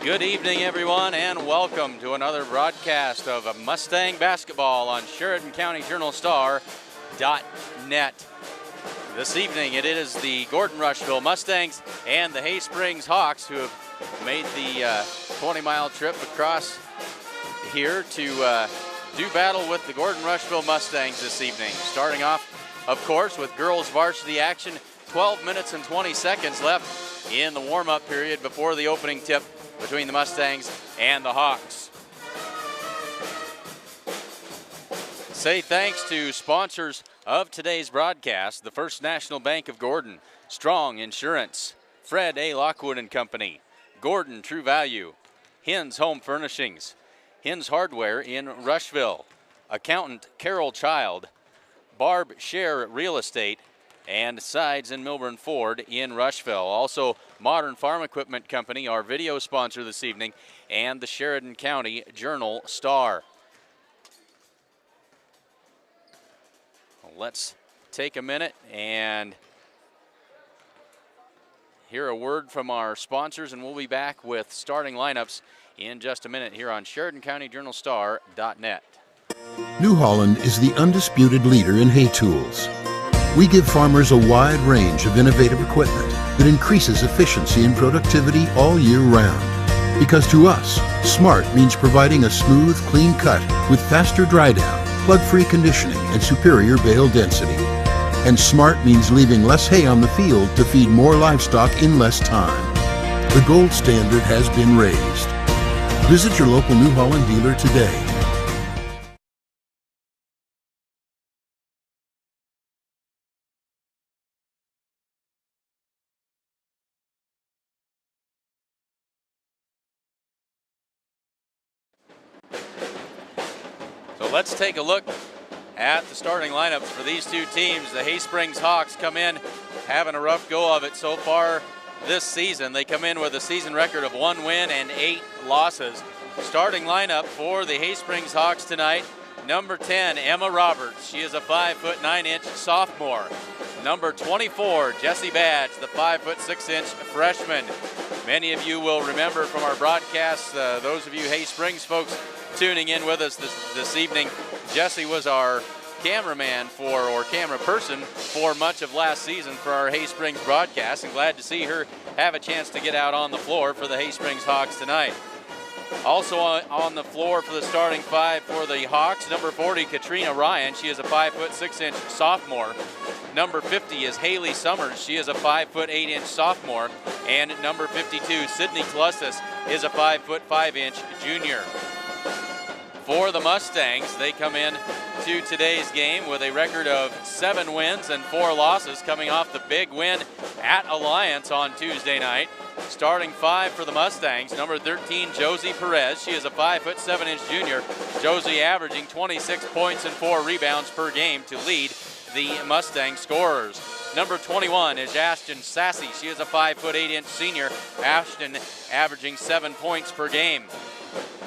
Good evening, everyone, and welcome to another broadcast of Mustang basketball on SheridanCountyJournalStar.net. This evening, it is the Gordon Rushville Mustangs and the Springs Hawks who have made the 20-mile trip across here to do battle with the Gordon Rushville Mustangs this evening. Starting off, of course, with girls varsity action. 12 minutes and 20 seconds left in the warm-up period before the opening tip between the Mustangs and the Hawks. Say thanks to sponsors of today's broadcast: the First National Bank of Gordon, Strong Insurance, Fred A. Lockwood and Company, Gordon True Value, Hins Home Furnishings, Hins Hardware in Rushville, Accountant Carol Child, Barb Share Real Estate, and Sides and Milburn Ford in Rushville. Also, Modern Farm Equipment Company, our video sponsor this evening, and the Sheridan County Journal-Star. Let's take a minute and hear a word from our sponsors, and we'll be back with starting lineups in just a minute here on SheridanCountyJournalStar.net. New Holland is the undisputed leader in hay tools. We give farmers a wide range of innovative equipment that increases efficiency and productivity all year round. Because to us, smart means providing a smooth, clean cut with faster dry down, plug-free conditioning, and superior bale density. And smart means leaving less hay on the field to feed more livestock in less time. The gold standard has been raised. Visit your local New Holland dealer today. Let's take a look at the starting lineups for these two teams. The Springs Hawks come in having a rough go of it so far this season. They come in with a season record of 1 win and 8 losses. Starting lineup for the Springs Hawks tonight: number 10, Emma Roberts. She is a 5'9" sophomore. Number 24, Jessie Badge, the 5'6" freshman. Many of you will remember from our broadcasts, those of you Springs folks tuning in with us this evening, Jessie was our cameraman or camera person for much of last season for our Springs broadcast, and glad to see her have a chance to get out on the floor for the Springs Hawks tonight. Also on the floor for the starting five for the Hawks, number 40, Katrina Ryan. She is a 5'6" sophomore. Number 50 is Haley Summers. She is a 5'8" sophomore. And number 52, Sydney Tlustis, is a 5'5" junior. For the Mustangs, they come in to today's game with a record of 7 wins and 4 losses, coming off the big win at Alliance on Tuesday night. Starting five for the Mustangs: number 13, Josie Perez. She is a 5'7" junior. Josie averaging 26 points and 4 rebounds per game to lead the Mustang scorers. Number 21 is Ashton Sassy. She is a 5'8" senior. Ashton averaging 7 points per game.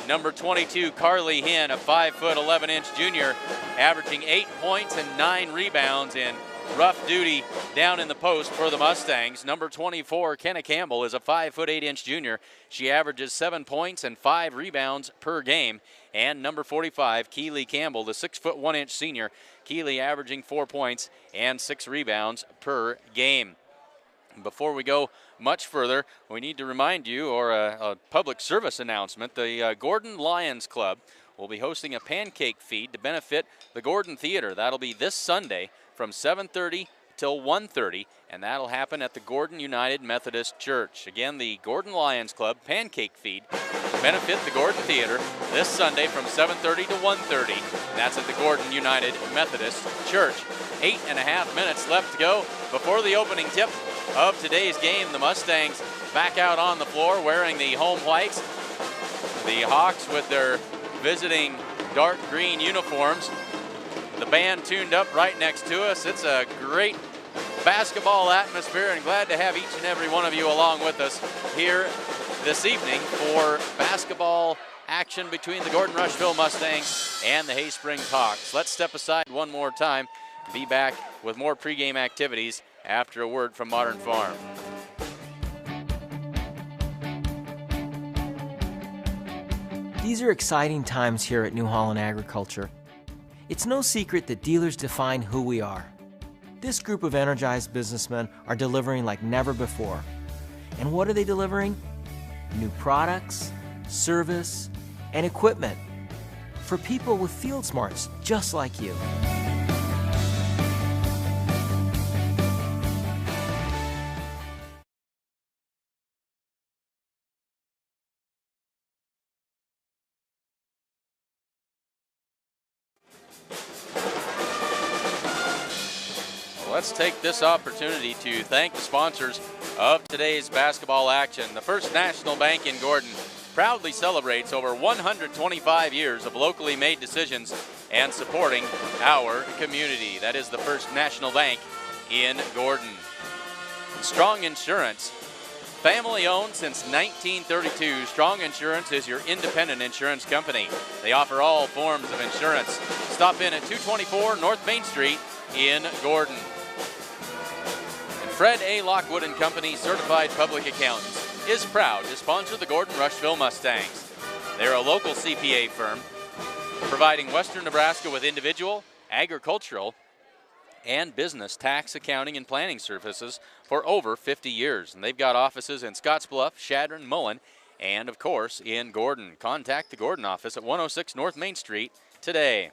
Number 22, Carly Hinn, a 5'11" junior, averaging 8 points and 9 rebounds in rough duty down in the post for the Mustangs. Number 24, Kenna Campbell, is a 5'8" junior. She averages 7 points and 5 rebounds per game. And number 45, Keely Campbell, the 6'1" senior. Keely averaging 4 points and 6 rebounds per game. Before we go much further, we need to remind you, or a public service announcement: the Gordon Lions Club will be hosting a pancake feed to benefit the Gordon Theater. That'll be this Sunday from 7:30 till 1:30, and that'll happen at the Gordon United Methodist Church. Again, the Gordon Lions Club pancake feed to benefit the Gordon Theater this Sunday from 7:30 to 1:30. That's at the Gordon United Methodist Church. 8.5 minutes left to go before the opening tip of today's game. The Mustangs back out on the floor wearing the home whites. The Hawks with their visiting dark green uniforms. The band tuned up right next to us. It's a great basketball atmosphere, and glad to have each and every one of you along with us here this evening for basketball action between the Gordon Rushville Mustangs and the Springs Hawks. Let's step aside one more time. Be back with more pregame activities after a word from Modern Farm. These are exciting times here at New Holland Agriculture. It's no secret that dealers define who we are. This group of energized businessmen are delivering like never before. And what are they delivering? New products, service, and equipment for people with field smarts just like you. Let's take this opportunity to thank the sponsors of today's basketball action. The First National Bank in Gordon proudly celebrates over 125 years of locally made decisions and supporting our community. That is the First National Bank in Gordon. Strong Insurance, family owned since 1932. Strong Insurance is your independent insurance company. They offer all forms of insurance. Stop in at 224 North Main Street in Gordon. Fred A. Lockwood & Company, Certified Public Accountants, is proud to sponsor the Gordon Rushville Mustangs. They're a local CPA firm providing Western Nebraska with individual, agricultural, and business tax, accounting, and planning services for over 50 years. And they've got offices in Scottsbluff, Chadron, Mullen, and of course in Gordon. Contact the Gordon office at 106 North Main Street today.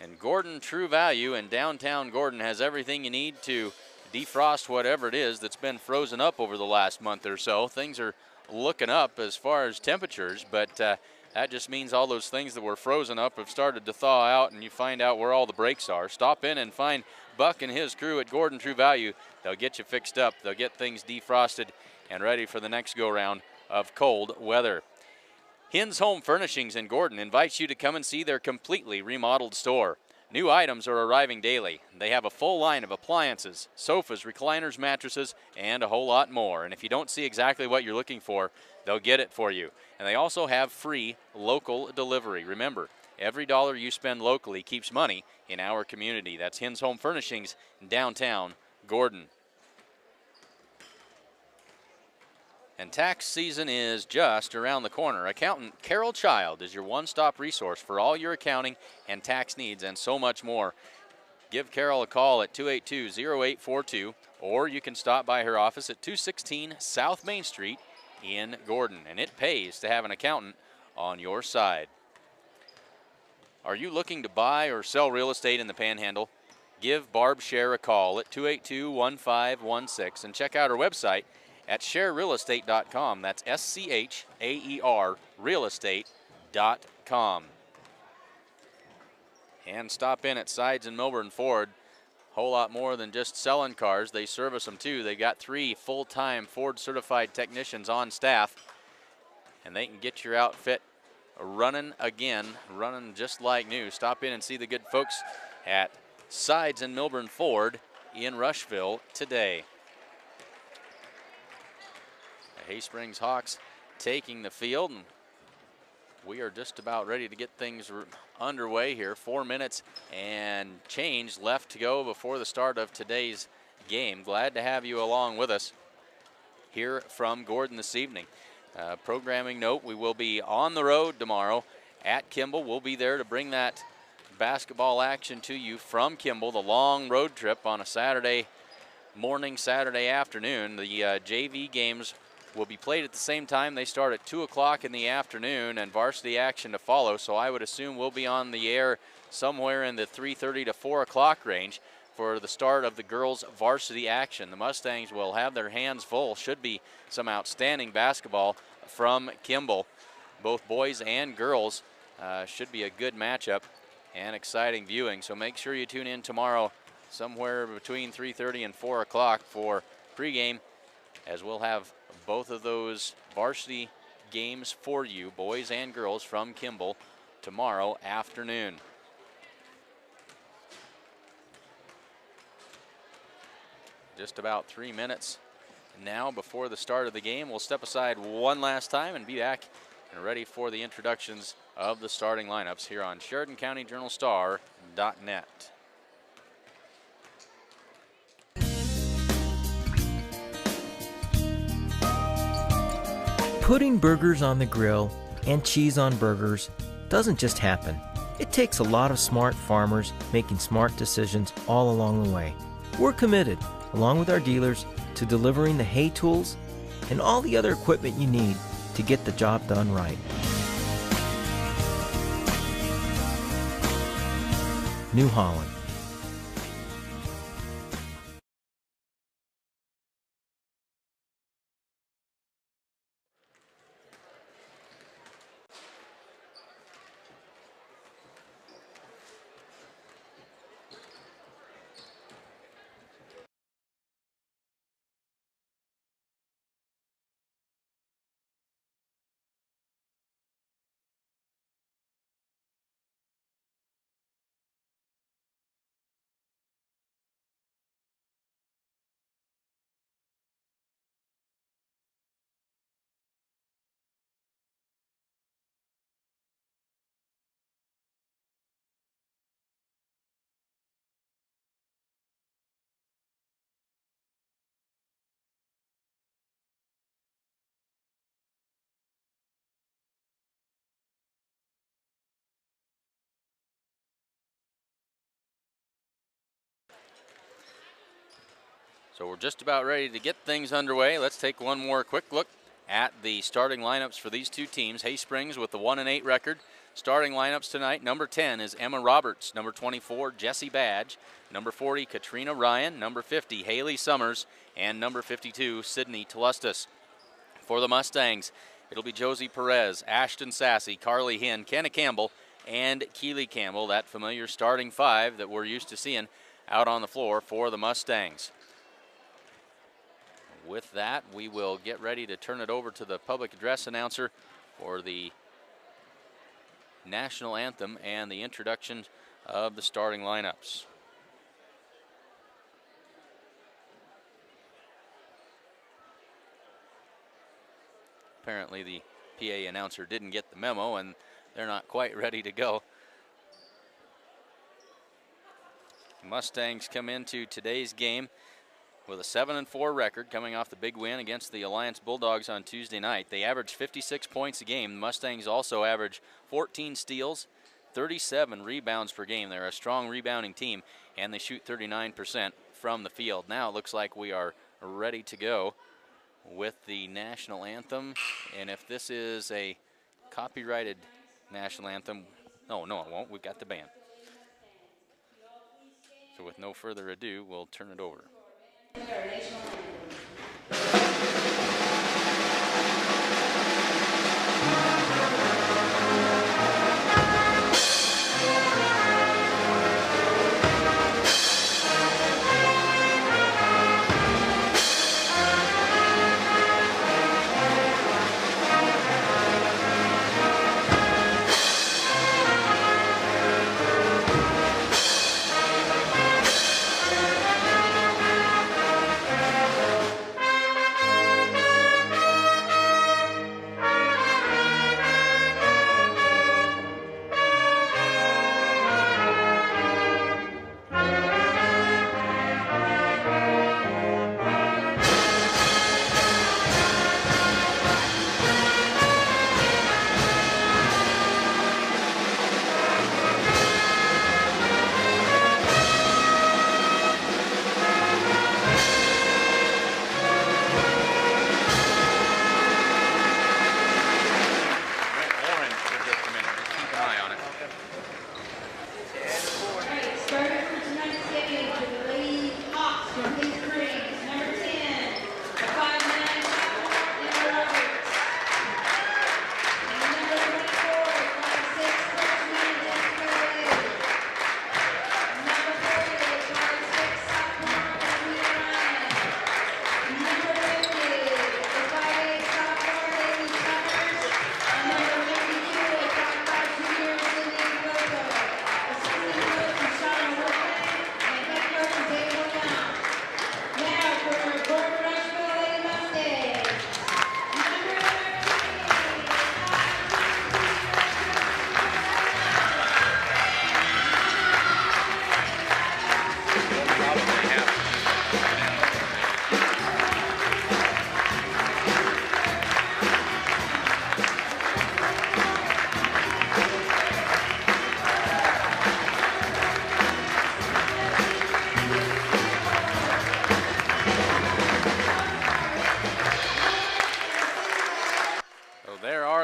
And Gordon True Value in downtown Gordon has everything you need to defrost whatever it is that's been frozen up over the last month or so. Things are looking up as far as temperatures, but that just means all those things that were frozen up have started to thaw out, and you find out where all the breaks are. Stop in and find Buck and his crew at Gordon True Value. They'll get you fixed up. They'll get things defrosted and ready for the next go-round of cold weather. Hins Home Furnishings in Gordon invites you to come and see their completely remodeled store. New items are arriving daily. They have a full line of appliances, sofas, recliners, mattresses, and a whole lot more. And if you don't see exactly what you're looking for, they'll get it for you. And they also have free local delivery. Remember, every dollar you spend locally keeps money in our community. That's Hins Home Furnishings in downtown Gordon. And tax season is just around the corner. Accountant Carol Child is your one-stop resource for all your accounting and tax needs and so much more. Give Carol a call at 282-0842, or you can stop by her office at 216 South Main Street in Gordon. And it pays to have an accountant on your side. Are you looking to buy or sell real estate in the Panhandle? Give Barb Scher a call at 282-1516 and check out her website at sharerealestate.com. That's SCHAER realestate.com. And stop in at Sides and Milburn Ford. Whole lot more than just selling cars. They service them too. They got 3 full-time Ford certified technicians on staff, and they can get your outfit running again, running just like new. Stop in and see the good folks at Sides and Milburn Ford in Rushville today. Hay Springs Hawks taking the field, and we are just about ready to get things underway here. 4 minutes and change left to go before the start of today's game. Glad to have you along with us here from Gordon this evening. Programming note, we will be on the road tomorrow at Kimball. We'll be there to bring that basketball action to you from Kimball, the long road trip on a Saturday morning, Saturday afternoon. The JV games will be played at the same time. They start at 2 o'clock in the afternoon and varsity action to follow, so I would assume we'll be on the air somewhere in the 3:30 to 4 o'clock range for the start of the girls varsity action. The Mustangs will have their hands full. Should be some outstanding basketball from Kimball. Both boys and girls should be a good matchup and exciting viewing, so make sure you tune in tomorrow somewhere between 3:30 and 4 o'clock for pregame, as we'll have both of those varsity games for you, boys and girls, from Kimball tomorrow afternoon. Just about 3 minutes now before the start of the game. We'll step aside one last time and be back and ready for the introductions of the starting lineups here on SheridanCountyJournalStar.net. Putting burgers on the grill and cheese on burgers doesn't just happen. It takes a lot of smart farmers making smart decisions all along the way. We're committed, along with our dealers, to delivering the hay tools and all the other equipment you need to get the job done right. New Holland. So we're just about ready to get things underway. Let's take one more quick look at the starting lineups for these two teams. Hay Springs with the 1-8 record. Starting lineups tonight, number 10 is Emma Roberts, number 24, Jessie Badge, number 40, Katrina Ryan, number 50, Haley Summers, and number 52, Sydney Telustus. For the Mustangs, it'll be Josie Perez, Ashton Sassy, Carly Hinn, Kenna Campbell, and Keely Campbell, that familiar starting five that we're used to seeing out on the floor for the Mustangs. With that, we will get ready to turn it over to the public address announcer for the national anthem and the introduction of the starting lineups. Apparently the PA announcer didn't get the memo and they're not quite ready to go. Mustangs come into today's game with a 7-4 record, coming off the big win against the Alliance Bulldogs on Tuesday night. They average 56 points a game. The Mustangs also average 14 steals, 37 rebounds per game. They're a strong rebounding team, and they shoot 39% from the field. Now it looks like we are ready to go with the national anthem. And if this is a copyrighted national anthem, no, it won't. We've got the band. So with no further ado, we'll turn it over.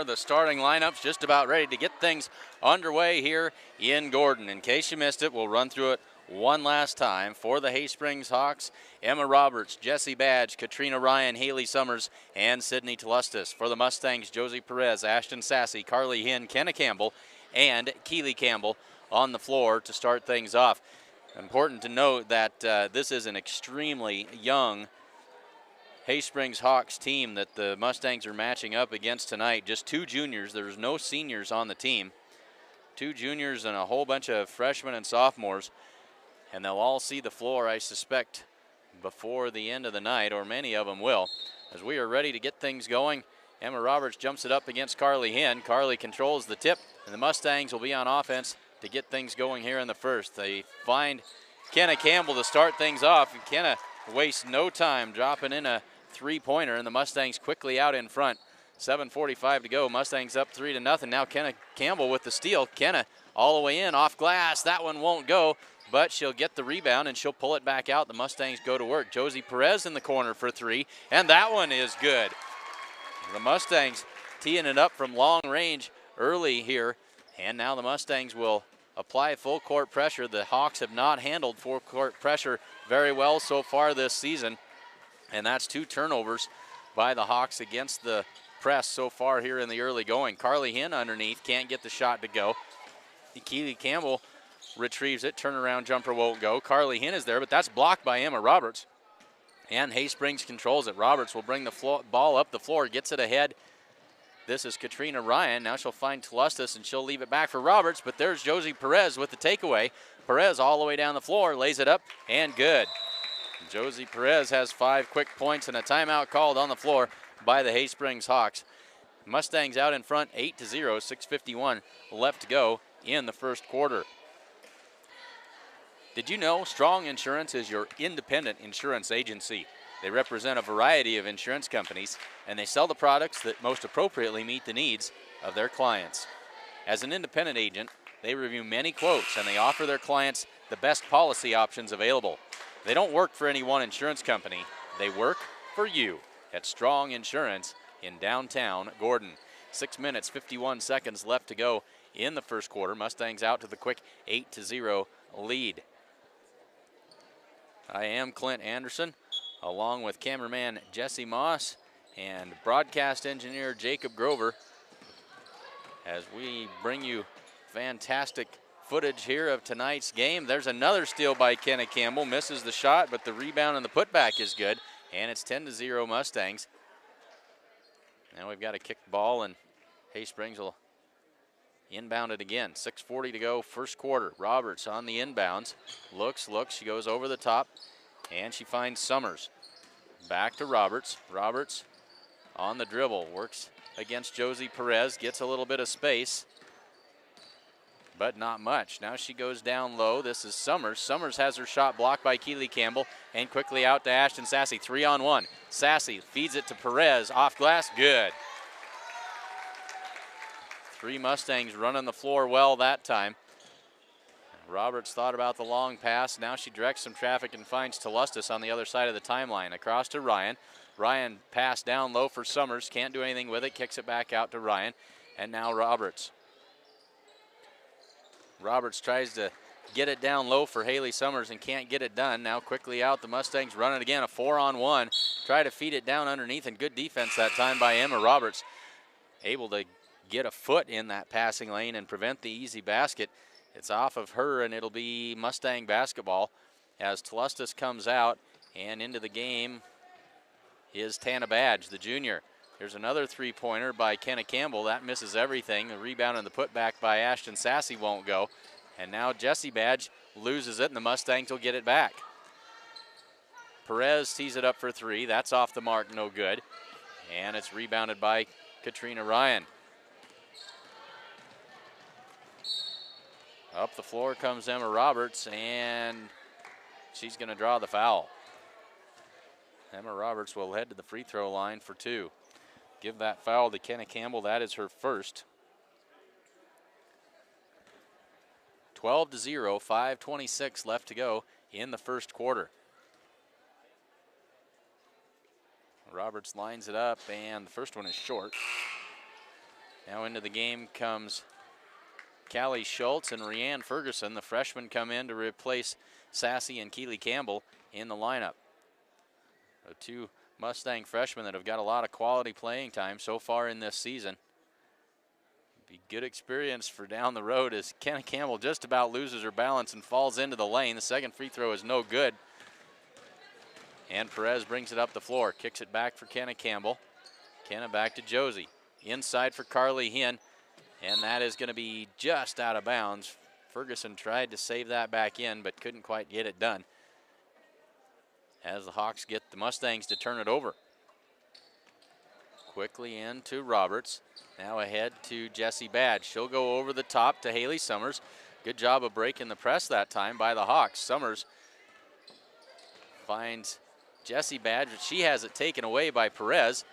far, the starting lineup's just about ready to get things underway here in Gordon. In case you missed it, we'll run through it one last time. For the Hay Springs Hawks, Emma Roberts, Jessie Badge, Katrina Ryan, Haley Summers, and Sydney Tlustis. For the Mustangs, Josie Perez, Ashton Sassy, Carly Hinn, Kenna Campbell, and Keely Campbell on the floor to start things off. Important to note that this is an extremely young Hay Springs Hawks team that the Mustangs are matching up against tonight. Just 2 juniors. There's no seniors on the team. 2 juniors and a whole bunch of freshmen and sophomores. And they'll all see the floor, I suspect, before the end of the night, or many of them will. As we are ready to get things going, Emma Roberts jumps it up against Carly Hinn. Carly controls the tip, and the Mustangs will be on offense to get things going here in the first. They find Kenna Campbell to start things off, and Kenna wastes no time dropping in a 3-pointer, and the Mustangs quickly out in front. 7:45 to go. Mustangs up 3-0. Now Kenna Campbell with the steal. Kenna all the way in, off glass. That one won't go, but she'll get the rebound and she'll pull it back out. The Mustangs go to work. Josie Perez in the corner for 3, and that one is good. The Mustangs teeing it up from long range early here, and now the Mustangs will apply full court pressure. The Hawks have not handled full court pressure very well so far this season, and that's 2 turnovers by the Hawks against the press so far here in the early going. Carly Hinn underneath, can't get the shot to go. Keely Campbell retrieves it, turnaround jumper won't go. Carly Hinn is there, but that's blocked by Emma Roberts. And Hay Springs controls it. Roberts will bring the ball up the floor, gets it ahead. This is Katrina Ryan. Now she'll find Tlustis, and she'll leave it back for Roberts, but there's Josie Perez with the takeaway. Perez all the way down the floor, lays it up, and good. Josie Perez has 5 quick points and a timeout called on the floor by the Hay Springs Hawks. Mustangs out in front, 8-0, 6:51 left to go in the first quarter. Did you know Strong Insurance is your independent insurance agency? They represent a variety of insurance companies, and they sell the products that most appropriately meet the needs of their clients. As an independent agent, they review many quotes, and they offer their clients the best policy options available. They don't work for any one insurance company. They work for you at Strong Insurance in downtown Gordon. 6 minutes, 51 seconds left to go in the first quarter. Mustangs out to the quick 8-0 lead. I am Clint Anderson, along with cameraman Jesse Moss and broadcast engineer Jacob Grover, as we bring you fantastic footage here of tonight's game. There's another steal by Kenna Campbell, misses the shot, but the rebound and the putback is good, and it's 10-0 Mustangs. Now we've got a kicked ball, and Hay Springs will inbound it again. 6:40 to go, first quarter. Roberts on the inbounds. Looks, she goes over the top, and she finds Summers. Back to Roberts. Roberts on the dribble, works against Josie Perez, gets a little bit of space, but not much. Now she goes down low. This is Summers. Summers has her shot blocked by Keely Campbell, and quickly out to Ashton Sassy. 3-on-1. Sassy feeds it to Perez. Off glass, good. 3 Mustangs running the floor well that time. Roberts thought about the long pass. Now she directs some traffic and finds Tlustis on the other side of the timeline. Across to Ryan. Ryan passed down low for Summers. Can't do anything with it. Kicks it back out to Ryan. And now Roberts. Roberts tries to get it down low for Haley Summers and can't get it done. Now quickly out, the Mustangs run it again, a 4-on-1. Try to feed it down underneath, and good defense that time by Emma Roberts. Able to get a foot in that passing lane and prevent the easy basket. It's off of her, and it'll be Mustang basketball as Tlustis comes out, and into the game is Tana Badge, the junior. There's another 3-pointer by Kenna Campbell. That misses everything. The rebound and the putback by Ashton Sassy won't go. And now Jessie Badge loses it, and the Mustangs will get it back. Perez tees it up for 3. That's off the mark, no good. And it's rebounded by Katrina Ryan. Up the floor comes Emma Roberts, and she's going to draw the foul. Emma Roberts will head to the free throw line for 2. Give that foul to Kenna Campbell. That is her first. 12-0, 5:26 left to go in the first quarter. Roberts lines it up, and the first one is short. Now into the game comes Callie Schultz and Rianne Ferguson. The freshmen come in to replace Sassy and Keely Campbell in the lineup. So two Mustang freshmen that have got a lot of quality playing time so far in this season. Be good experience for down the road as Kenna Campbell just about loses her balance and falls into the lane. The second free throw is no good. And Perez brings it up the floor, kicks it back for Kenna Campbell. Kenna back to Josie. Inside for Carly Hinn, and that is going to be just out of bounds. Ferguson tried to save that back in, but couldn't quite get it done, as the Hawks get the Mustangs to turn it over. Quickly into Roberts. Now ahead to Jessie Badge. She'll go over the top to Haley Summers. Good job of breaking the press that time by the Hawks. Summers finds Jessie Badge, but she has it taken away by Perez.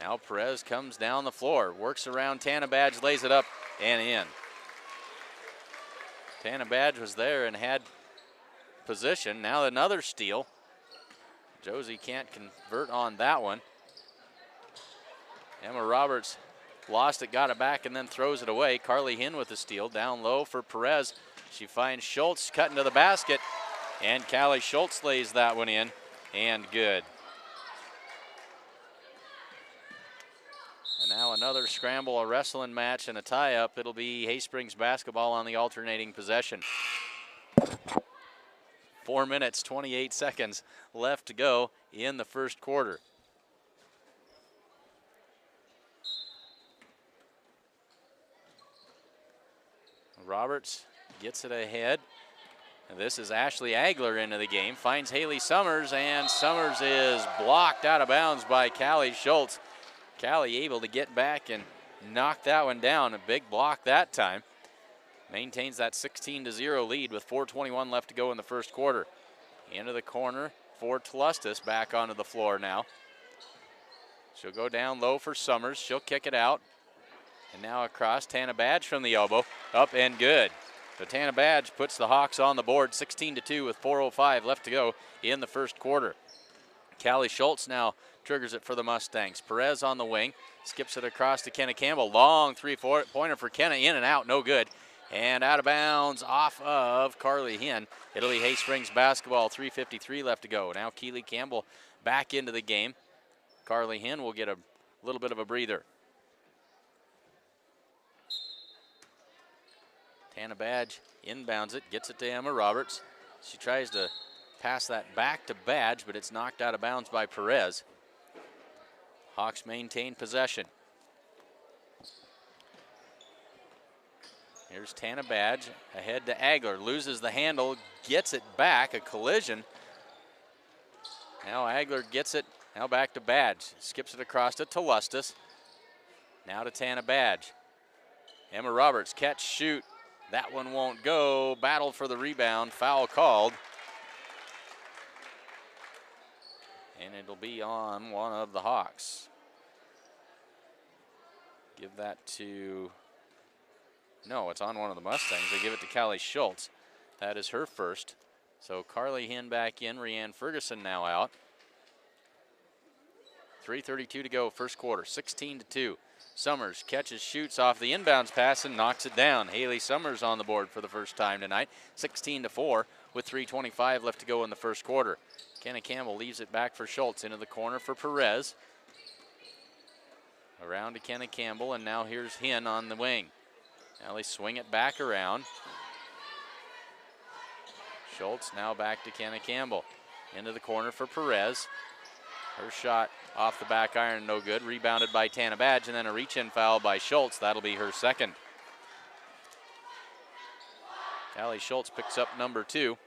Now Perez comes down the floor, works around Tana Badge, lays it up and in. Tana Badge was there and had position. Now another steal. Josie can't convert on that one. Emma Roberts lost it, got it back, and then throws it away. Carly Hinn with the steal, down low for Perez. She finds Schultz cutting to the basket, and Callie Schultz lays that one in, and good. And now another scramble, a wrestling match, and a tie-up. It'll be Hay Springs basketball on the alternating possession. 4 minutes, 28 seconds left to go in the first quarter. Roberts gets it ahead. And this is Ashley Agler into the game, finds Haley Summers, and Summers is blocked out of bounds by Callie Schultz. Callie able to get back and knock that one down. A big block that time. Maintains that 16-0 lead with 4:21 left to go in the first quarter. Into the corner for Tlustis, back onto the floor now. She'll go down low for Summers. She'll kick it out. And now across, Tana Badge from the elbow, up and good. So Tana Badge puts the Hawks on the board, 16-2 with 4:05 left to go in the first quarter. Callie Schultz now triggers it for the Mustangs. Perez on the wing, skips it across to Kenna Campbell. Long three-pointer for Kenna, in and out, no good. And out of bounds off of Carly Hinn. It'll be Hay Springs basketball, 3:53 left to go. Now Keely Campbell back into the game. Carly Hinn will get a little bit of a breather. Tana Badge inbounds it, gets it to Emma Roberts. She tries to pass that back to Badge, but it's knocked out of bounds by Perez. Hawks maintain possession. Here's Tana Badge ahead to Agler, loses the handle, gets it back, a collision. Now Agler gets it, now back to Badge, skips it across to Tlustis. Now to Tana Badge. Emma Roberts, catch, shoot. That one won't go. Battle for the rebound. Foul called. And it'll be on one of the Hawks. Give that to... No, it's on one of the Mustangs. They give it to Callie Schultz. That is her first. So Carly Hinn back in. Rianne Ferguson now out. 3:32 to go, first quarter. 16-2. Summers catches, shoots off the inbounds pass and knocks it down. Haley Summers on the board for the first time tonight. 16-4 with 3:25 left to go in the first quarter. Kenna Campbell leaves it back for Schultz into the corner for Perez. Around to Kenna Campbell, and now here's Hinn on the wing. Now they swing it back around. Schultz now back to Kenna Campbell. Into the corner for Perez. Her shot off the back iron, no good. Rebounded by Tana Badge, and then a reach-in foul by Schultz. That'll be her second. Callie Schultz picks up number 2.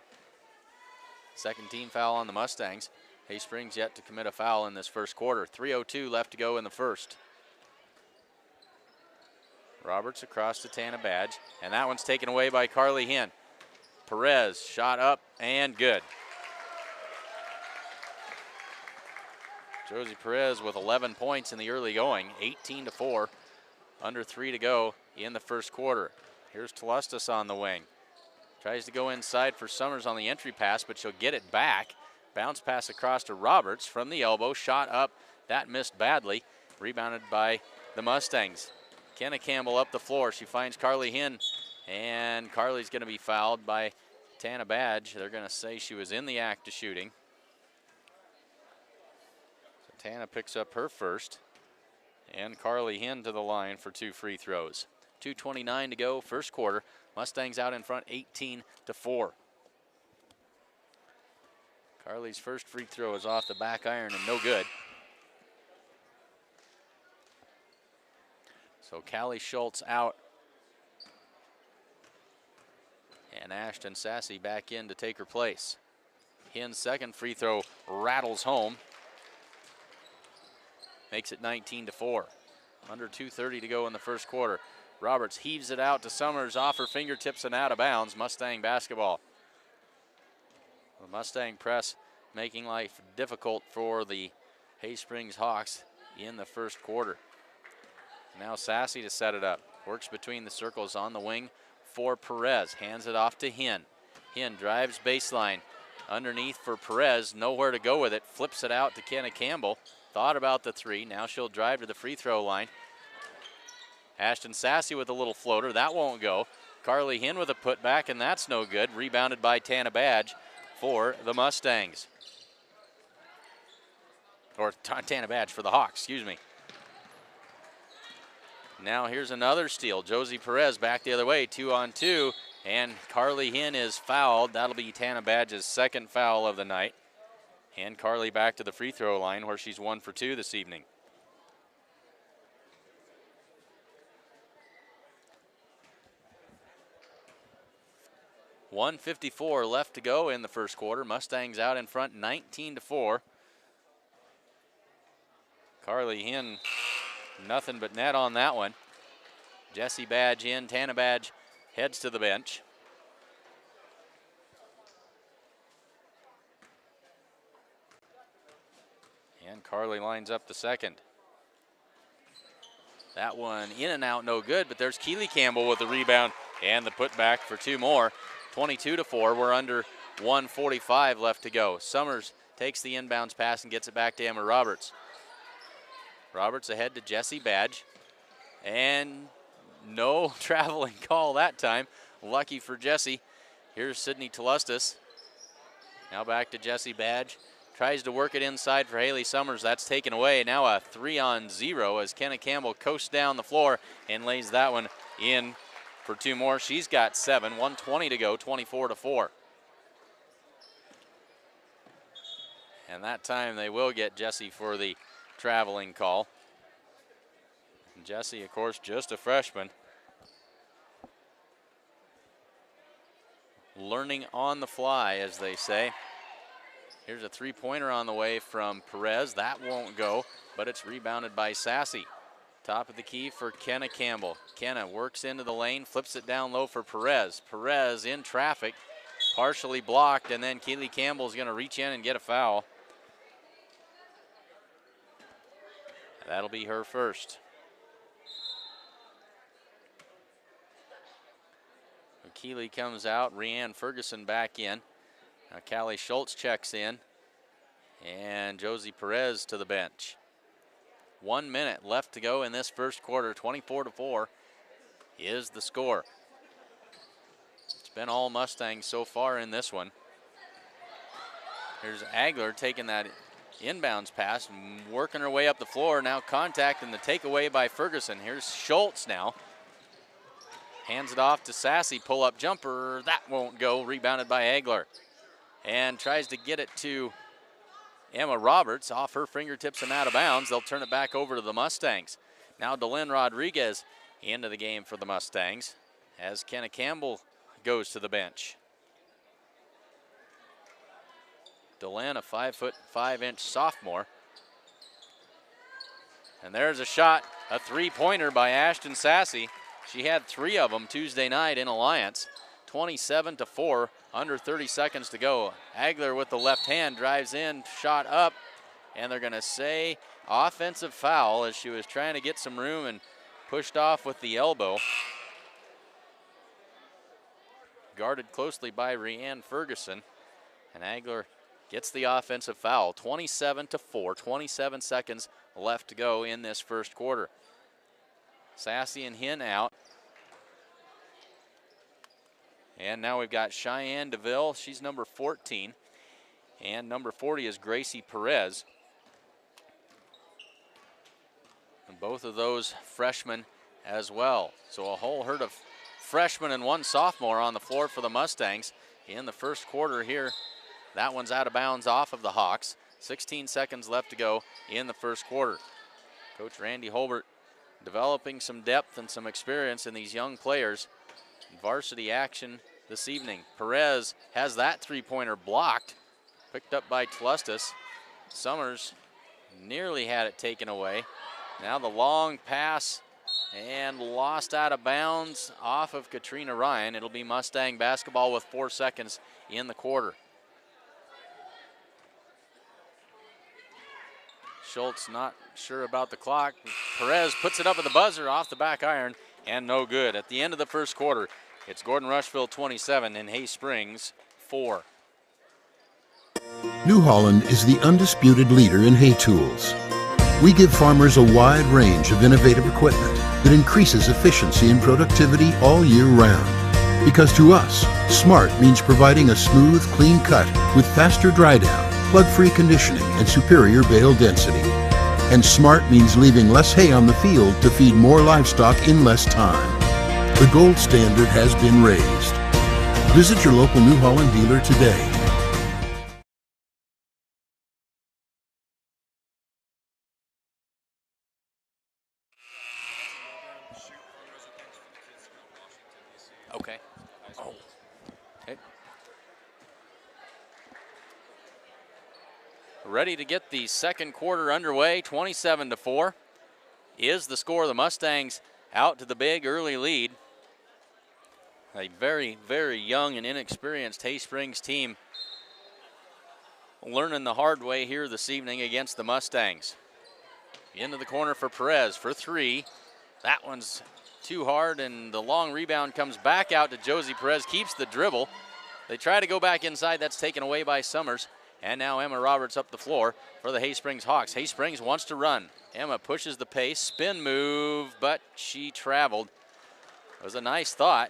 Second team foul on the Mustangs. Hay Springs yet to commit a foul in this first quarter. 3:02 left to go in the first. Roberts across to Tana Badge, and that one's taken away by Carly Hinn. Perez shot up and good. Josie Perez with 11 points in the early going, 18-4, under 3 to go in the first quarter. Here's Tlustis on the wing. Tries to go inside for Summers on the entry pass, but she'll get it back. Bounce pass across to Roberts from the elbow, shot up, that missed badly. Rebounded by the Mustangs. Kenna Campbell up the floor. She finds Carly Hinn, and Carly's going to be fouled by Tana Badge. They're going to say she was in the act of shooting. So Tana picks up her first, and Carly Hinn to the line for 2 free throws. 2:29 to go, first quarter. Mustangs out in front 18-4. Carly's first free throw is off the back iron and no good. So Callie Schultz out. And Ashton Sassy back in to take her place. Hinn's second free throw rattles home. Makes it 19-4. Under 2:30 to go in the first quarter. Roberts heaves it out to Summers off her fingertips and out of bounds. Mustang basketball. The Mustang press making life difficult for the Hay Springs Hawks in the first quarter. Now Sassy to set it up. Works between the circles on the wing for Perez. Hands it off to Hinn. Hinn drives baseline. Underneath for Perez. Nowhere to go with it. Flips it out to Kenna Campbell. Thought about the three. Now she'll drive to the free throw line. Ashton Sassy with a little floater. That won't go. Carly Hinn with a putback, and that's no good. Rebounded by Tana Badge for the Mustangs. Or Tana Badge for the Hawks, excuse me. Now here's another steal. Josie Perez back the other way, 2-on-2, and Carly Hinn is fouled. That'll be Tana Badge's second foul of the night. And Carly back to the free throw line where she's 1 for 2 this evening. .154 left to go in the first quarter. Mustangs out in front 19-4. Carly Hinn, nothing but net on that one. Jessie Badge in. Tana Badge heads to the bench. And Carly lines up the second. That one in and out, no good, but there's Keely Campbell with the rebound and the putback for 2 more. 22-4. We're under 1:45 left to go. Summers takes the inbounds pass and gets it back to Emma Roberts. Roberts ahead to Jessie Badge. And no traveling call that time. Lucky for Jessie. Here's Sydney Telustis. Now back to Jessie Badge. Tries to work it inside for Haley Summers. That's taken away. Now a 3-on-0 as Kenna Campbell coasts down the floor and lays that one in for 2 more. She's got 7. 1:20 to go, 24-4. And that time they will get Jessie for the traveling call. And Jessie, of course, just a freshman. Learning on the fly, as they say. Here's a 3-pointer on the way from Perez. That won't go, but it's rebounded by Sassy. Top of the key for Kenna Campbell. Kenna works into the lane, flips it down low for Perez. Perez in traffic, partially blocked, and then Keely Campbell's going to reach in and get a foul. That'll be her first. Keely comes out, Rhiann Ferguson back in. Now Callie Schultz checks in, and Josie Perez to the bench. 1 minute left to go in this first quarter. 24-4 is the score. It's been all Mustangs so far in this one. Here's Agler taking that inbounds pass and working her way up the floor. Now contact and the takeaway by Ferguson. Here's Schultz now. Hands it off to Sassy. Pull-up jumper. That won't go. Rebounded by Agler. And tries to get it to Emma Roberts off her fingertips and out of bounds. They'll turn it back over to the Mustangs. Now DeLynn Rodriguez into the game for the Mustangs as Kenna Campbell goes to the bench. DeLynn, a 5'5" sophomore. And there's a shot, a 3-pointer by Ashton Sassy. She had 3 of them Tuesday night in Alliance. 27-4, under 30 seconds to go. Agler with the left hand drives in, shot up, and they're going to say offensive foul as she was trying to get some room and pushed off with the elbow. Guarded closely by Rhiann Ferguson, and Agler gets the offensive foul. 27-4, 27 seconds left to go in this first quarter. Sassy and Hinn out. And now we've got Cheyenne DeVille. She's number 14. And number 40 is Gracie Perez. And both of those freshmen as well. So a whole herd of freshmen and one sophomore on the floor for the Mustangs in the first quarter here. That one's out of bounds off of the Hawks. 16 seconds left to go in the first quarter. Coach Randy Holbert developing some depth and some experience in these young players. Varsity action this evening. Perez has that three-pointer blocked, picked up by Tlustus. Summers nearly had it taken away. Now the long pass and lost out of bounds off of Katrina Ryan. It'll be Mustang basketball with 4 seconds in the quarter. Schultz not sure about the clock. Perez puts it up at the buzzer off the back iron and no good. At the end of the first quarter, it's Gordon Rushville 27 and Hay Springs 4. New Holland is the undisputed leader in hay tools. We give farmers a wide range of innovative equipment that increases efficiency and productivity all year round. Because to us, smart means providing a smooth, clean cut with faster dry down, plug-free conditioning, and superior bale density. And smart means leaving less hay on the field to feed more livestock in less time. The gold standard has been raised. Visit your local New Holland dealer today. Okay. Oh. Okay. Ready to get the second quarter underway. 27-4 is the score. The Mustangs out to the big early lead. A very, very young and inexperienced Hay Springs team learning the hard way here this evening against the Mustangs. Into the corner for Perez for three. That one's too hard, and the long rebound comes back out to Josie Perez, keeps the dribble. They try to go back inside. That's taken away by Summers. And now Emma Roberts up the floor for the Hay Springs Hawks. Hay Springs wants to run. Emma pushes the pace, spin move, but she traveled. It was a nice thought.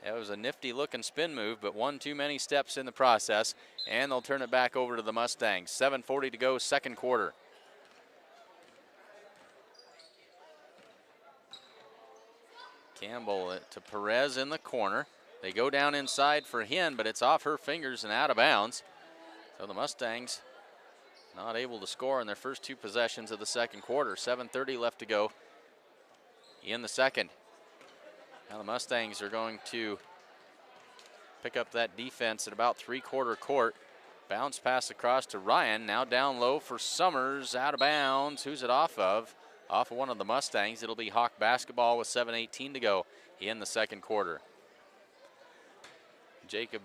It was a nifty looking spin move, but one too many steps in the process, and they'll turn it back over to the Mustangs. 7:40 to go, second quarter. Campbell to Perez in the corner. They go down inside for Hinn, but it's off her fingers and out of bounds. So the Mustangs not able to score in their first two possessions of the second quarter. 7:30 left to go in the second. Now the Mustangs are going to pick up that defense at about three-quarter court. Bounce pass across to Ryan. Now down low for Summers, out of bounds. Who's it off of? Off of one of the Mustangs. It'll be Hawk basketball with 7:18 to go in the second quarter. Jacob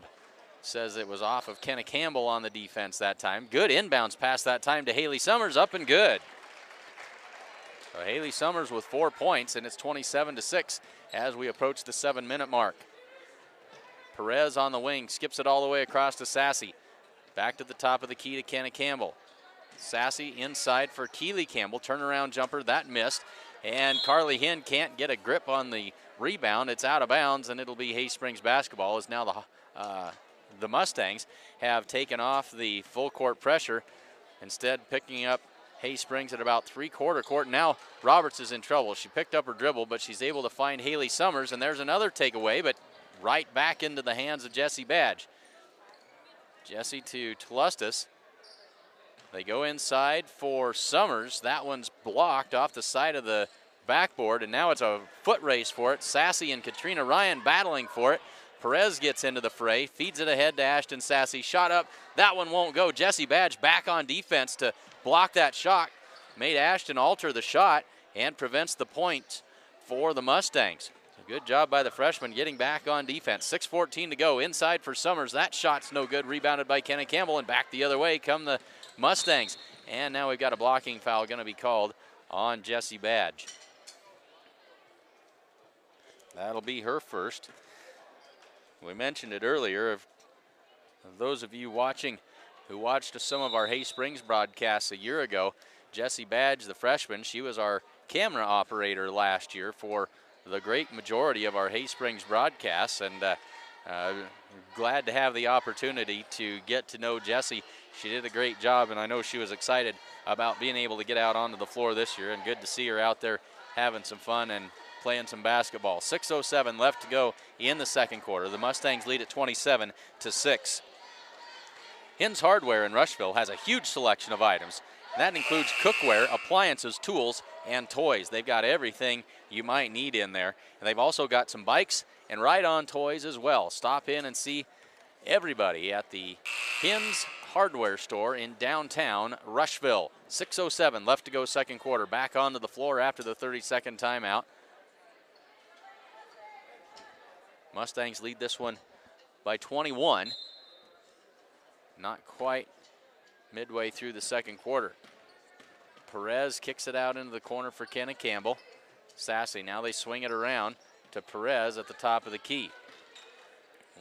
says it was off of Kenna Campbell on the defense that time. Good inbounds pass that time to Haley Summers, up and good. So Haley Summers with 4 points, and it's 27-6 as we approach the 7-minute mark. Perez on the wing, skips it all the way across to Sassy. Back to the top of the key to Kenna Campbell. Sassy inside for Keely Campbell, turnaround jumper, that missed. And Carly Hinn can't get a grip on the rebound. It's out of bounds, and it'll be Hay Springs basketball as now the Mustangs have taken off the full court pressure, instead picking up Hay Springs at about three-quarter court. Now Roberts is in trouble. She picked up her dribble, but she's able to find Haley Summers, and there's another takeaway, but right back into the hands of Jessie Badge. Jessie to Tlustus. They go inside for Summers. That one's blocked off the side of the backboard, and now it's a foot race for it. Sassy and Katrina Ryan battling for it. Perez gets into the fray, feeds it ahead to Ashton Sassy. Shot up, that one won't go. Jessie Badge back on defense to block that shot. Made Ashton alter the shot and prevents the point for the Mustangs. Good job by the freshman getting back on defense. 6:14 to go, inside for Summers. That shot's no good, rebounded by Kenna Campbell, and back the other way come the Mustangs. And now we've got a blocking foul going to be called on Jessie Badge. That'll be her first. We mentioned it earlier. Of those of you watching who watched some of our Hay Springs broadcasts a year ago, Jessie Badge, the freshman, she was our camera operator last year for the great majority of our Hay Springs broadcasts, and glad to have the opportunity to get to know Jessie. She did a great job, and I know she was excited about being able to get out onto the floor this year, and good to see her out there having some fun and playing some basketball. 6:07 left to go in the second quarter. The Mustangs lead at 27-6. Hins Hardware in Rushville has a huge selection of items. That includes cookware, appliances, tools, and toys. They've got everything you might need in there. And they've also got some bikes and ride-on toys as well. Stop in and see everybody at the Hins Hardware store in downtown Rushville. 6:07 left to go second quarter. Back onto the floor after the 30-second timeout. Mustangs lead this one by 21. Not quite midway through the second quarter. Perez kicks it out into the corner for Kenna Campbell. Sassy, now they swing it around to Perez at the top of the key.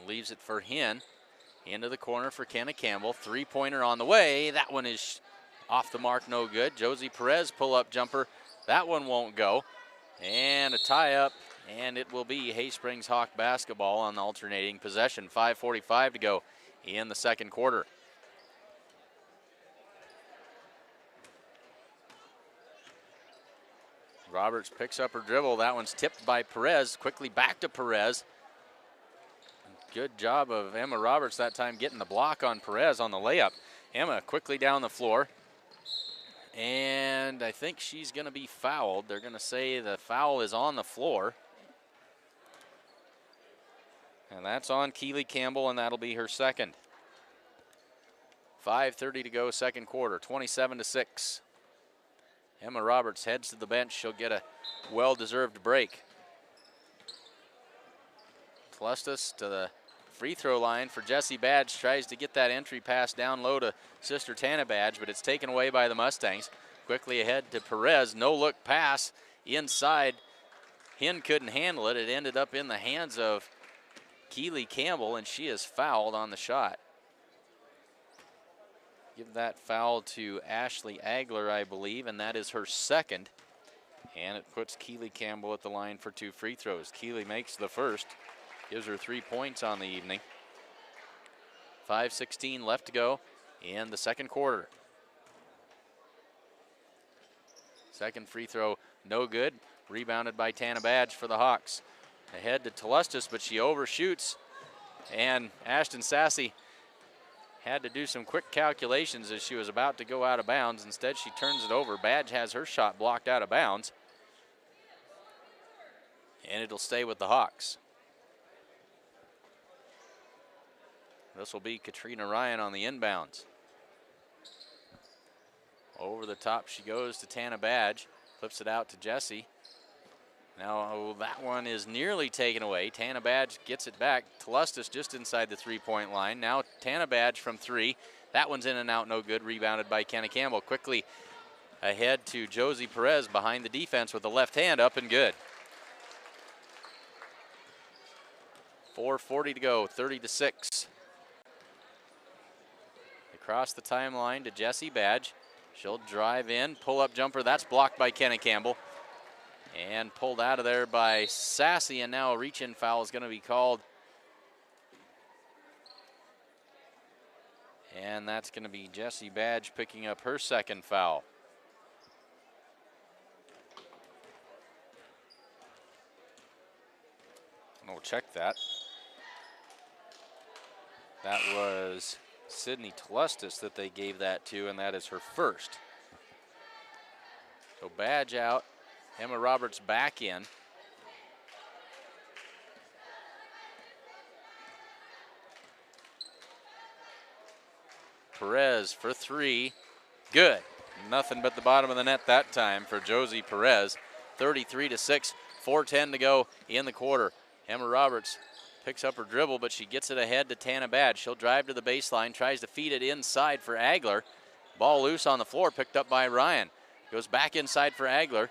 Leaves it for Hin. Into the corner for Kenna Campbell. Three-pointer on the way. That one is off the mark, no good. Josie Perez pull-up jumper. That one won't go. And a tie-up, and it will be Hay Springs Hawk basketball on the alternating possession. 5:45 to go in the second quarter. Roberts picks up her dribble. That one's tipped by Perez. Quickly back to Perez. Good job of Emma Roberts that time getting the block on Perez on the layup. Emma quickly down the floor. And I think she's going to be fouled. They're going to say the foul is on the floor. And that's on Keely Campbell, and that'll be her second. 5:30 to go second quarter, 27-6. Emma Roberts heads to the bench. She'll get a well-deserved break. Tlustus to the free throw line for Jessie Badge. Tries to get that entry pass down low to Sister Tana Badge, but it's taken away by the Mustangs. Quickly ahead to Perez. No-look pass inside. Hin couldn't handle it. It ended up in the hands of Keely Campbell, and she is fouled on the shot. Give that foul to Ashley Agler, I believe, and that is her second. And it puts Keely Campbell at the line for 2 free throws. Keely makes the first, gives her 3 points on the evening. 5:16 left to go in the second quarter. Second free throw, no good. Rebounded by Tana Badge for the Hawks. Ahead to Tlustus, but she overshoots. And Ashton Sassy had to do some quick calculations as she was about to go out of bounds. Instead, she turns it over. Badge has her shot blocked out of bounds. And it'll stay with the Hawks. This will be Katrina Ryan on the inbounds. Over the top she goes to Tana Badge. Flips it out to Jessie. Now that one is nearly taken away. Tana Badge gets it back. Tlustus just inside the three-point line. Now Tana Badge from 3. That one's in and out, no good. Rebounded by Kenna Campbell. Quickly ahead to Josie Perez behind the defense with the left hand up and good. 4:40 to go, 30-6. Across the timeline to Jessie Badge. She'll drive in, pull-up jumper. That's blocked by Kenna Campbell. And pulled out of there by Sassy, and now a reach-in foul is going to be called. And that's going to be Jessie Badge picking up her second foul. We'll check that. That was Sydney Tlustus that they gave that to, and that is her first. So Badge out. Emma Roberts back in. Perez for 3. Good. Nothing but the bottom of the net that time for Josie Perez. 33-6. 4:10 to go in the quarter. Emma Roberts picks up her dribble, but she gets it ahead to Tana Badge. She'll drive to the baseline, tries to feed it inside for Agler. Ball loose on the floor, picked up by Ryan. Goes back inside for Agler.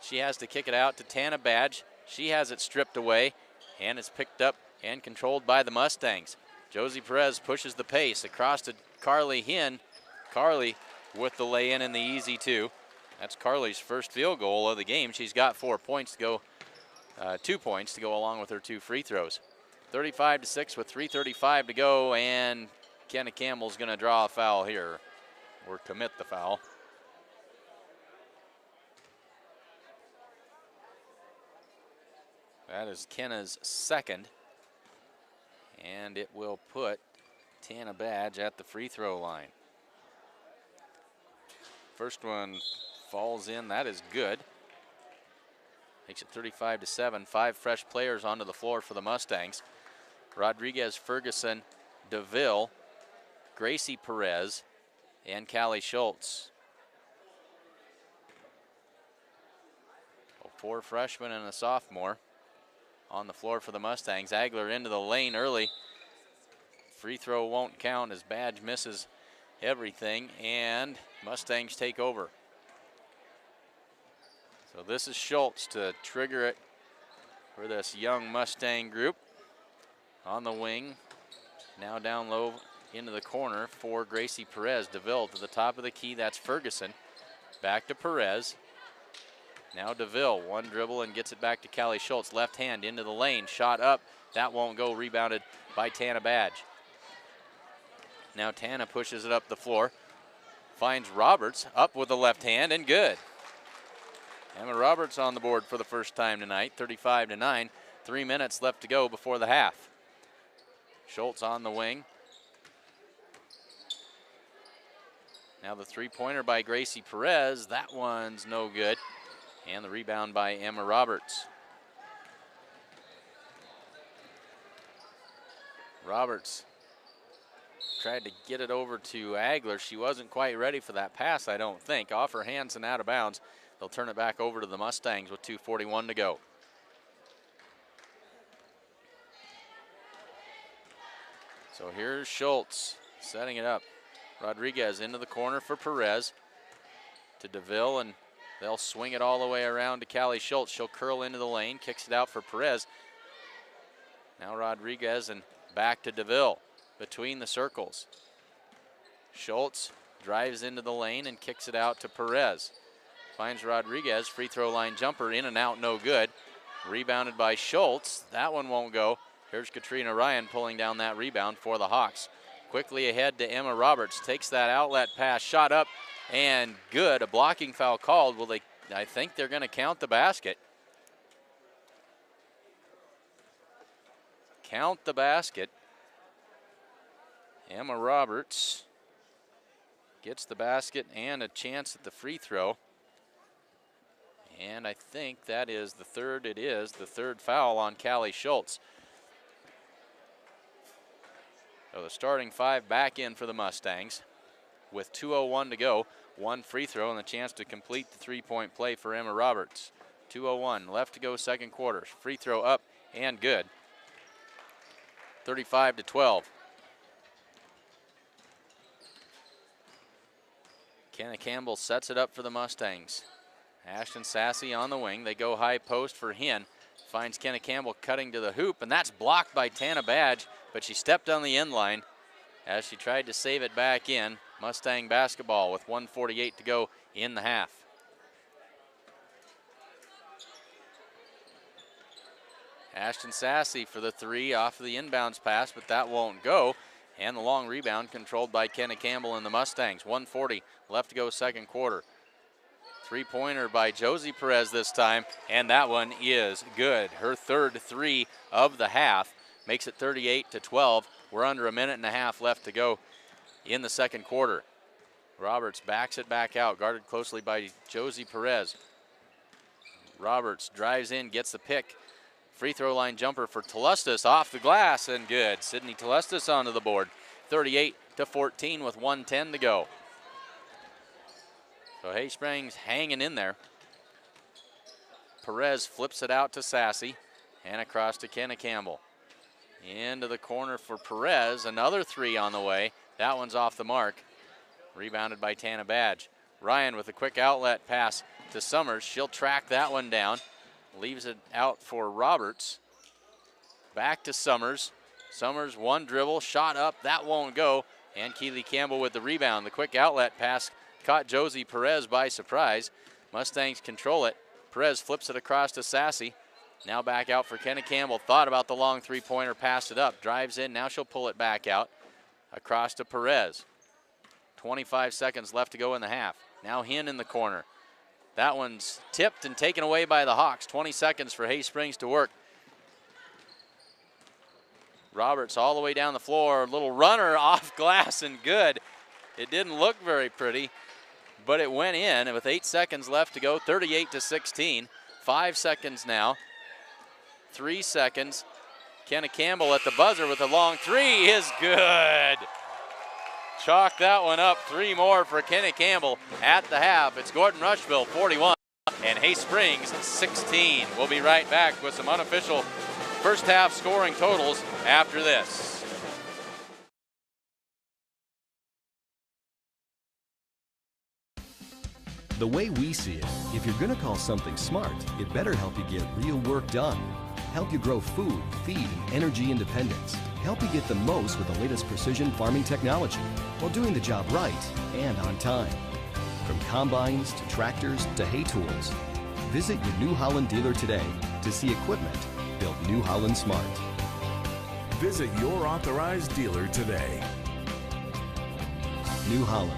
She has to kick it out to Tana Badge. She has it stripped away, and it's picked up and controlled by the Mustangs. Josie Perez pushes the pace across to Carly Hin. Carly with the lay-in and the easy 2. That's Carly's first field goal of the game. She's got 4 points to go, 2 points to go along with her 2 free throws. 35-6 with 3:35 to go, and Kenna Campbell's going to draw a foul here, or commit the foul. That is Kenna's second, and it will put Tana Badge at the free throw line. First one falls in, that is good. Makes it 35-7. 5 fresh players onto the floor for the Mustangs. Rodriguez, Ferguson, DeVille, Gracie Perez, and Callie Schultz. 4 freshmen and a sophomore on the floor for the Mustangs. Agler into the lane early. Free throw won't count as Badge misses everything, and Mustangs take over. So this is Schultz to trigger it for this young Mustang group. On the wing, now down low into the corner for Gracie Perez. DeVille to the top of the key, that's Ferguson. Back to Perez. Now DeVille, one dribble and gets it back to Callie Schultz. Left hand into the lane, shot up. That won't go, rebounded by Tana Badge. Now Tana pushes it up the floor. Finds Roberts, up with the left hand, and good. Emma Roberts on the board for the first time tonight, 35-9. 3 minutes left to go before the half. Schultz on the wing. Now the three-pointer by Gracie Perez. That one's no good. And the rebound by Emma Roberts. Roberts tried to get it over to Agler. She wasn't quite ready for that pass, I don't think. Off her hands and out of bounds. They'll turn it back over to the Mustangs with 2:41 to go. So here's Schultz setting it up. Rodriguez into the corner for Perez. To DeVille, and they'll swing it all the way around to Callie Schultz. She'll curl into the lane, kicks it out for Perez. Now Rodriguez and back to DeVille between the circles. Schultz drives into the lane and kicks it out to Perez. Finds Rodriguez, free throw line jumper, in and out, no good. Rebounded by Schultz. That one won't go. Here's Katrina Ryan pulling down that rebound for the Hawks. Quickly ahead to Emma Roberts, takes that outlet pass, shot up, and good. A blocking foul called. Well, I think they're going to count the basket. Count the basket. Emma Roberts gets the basket and a chance at the free throw. And I think that is the third. It is the third foul on Callie Schultz. So the starting 5 back in for the Mustangs with 2:01 to go. 1 free throw and the chance to complete the three-point play for Emma Roberts. 2:01 left to go, second quarter. Free throw up and good. 35-12. Kenna Campbell sets it up for the Mustangs. Ashton Sassy on the wing. They go high post for Hinn. Finds Kenna Campbell cutting to the hoop, and that's blocked by Tana Badge, but she stepped on the end line as she tried to save it back in. Mustang basketball with 1:48 to go in the half. Ashton Sassy for the 3 off of the inbounds pass, but that won't go. And the long rebound controlled by Kenna Campbell and the Mustangs. 1:40 left to go, second quarter. Three-pointer by Josie Perez this time, and that one is good. Her third 3 of the half makes it 38-12. We're under a minute and a half left to go in the second quarter. Roberts backs it back out, guarded closely by Josie Perez. Roberts drives in, gets the pick. Free throw line jumper for Telustas off the glass, and good. Sydney Telustas onto the board. 38-14 with 1:10 to go. So Hay Springs hanging in there. Perez flips it out to Sassy and across to Kenna Campbell. Into the corner for Perez. Another 3 on the way. That one's off the mark. Rebounded by Tana Badge. Ryan with a quick outlet pass to Summers. She'll track that one down. Leaves it out for Roberts. Back to Summers. Summers, one dribble, shot up. That won't go. And Keely Campbell with the rebound. The quick outlet pass caught Josie Perez by surprise. Mustangs control it. Perez flips it across to Sassy. Now back out for Kenna Campbell. Thought about the long three-pointer, passed it up, drives in. Now she'll pull it back out across to Perez. 25 seconds left to go in the half. Now Hinn in the corner. That one's tipped and taken away by the Hawks. 20 seconds for Hay Springs to work. Roberts all the way down the floor. Little runner off glass and good. It didn't look very pretty, but it went in. And with 8 seconds left to go, 38-16. 5 seconds now. 3 seconds. Kenna Campbell at the buzzer with a long three is good. Chalk that one up. 3 more for Kenna Campbell at the half. It's Gordon Rushville 41 and Hay Springs 16. We'll be right back with some unofficial first half scoring totals after this. The way we see it, if you're going to call something smart, it better help you get real work done. Help you grow food, feed, and energy independence. Help you get the most with the latest precision farming technology while doing the job right and on time. From combines to tractors to hay tools. Visit your New Holland dealer today to see equipment built New Holland smart. Visit your authorized dealer today. New Holland.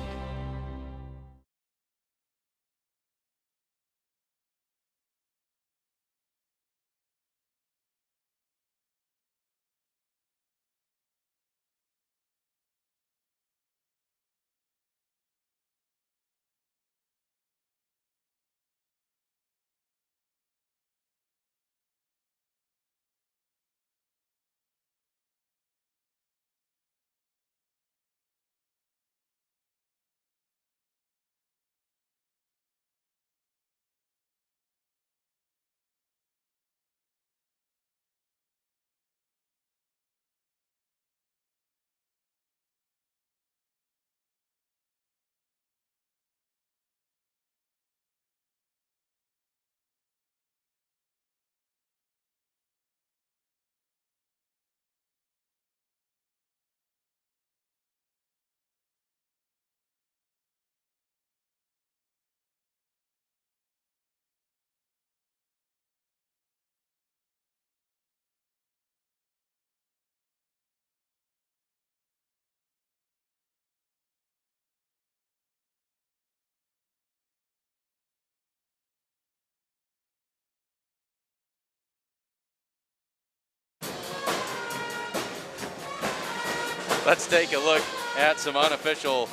Let's take a look at some unofficial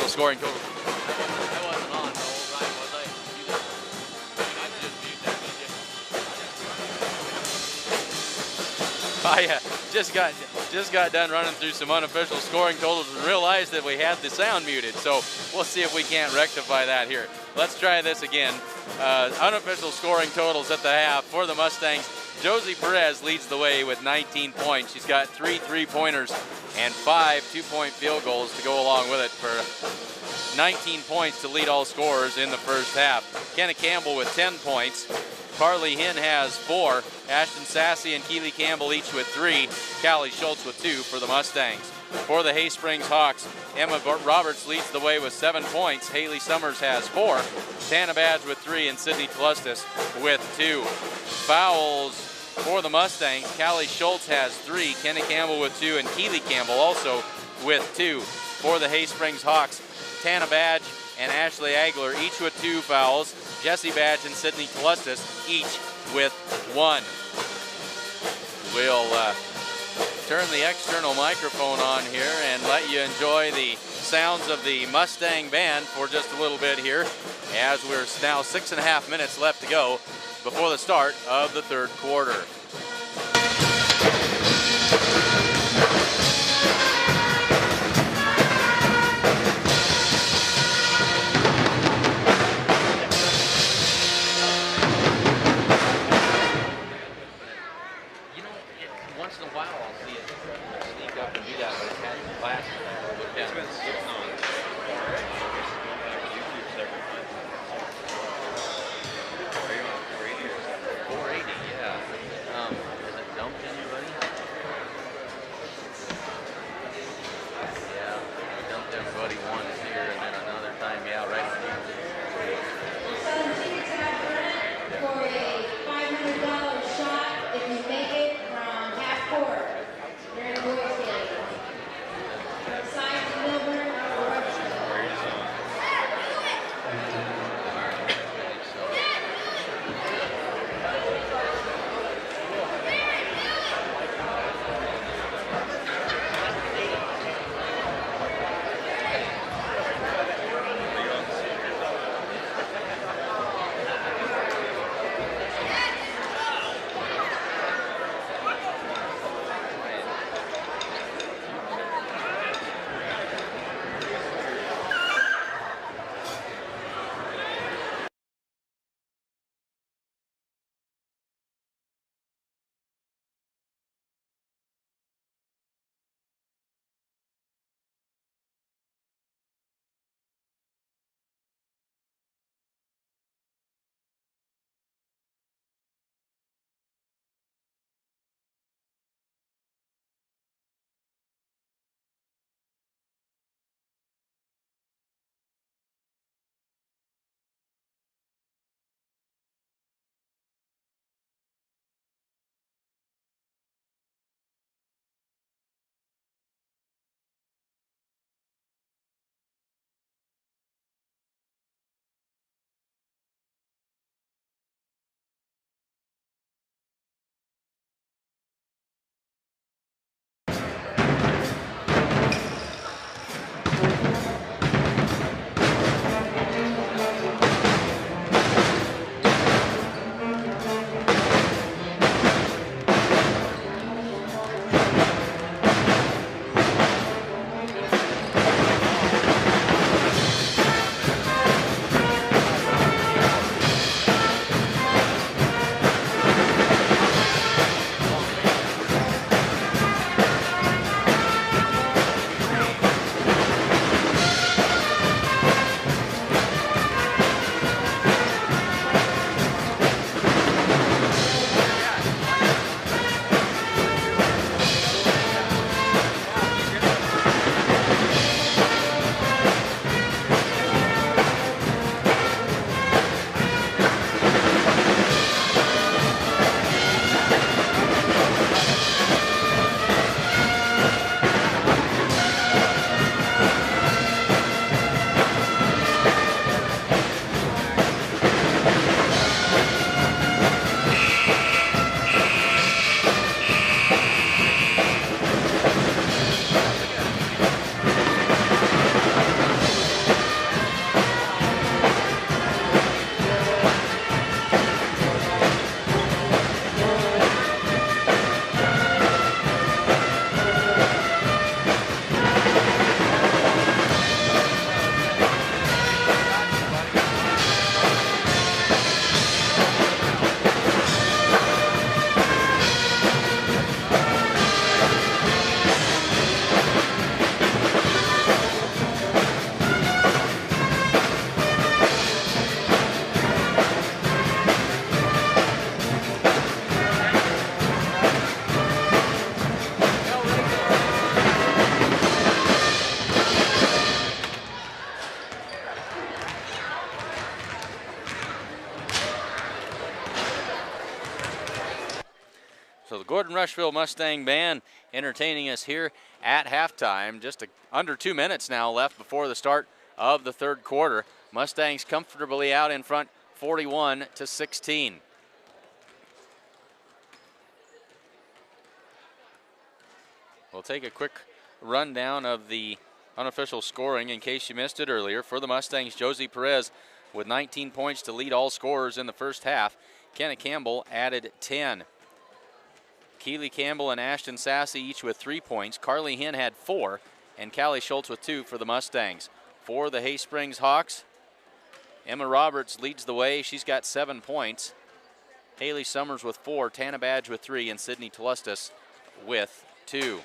scoring totals. I wasn't on the whole ride, was I? I could just mute that, couldn't you? I just got done running through some unofficial scoring totals and realized that we had the sound muted. So we'll see if we can't rectify that here. Let's try this again. Unofficial scoring totals at the half for the Mustangs. Josie Perez leads the way with 19 points. She's got 3 3-pointers and 5 2-point field goals to go along with it for 19 points to lead all scorers in the first half. Kenna Campbell with 10 points. Carly Hinn has 4. Ashton Sassy and Keely Campbell each with 3. Callie Schultz with 2 for the Mustangs. For the Hay Springs Hawks, Emma Roberts leads the way with 7 points. Haley Summers has 4. Tana Badge with 3 and Sydney Tlustis with 2. Fouls for the Mustangs, Callie Schultz has 3, Kenna Campbell with 2, and Keely Campbell also with 2. For the Hay Springs Hawks, Tana Badge and Ashley Agler each with 2 fouls. Jessie Badge and Sydney Tlustis each with 1. We'll turn the external microphone on here and let you enjoy the sounds of the Mustang band for just a little bit here, as we're now 6.5 minutes left to go before the start of the third quarter. You know, once in a while I'll see it sneak up and do that, but it hasn't lasted. It's been sitting on. So the Gordon Rushville Mustang Band entertaining us here at halftime. Just under 2 minutes now left before the start of the third quarter. Mustangs comfortably out in front, 41-16. We'll take a quick rundown of the unofficial scoring in case you missed it earlier. For the Mustangs, Josie Perez with 19 points to lead all scorers in the first half. Kenna Campbell added 10. Keely Campbell and Ashton Sassy each with 3 points. Carly Hinn had 4, and Callie Schultz with 2 for the Mustangs. For the Hay Springs Hawks, Emma Roberts leads the way. She's got 7 points. Haley Summers with 4, Tana Badge with 3, and Sydney Tlustis with 2.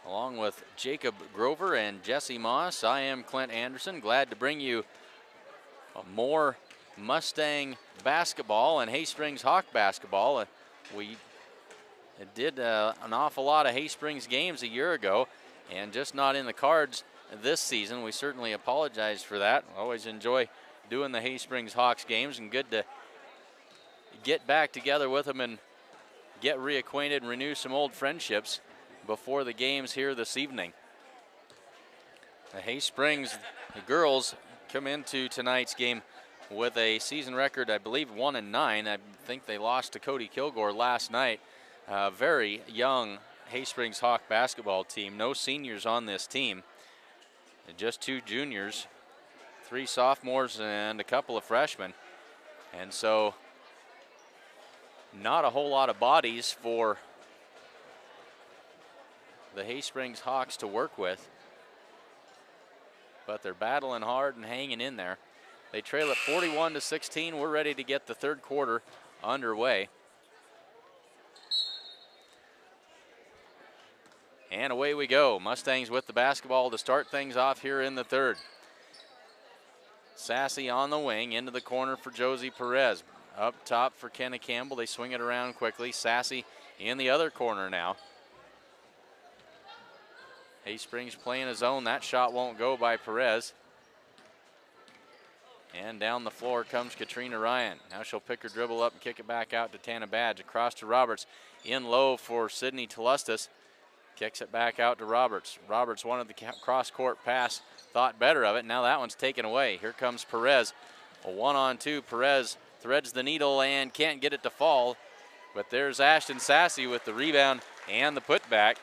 Along with Jacob Grover and Jesse Moss, I am Clint Anderson. Glad to bring you more Mustang basketball and Hay Springs Hawk basketball. We did an awful lot of Hay Springs games a year ago, and just not in the cards this season. We certainly apologize for that. Always enjoy doing the Hay Springs Hawks games, and good to get back together with them and get reacquainted and renew some old friendships before the games here this evening. The Hay Springs girls come into tonight's game with a season record, I believe, 1-9. I think they lost to Cody Kilgore last night. Very young Hay Springs Hawk basketball team. No seniors on this team. Just 2 juniors, 3 sophomores, and a couple of freshmen. And so not a whole lot of bodies for the Hay Springs Hawks to work with, but they're battling hard and hanging in there. They trail at 41-16. We're ready to get the third quarter underway. And away we go. Mustangs with the basketball to start things off here in the third. Sassy on the wing, into the corner for Josie Perez. Up top for Kenna Campbell. They swing it around quickly. Sassy in the other corner now. Hay Springs playing a zone. That shot won't go by Perez. And down the floor comes Katrina Ryan. Now she'll pick her dribble up and kick it back out to Tana Badge. Across to Roberts. In low for Sydney Tlustis. Kicks it back out to Roberts. Roberts wanted the cross-court pass. Thought better of it. Now that one's taken away. Here comes Perez. A 1-on-2. Perez threads the needle and can't get it to fall. But there's Ashton Sassy with the rebound and the putback.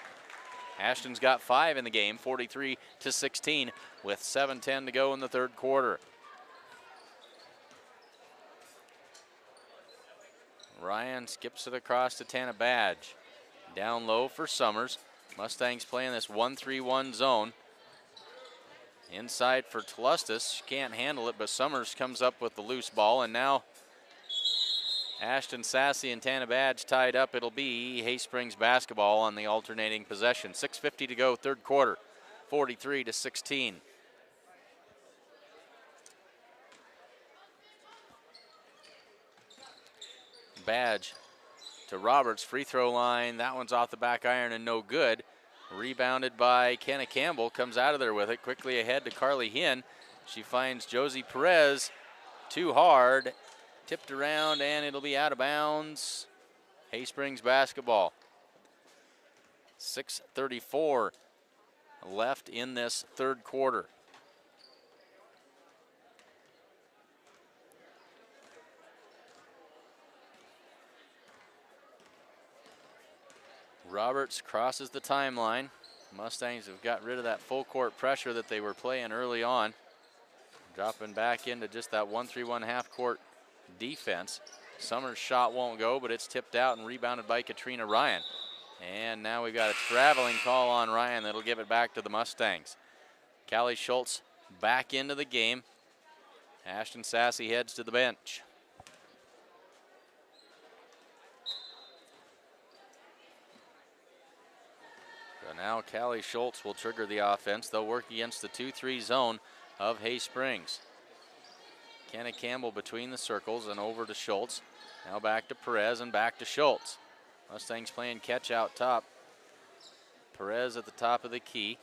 Ashton's got 5 in the game, 43-16, with 7:10 to go in the third quarter. Ryan skips it across to Tana Badge. Down low for Summers. Mustangs playing this 1-3-1 zone. Inside for Tlustis. She can't handle it, but Summers comes up with the loose ball, and now Ashton Sassy and Tana Badge tied up. It'll be Hay Springs basketball on the alternating possession. 6:50 to go, third quarter, 43-16. Badge to Roberts, free throw line. That one's off the back iron and no good. Rebounded by Kenna Campbell, comes out of there with it. Quickly ahead to Carly Hinn. She finds Josie Perez, too hard. Tipped around, and it'll be out of bounds. Hay Springs basketball. 6:34 left in this third quarter. Roberts crosses the timeline. Mustangs have got rid of that full court pressure that they were playing early on. Dropping back into just that 1-3-1 half court defense. Summers' shot won't go, but it's tipped out and rebounded by Katrina Ryan. And now we've got a traveling call on Ryan that'll give it back to the Mustangs. Callie Schultz back into the game. Ashton Sassy heads to the bench. So now Callie Schultz will trigger the offense. They'll work against the 2-3 zone of Hay Springs. Kenna Campbell between the circles and over to Schultz. Now back to Perez and back to Schultz. Mustangs playing catch out top. Perez at the top of the key.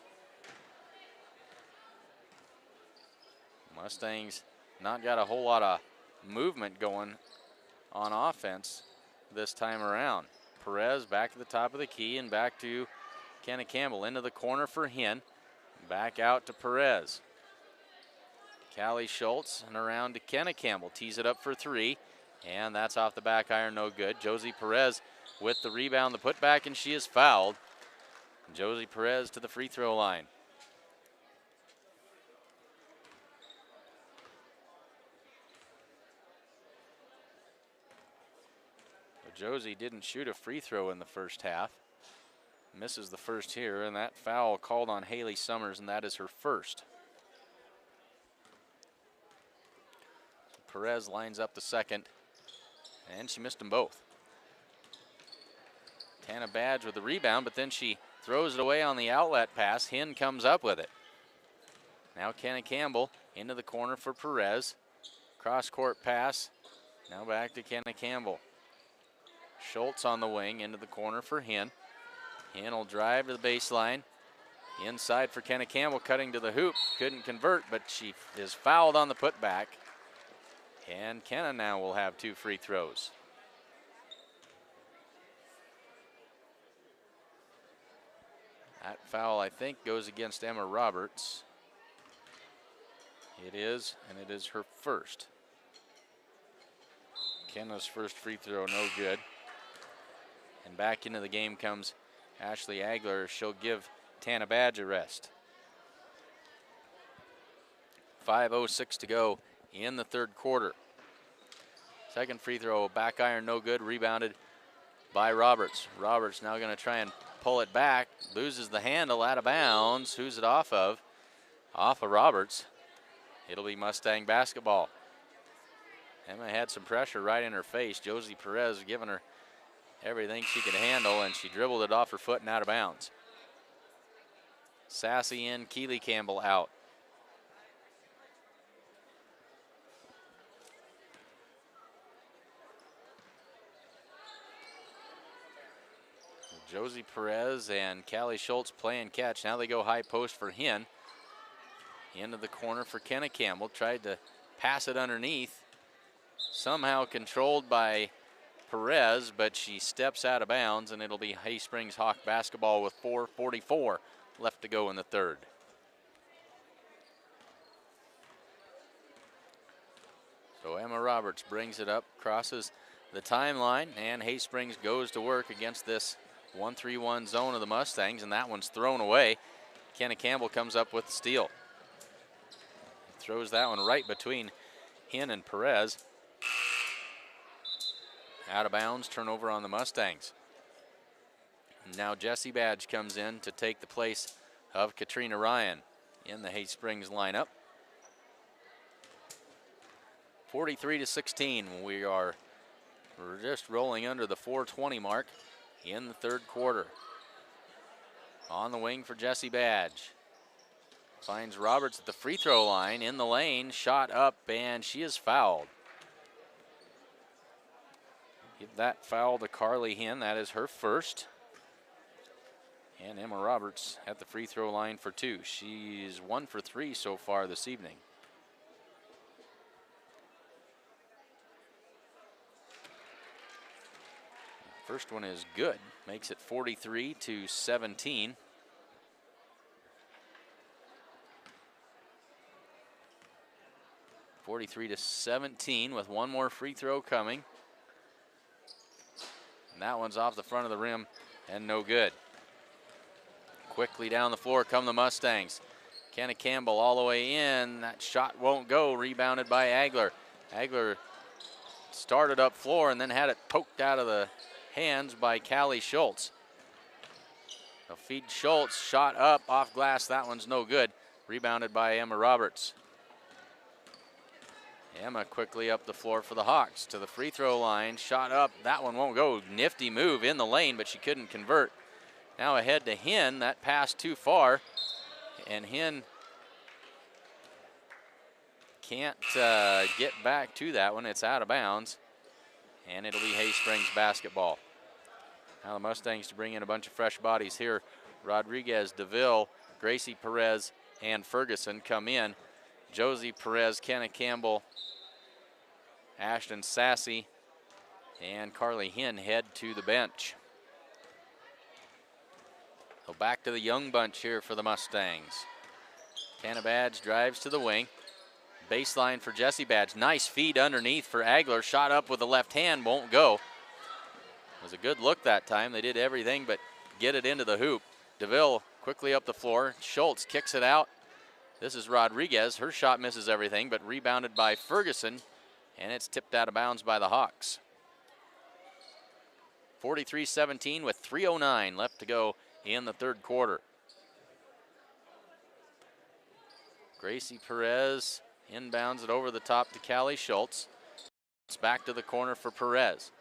Mustangs not got a whole lot of movement going on offense this time around. Perez back at the top of the key and back to Kenna Campbell into the corner for Hinn. Back out to Perez. Callie Schultz and around to Kenna Campbell. Tees it up for three, and that's off the back iron, no good. Josie Perez with the rebound, the putback, and she is fouled. Josie Perez to the free throw line. Josie didn't shoot a free throw in the first half. Misses the first here, and that foul called on Haley Summers, and that is her first. Perez lines up the second, and she missed them both. Tana Badge with the rebound, but then she throws it away on the outlet pass. Hinn comes up with it. Now Kenna Campbell into the corner for Perez. Cross-court pass. Now back to Kenna Campbell. Schultz on the wing into the corner for Hinn. Hinn will drive to the baseline. Inside for Kenna Campbell, cutting to the hoop. Couldn't convert, but she is fouled on the putback. And Kenna now will have 2 free throws. That foul, I think, goes against Emma Roberts. It is, and it is her first. Kenna's first free throw, no good. And back into the game comes Ashley Agler. She'll give Tana Badge a rest. 5:06 to go in the third quarter. Second free throw, back iron, no good. Rebounded by Roberts. Roberts now going to try and pull it back. Loses the handle, out of bounds. Who's it off of? Off of Roberts. It'll be Mustang basketball. Emma had some pressure right in her face. Josie Perez giving her everything she could handle, and she dribbled it off her foot and out of bounds. Sassy in, Keely Campbell out. Josie Perez and Callie Schultz playing catch. Now they go high post for Hinn. Into the corner for Kenna Campbell. Tried to pass it underneath. Somehow controlled by Perez, but she steps out of bounds, and it'll be Hay Springs Hawk basketball with 4:44 left to go in the third. So Emma Roberts brings it up, crosses the timeline, and Hay Springs goes to work against this 1-3-1 zone of the Mustangs, and that one's thrown away. Kenna Campbell comes up with the steal. Throws that one right between Hinn and Perez. Out of bounds, turnover on the Mustangs. Now Jessie Badge comes in to take the place of Katrina Ryan in the Hay Springs lineup. 43-16, we're just rolling under the 4:20 mark in the third quarter. On the wing for Jessie Badge. Finds Roberts at the free throw line, in the lane, shot up, and she is fouled. Give that foul to Carly Hinn. That is her first. And Emma Roberts at the free throw line for 2. She's 1 for 3 so far this evening. First one is good. Makes it 43-17. (43-17) with one more free throw coming. And that one's off the front of the rim and no good. Quickly down the floor come the Mustangs. Kenna Campbell all the way in. That shot won't go. Rebounded by Agler. Agler started up floor and then had it poked out of the hands by Callie Schultz. They'll feed Schultz. Shot up off glass. That one's no good. Rebounded by Emma Roberts. Emma quickly up the floor for the Hawks to the free throw line. Shot up. That one won't go. Nifty move in the lane, but she couldn't convert. Now ahead to Hinn. That pass too far. And Hinn can't get back to that one. It's out of bounds. And it'll be Hay Springs basketball. Now the Mustangs to bring in a bunch of fresh bodies here. Rodriguez, DeVille, Gracie Perez, and Ferguson come in. Josie Perez, Kenna Campbell, Ashton Sassy, And Carly Hinn head to the bench. So back to the young bunch here for the Mustangs. Tana Badge drives to the wing. Baseline for Jessie Badge. Nice feed underneath for Agler. Shot up with the left hand, won't go. It was a good look that time. They did everything but get it into the hoop. DeVille quickly up the floor. Schultz kicks it out. This is Rodriguez. Her shot misses everything, but rebounded by Ferguson, and it's tipped out of bounds by the Hawks. 43-17 with 3:09 left to go in the third quarter. Gracie Perez inbounds it over the top to Callie Schultz. It's back to the corner for Perez.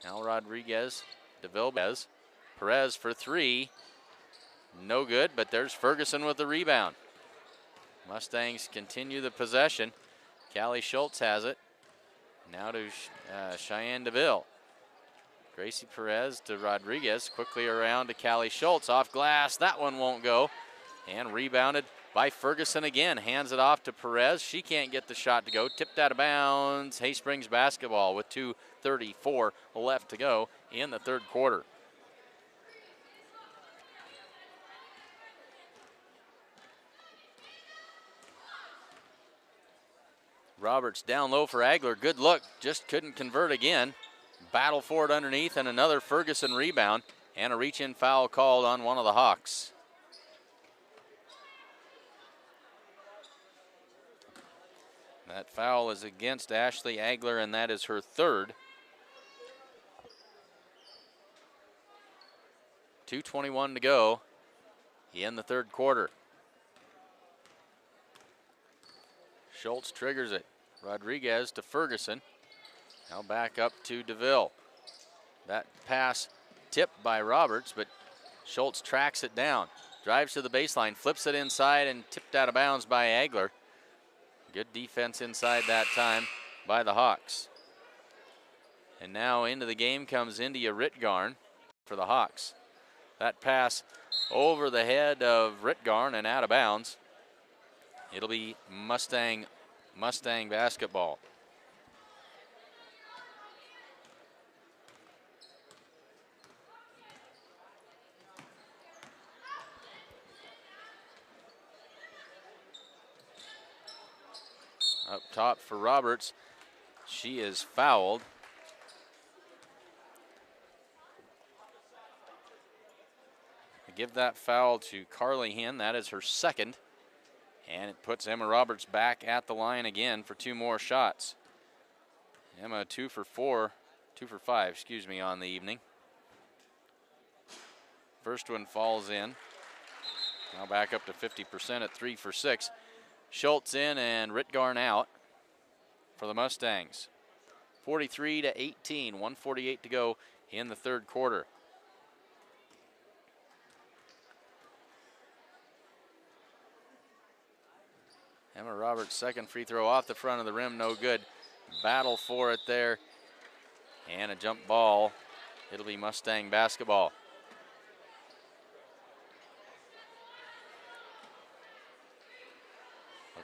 Now Rodriguez, DeVille, Perez for three. No good, but there's Ferguson with the rebound. Mustangs continue the possession. Callie Schultz has it. Now to Cheyenne DeVille. Gracie Perez to Rodriguez. Quickly around to Callie Schultz. Off glass. That one won't go. And rebounded by Ferguson again. Hands it off to Perez. She can't get the shot to go. Tipped out of bounds. Hay Springs basketball with 2:34 left to go in the third quarter. Roberts down low for Agler. Good look. Just couldn't convert again. Battle for it underneath, and another Ferguson rebound, and a reach-in foul called on one of the Hawks. That foul is against Ashley Agler, and that is her third. 2:21 to go in the third quarter. Schultz triggers it. Rodriguez to Ferguson. Now back up to DeVille. That pass tipped by Roberts, but Schultz tracks it down. Drives to the baseline, flips it inside, and tipped out of bounds by Agler. Good defense inside that time by the Hawks. And now into the game comes India Ritgarn for the Hawks. That pass over the head of Ritgarn and out of bounds. It'll be Mustang basketball. Up top for Roberts. She is fouled. They give that foul to Carly Hinn. That is her second. And it puts Emma Roberts back at the line again for two more shots. Emma 2 for 5, excuse me, on the evening. First one falls in. Now back up to 50% at 3 for 6. Schultz in and Ritgarn out for the Mustangs. 43-18, 1:48 to go in the third quarter. Emma Roberts' second free throw off the front of the rim, no good. Battle for it there, and a jump ball. It'll be Mustang basketball.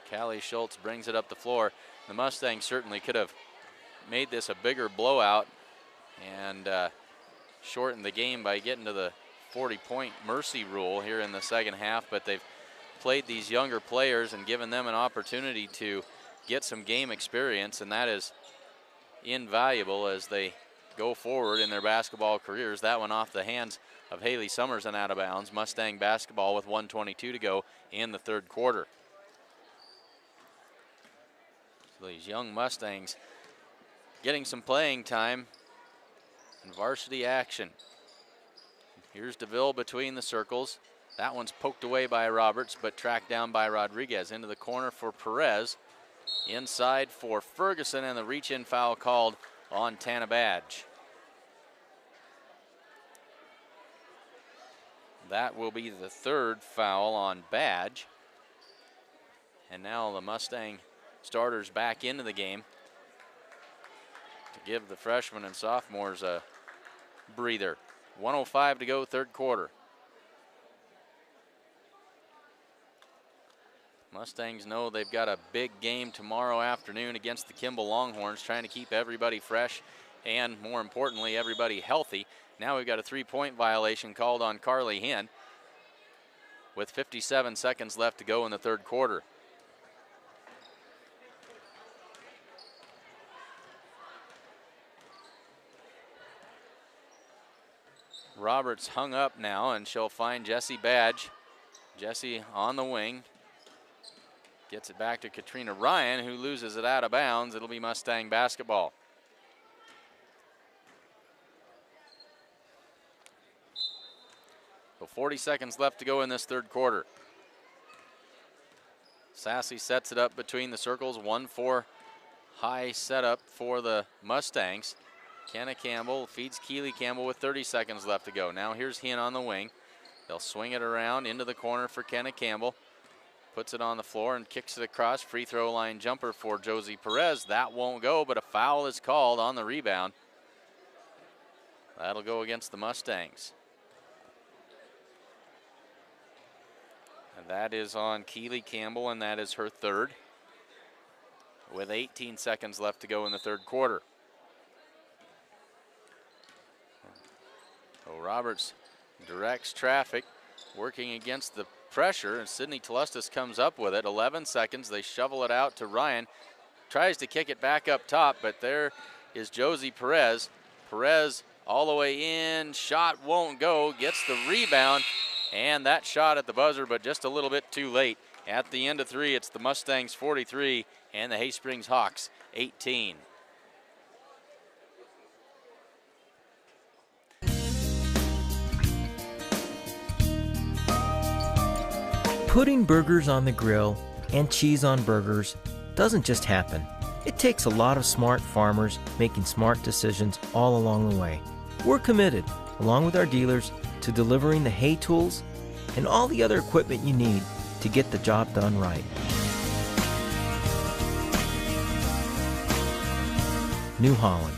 Callie Schultz brings it up the floor. The Mustangs certainly could have made this a bigger blowout and shortened the game by getting to the 40-point mercy rule here in the second half, but they've played these younger players and given them an opportunity to get some game experience, and that is invaluable as they go forward in their basketball careers. That one off the hands of Haley Summers and out of bounds. Mustang basketball with 1:22 to go in the third quarter. So these young Mustangs getting some playing time and varsity action. Here's DeVille between the circles. That one's poked away by Roberts, but tracked down by Rodriguez. Into the corner for Perez. Inside for Ferguson, and the reach-in foul called on Tana Badge. That will be the third foul on Badge. And now the Mustang starters back into the game to give the freshmen and sophomores a breather. 1:05 to go, third quarter. Mustangs know they've got a big game tomorrow afternoon against the Kimball Longhorns, trying to keep everybody fresh and more importantly, everybody healthy. Now we've got a 3-point violation called on Carly Hinn with 57 seconds left to go in the third quarter. Roberts hung up now, and she'll find Jessie Badge. Jessie on the wing. Gets it back to Katrina Ryan, who loses it out of bounds. It'll be Mustang basketball. So 40 seconds left to go in this third quarter. Sassy sets it up between the circles. 1-4 high setup for the Mustangs. Kenna Campbell feeds Keely Campbell with 30 seconds left to go. Now here's Hinn on the wing. They'll swing it around into the corner for Kenna Campbell. Puts it on the floor and kicks it across. Free throw line jumper for Josie Perez. That won't go, but a foul is called on the rebound. That'll go against the Mustangs. And that is on Keely Campbell, and that is her third, with 18 seconds left to go in the third quarter. So Roberts directs traffic, working against the pressure, and Sydney Telustis comes up with it. 11 seconds. They shovel it out to Ryan. Tries to kick it back up top, but there is Josie Perez. Perez all the way in. Shot won't go. Gets the rebound, and that shot at the buzzer, but just a little bit too late. At the end of three, it's the Mustangs 43 and the Hay Springs Hawks 18. Putting burgers on the grill and cheese on burgers doesn't just happen. It takes a lot of smart farmers making smart decisions all along the way. We're committed, along with our dealers, to delivering the hay tools and all the other equipment you need to get the job done right. New Holland.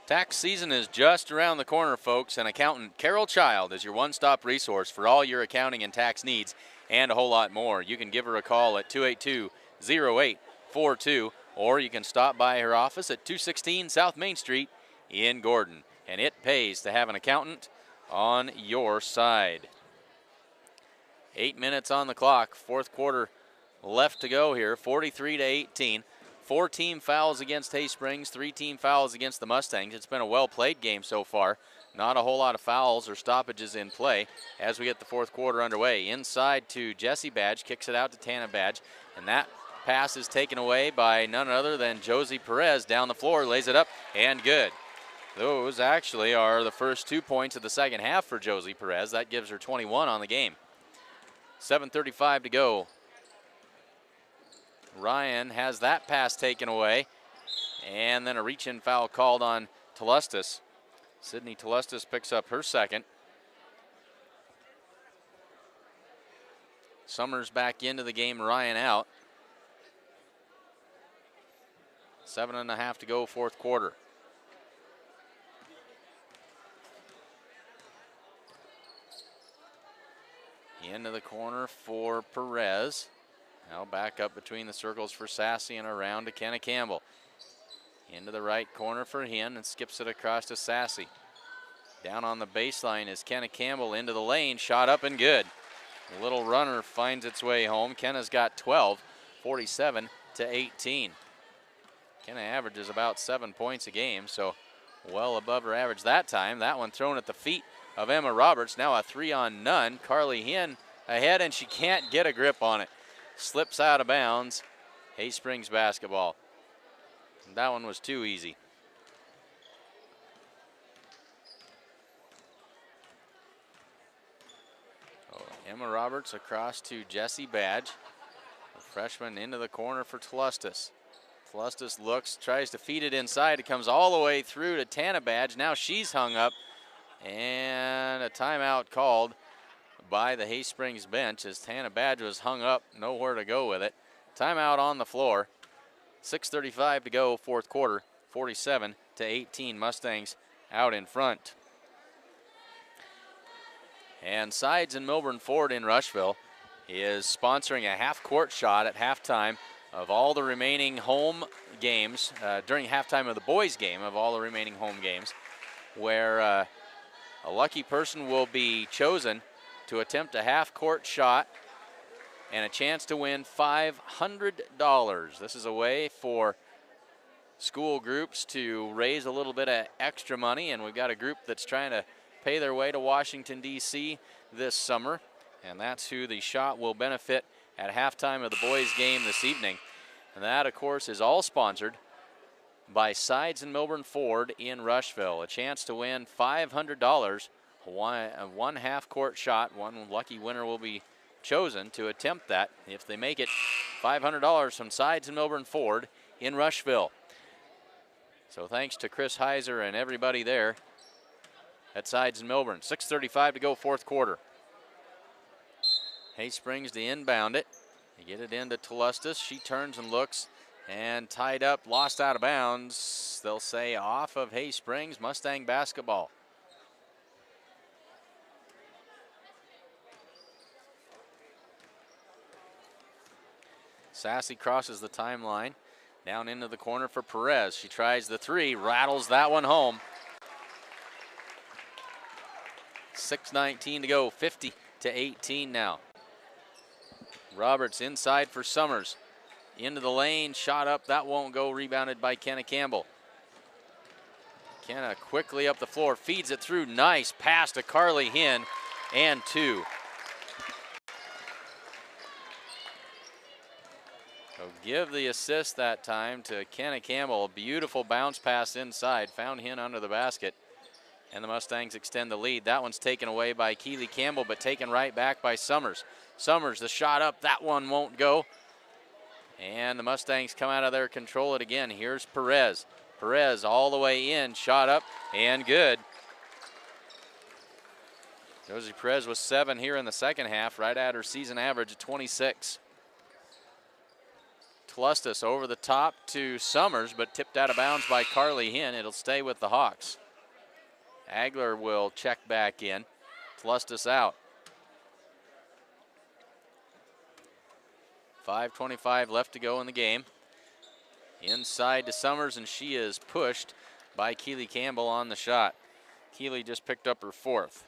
Tax season is just around the corner, folks, and accountant Carol Child is your one-stop resource for all your accounting and tax needs and a whole lot more. You can give her a call at 282-0842, or you can stop by her office at 216 South Main Street in Gordon. And it pays to have an accountant on your side. 8 minutes on the clock, fourth quarter left to go here, 43-18. 4 team fouls against Hay Springs, 3 team fouls against the Mustangs. It's been a well-played game so far. Not a whole lot of fouls or stoppages in play as we get the fourth quarter underway. Inside to Jessie Badge, kicks it out to Tana Badge, and that pass is taken away by none other than Josie Perez. Down the floor, lays it up, and good. Those actually are the first 2 points of the second half for Josie Perez. That gives her 21 on the game. 7:35 to go. Ryan has that pass taken away, and then a reach-in foul called on Telustis. Sydney Telustis picks up her second. Summers back into the game, Ryan out. 7.5 to go, fourth quarter. Into the corner for Perez. Now back up between the circles for Sassy and around to Kenna Campbell. Into the right corner for Hinn and skips it across to Sassy. Down on the baseline is Kenna Campbell into the lane. Shot up and good. The little runner finds its way home. Kenna's got 12, 47-18. Kenna averages about 7 points a game, so well above her average that time. That one thrown at the feet of Emma Roberts. Now a 3-on-none. Carly Hinn ahead, and she can't get a grip on it. Slips out of bounds. Hay Springs basketball. That one was too easy. Oh, Emma Roberts across to Jessie Badge. The freshman into the corner for Telustis. Telustis looks, tries to feed it inside. It comes all the way through to Tana Badge. Now she's hung up. And a timeout called by the Hay Springs bench as Tana Badge was hung up, nowhere to go with it. Timeout on the floor. 6:35 to go, fourth quarter. 47-18, Mustangs out in front. And Sides and Milburn Ford in Rushville is sponsoring a half-court shot at halftime of all the remaining home games, during halftime of the boys' game of all the remaining home games, where a lucky person will be chosen to attempt a half-court shot and a chance to win $500. This is a way for school groups to raise a little bit of extra money, and we've got a group that's trying to pay their way to Washington, D.C. this summer, and that's who the shot will benefit at halftime of the boys' game this evening. And that, of course, is all sponsored by Sides and Milburn Ford in Rushville. A chance to win $500, one half-court shot. One lucky winner will be chosen to attempt that. If they make it, $500 from Sides and Milburn Ford in Rushville. So thanks to Chris Heiser and everybody there at Sides and Milburn. 6:35 to go, fourth quarter. Hay Springs to inbound it. They get it into Tlustus. She turns and looks and tied up, lost out of bounds. They'll say off of Hay Springs, Mustang basketball. Sassy crosses the timeline. Down into the corner for Perez. She tries the three, rattles that one home. 6:19 to go, 50-18 now. Roberts inside for Summers. Into the lane, shot up, that won't go, rebounded by Kenna Campbell. Kenna quickly up the floor, feeds it through, nice pass to Carly Hinn, and two. So give the assist that time to Kenna Campbell. A beautiful bounce pass inside, found Hinn under the basket. And the Mustangs extend the lead. That one's taken away by Keely Campbell, but taken right back by Summers. Summers, the shot up, that one won't go. And the Mustangs come out of their control it again. Here's Perez. Perez all the way in, shot up, and good. Josie Perez was 7 here in the second half, right at her season average of 26. Tlustus over the top to Summers, but tipped out of bounds by Carly Hinn. It'll stay with the Hawks. Agler will check back in. Tlustus out. 5:25 left to go in the game. Inside to Summers, and she is pushed by Keely Campbell on the shot. Keely just picked up her fourth.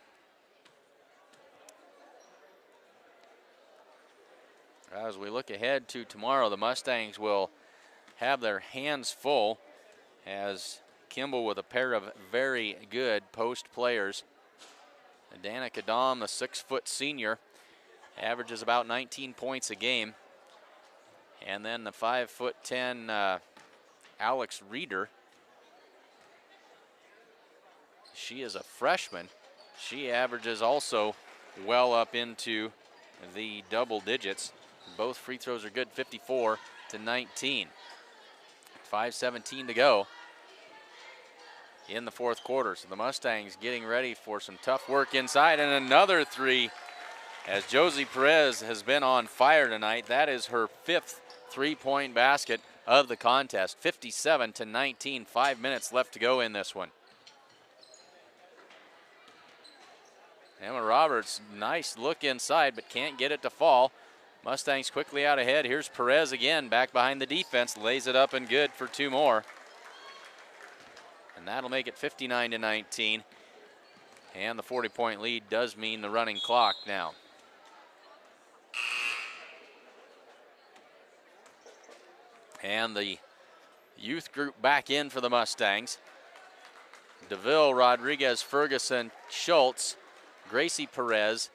As we look ahead to tomorrow, the Mustangs will have their hands full as Kimball with a pair of very good post players. Danica Dahm, the 6-foot senior, averages about 19 points a game. And then the 5'10" Alex Reeder. She is a freshman. She averages also well up into the double digits. Both free throws are good, 54-19. 5:17 to go in the fourth quarter. So the Mustangs getting ready for some tough work inside, and another three as Josie Perez has been on fire tonight. That is her 5th three-point basket of the contest. 57-19, 5 minutes left to go in this one. Emma Roberts, nice look inside, but can't get it to fall. Mustangs quickly out ahead. Here's Perez again, back behind the defense, lays it up and good for two more. And that'll make it 59-19. And the 40-point lead does mean the running clock now. And the youth group back in for the Mustangs. DeVille, Rodriguez, Ferguson, Schultz, Gracie Perez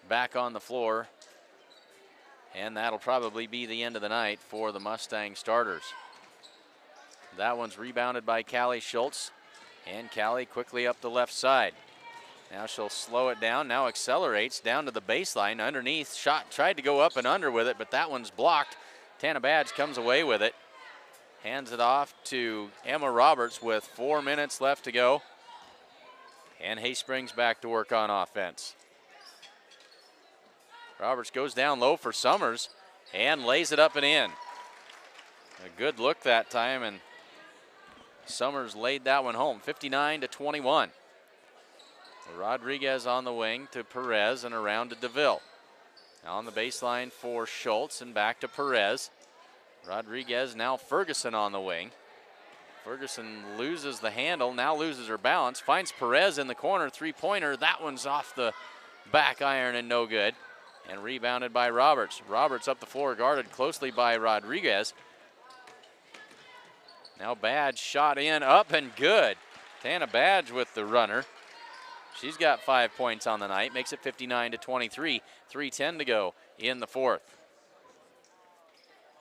back on the floor. And that'll probably be the end of the night for the Mustang starters. That one's rebounded by Callie Schultz. And Callie quickly up the left side. Now she'll slow it down, now accelerates down to the baseline underneath. Shot tried to go up and under with it, but that one's blocked. Tana Badge comes away with it. Hands it off to Emma Roberts with 4 minutes left to go. And Hay Springs back to work on offense. Roberts goes down low for Summers and lays it up and in. A good look that time, and Summers laid that one home, 59-21. Rodriguez on the wing to Perez and around to DeVille. Now on the baseline for Schultz and back to Perez. Rodriguez, now Ferguson on the wing. Ferguson loses the handle, now loses her balance, finds Perez in the corner, three-pointer. That one's off the back iron and no good. And rebounded by Roberts. Roberts up the floor, guarded closely by Rodriguez. Now Badge shot in, up and good. Tana Badge with the runner. She's got 5 points on the night, makes it 59-23. 3:10 to go in the fourth.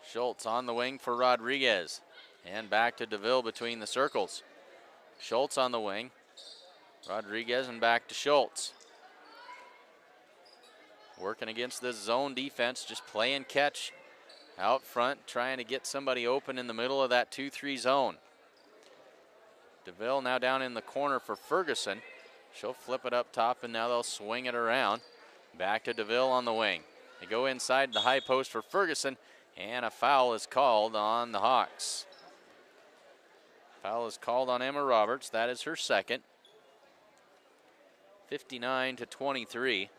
Schultz on the wing for Rodriguez. And back to DeVille between the circles. Schultz on the wing. Rodriguez and back to Schultz. Working against this zone defense, just playing catch out front, trying to get somebody open in the middle of that 2-3 zone. DeVille now down in the corner for Ferguson. She'll flip it up top, and now they'll swing it around. Back to DeVille on the wing. They go inside the high post for Ferguson, and a foul is called on the Hawks. Foul is called on Emma Roberts. That is her second. 59-23.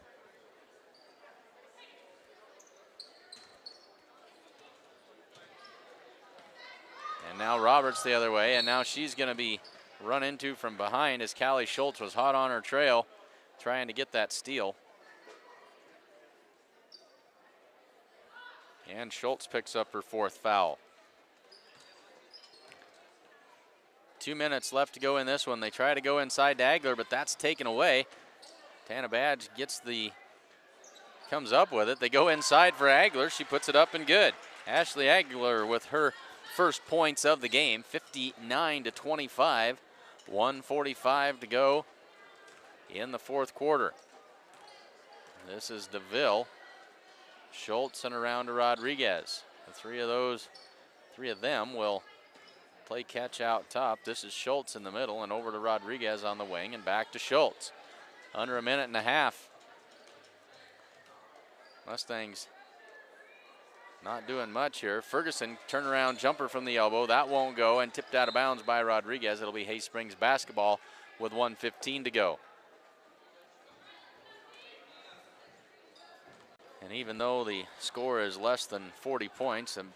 And now Roberts the other way, and now she's going to be run into from behind as Callie Schultz was hot on her trail trying to get that steal. And Schultz picks up her fourth foul. 2 minutes left to go in this one. They try to go inside to Agler, but that's taken away. Tana Badge comes up with it. They go inside for Agler. She puts it up and good. Ashley Agler with her first points of the game, 59-25. 1:45 to go in the fourth quarter. This is DeVille. Schultz and around to Rodriguez. The three of them will play catch out top. This is Schultz in the middle and over to Rodriguez on the wing and back to Schultz. Under a minute and a half. Mustangs not doing much here. Ferguson turnaround jumper from the elbow. That won't go and tipped out of bounds by Rodriguez. It'll be Hay Springs basketball with 1:15 to go. And even though the score is less than 40 points, the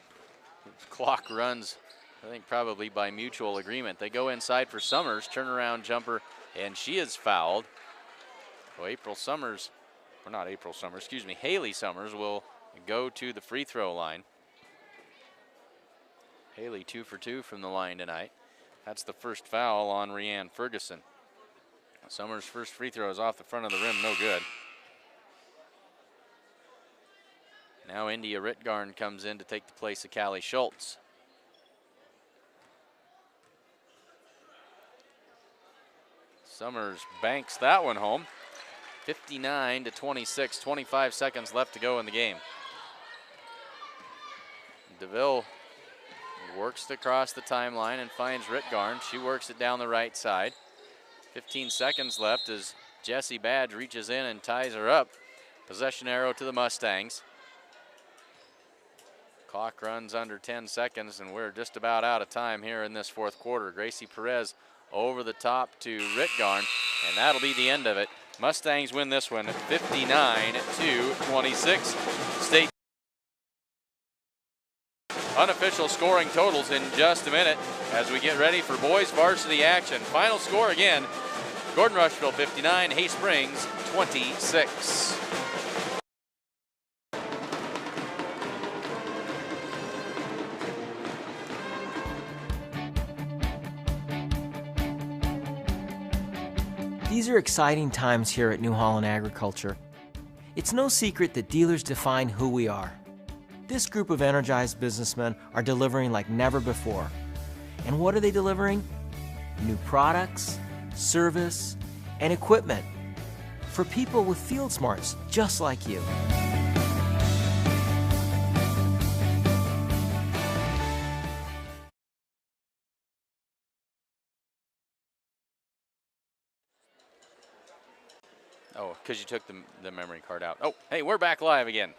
clock runs, I think, probably by mutual agreement. They go inside for Summers, turnaround jumper, and she is fouled. So Haley Summers will go to the free throw line. Haley 2 for 2 from the line tonight. That's the first foul on Rianne Ferguson. Summers' first free throw is off the front of the rim, no good. Now India Ritgarn comes in to take the place of Callie Schultz. Summers banks that one home. 59-26, 25 seconds left to go in the game. DeVille works across the timeline and finds Ritgarn. She works it down the right side. 15 seconds left as Jessie Badge reaches in and ties her up. Possession arrow to the Mustangs. Clock runs under 10 seconds, and we're just about out of time here in this fourth quarter. Gracie Perez over the top to Ritgarn, and that'll be the end of it. Mustangs win this one 59-26. State unofficial scoring totals in just a minute as we get ready for boys varsity action. Final score again, Gordon Rushville 59, Hay Springs 26. These are exciting times here at New Holland Agriculture. It's no secret that dealers define who we are. This group of energized businessmen are delivering like never before. And what are they delivering? New products, service, and equipment for people with field smarts just like you. Oh, because you took the memory card out. Oh, hey, we're back live again.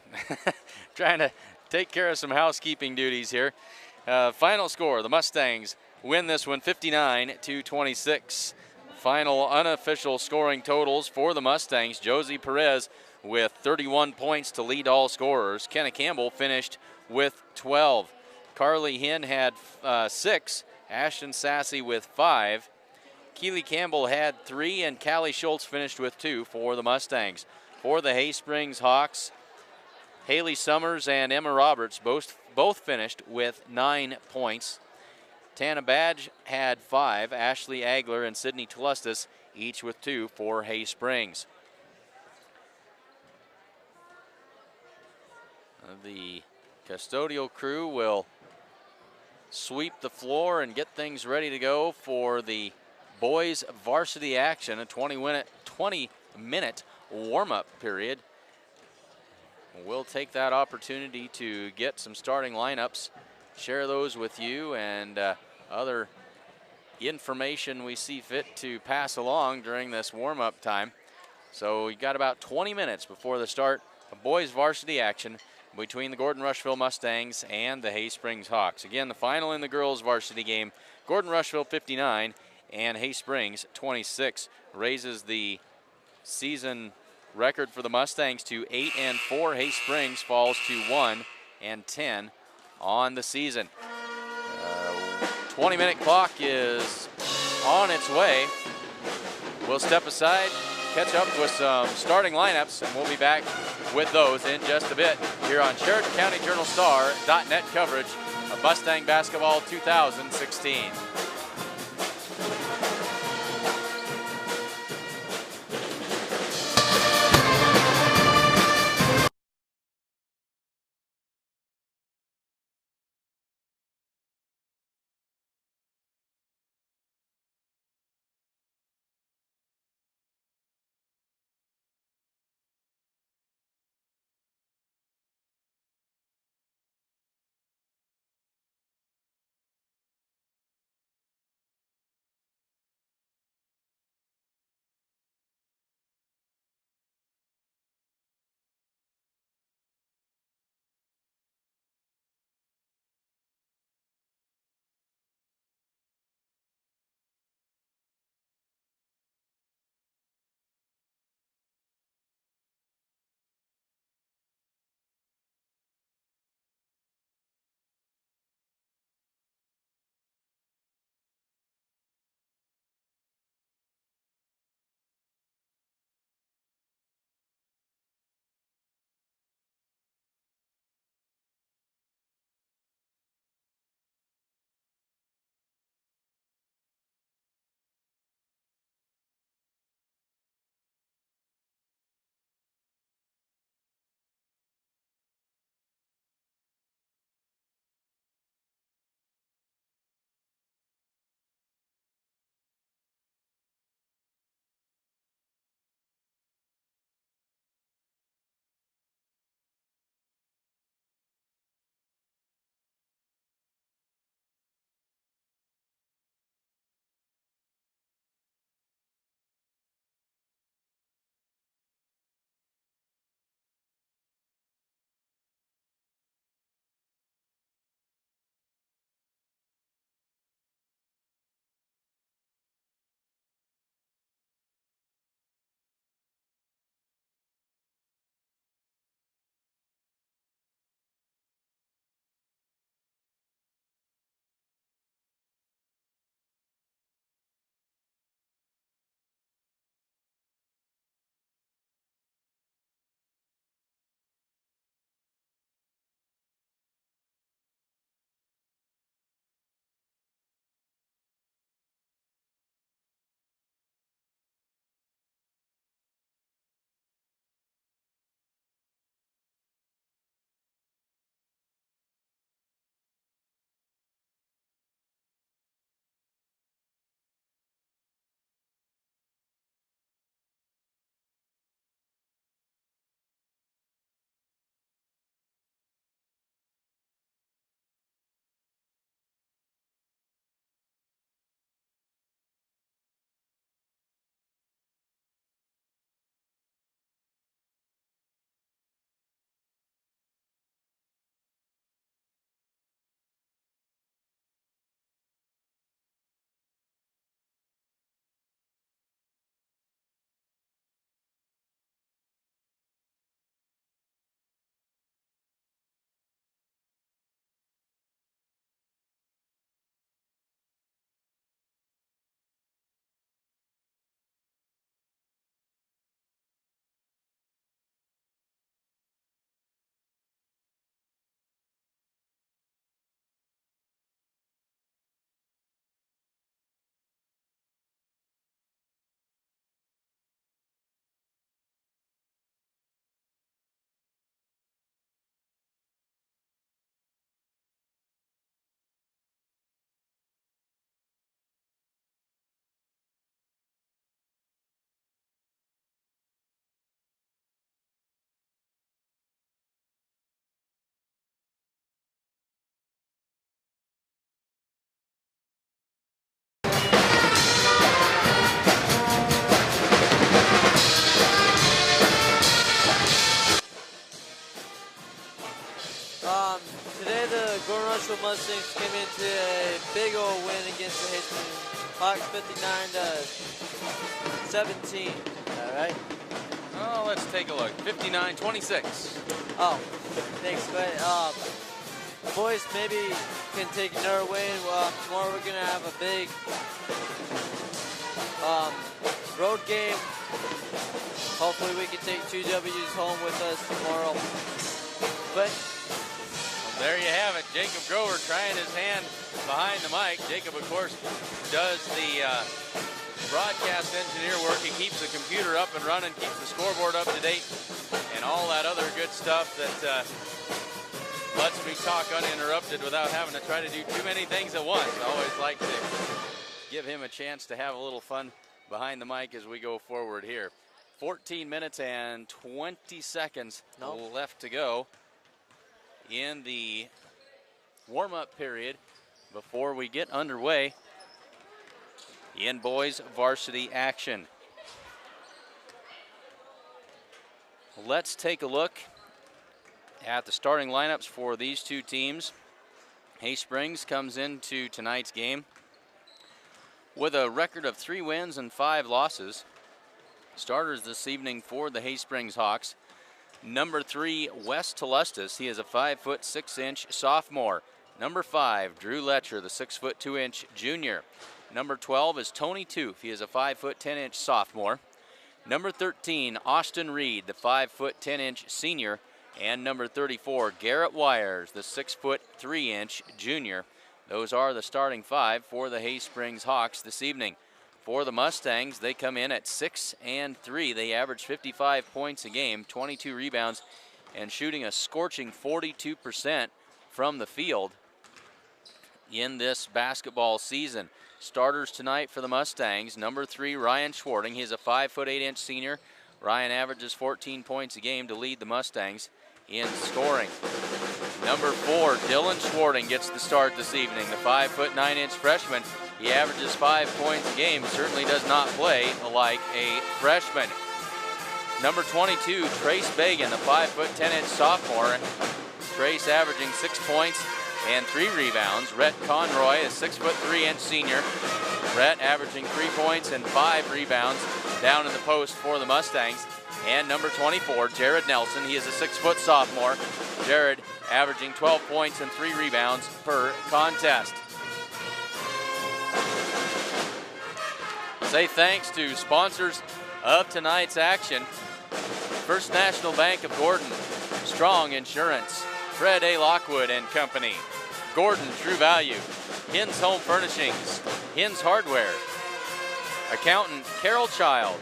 Trying to take care of some housekeeping duties here. Final score, the Mustangs win this one 59-26. final unofficial scoring totals for the Mustangs. Josie Perez with 31 points to lead all scorers. Kenna Campbell finished with 12. Carly Hinn had 6. Ashton Sassy with 5. Keely Campbell had 3, and Callie Schultz finished with 2 for the Mustangs. For the Hay Springs Hawks, Haley Summers and Emma Roberts both finished with 9 points. Tana Badge had 5. Ashley Agler and Sydney Tlustis each with 2 for Hay Springs. The custodial crew will sweep the floor and get things ready to go for the boys varsity action, a 20-minute warm-up period. We'll take that opportunity to get some starting lineups, share those with you, and other information we see fit to pass along during this warm-up time. So we got about 20 minutes before the start of boys varsity action between the Gordon Rushville Mustangs and the Hay Springs Hawks. Again, the final in the girls varsity game, Gordon Rushville 59 and Hay Springs 26, raises the season record for the Mustangs to 8-4. Hay Springs falls to 1-10 on the season. 20-minute clock is on its way. We'll step aside, catch up with some starting lineups, and we'll be back with those in just a bit here on Sheridan County Journal Star.net coverage of Mustang Basketball 2016. Mustangs came into a big old win against the Hastings Hawks, 59-17. All right. Oh, let's take a look. 59-26. Oh, thanks. But boys, maybe can take another win. Tomorrow we're gonna have a big road game. Hopefully we can take 2 W's home with us tomorrow. But well, there you have it. Jacob Grover trying his hand behind the mic. Jacob, of course, does the broadcast engineer work. He keeps the computer up and running, keeps the scoreboard up to date, and all that other good stuff that lets me talk uninterrupted without having to try to do too many things at once. I always like to give him a chance to have a little fun behind the mic as we go forward here. 14 minutes and 20 seconds left to go in the warm-up period before we get underway in boys varsity action. Let's take a look at the starting lineups for these two teams. Hay Springs comes into tonight's game with a record of 3 wins and 5 losses. Starters this evening for the Hay Springs Hawks. Number 3, Wes Telestis. He is a 5'6" sophomore. Number 5, Drew Letcher, the 6'2" junior. Number 12 is Tony Toof. He is a 5'10" sophomore. Number 13, Austin Reed, the 5'10" senior. And number 34, Garrett Wires, the 6'3" junior. Those are the starting 5 for the Hay Springs Hawks this evening. For the Mustangs, they come in at 6-3. They average 55 points a game, 22 rebounds, and shooting a scorching 42% from the field in this basketball season. Starters tonight for the Mustangs, number 3, Ryan Schwarting. He's a 5'8" senior. Ryan averages 14 points a game to lead the Mustangs in scoring. Number 4, Dylan Schwarting gets the start this evening. The 5'9" freshman. He averages 5 points a game. Certainly does not play like a freshman. Number 22, Trace Bagan, the 5'10" sophomore. Trace averaging 6 points and 3 rebounds. Rhett Conroy, a 6'3" senior. Rhett averaging 3 points and 5 rebounds down in the post for the Mustangs. And number 24, Jared Nelson. He is a 6' sophomore. Jared averaging 12 points and 3 rebounds per contest. Say thanks to sponsors of tonight's action. First National Bank of Gordon, Strong Insurance, Fred A. Lockwood and Company, Gordon True Value, Hins Home Furnishings, Hins Hardware, Accountant Carol Child,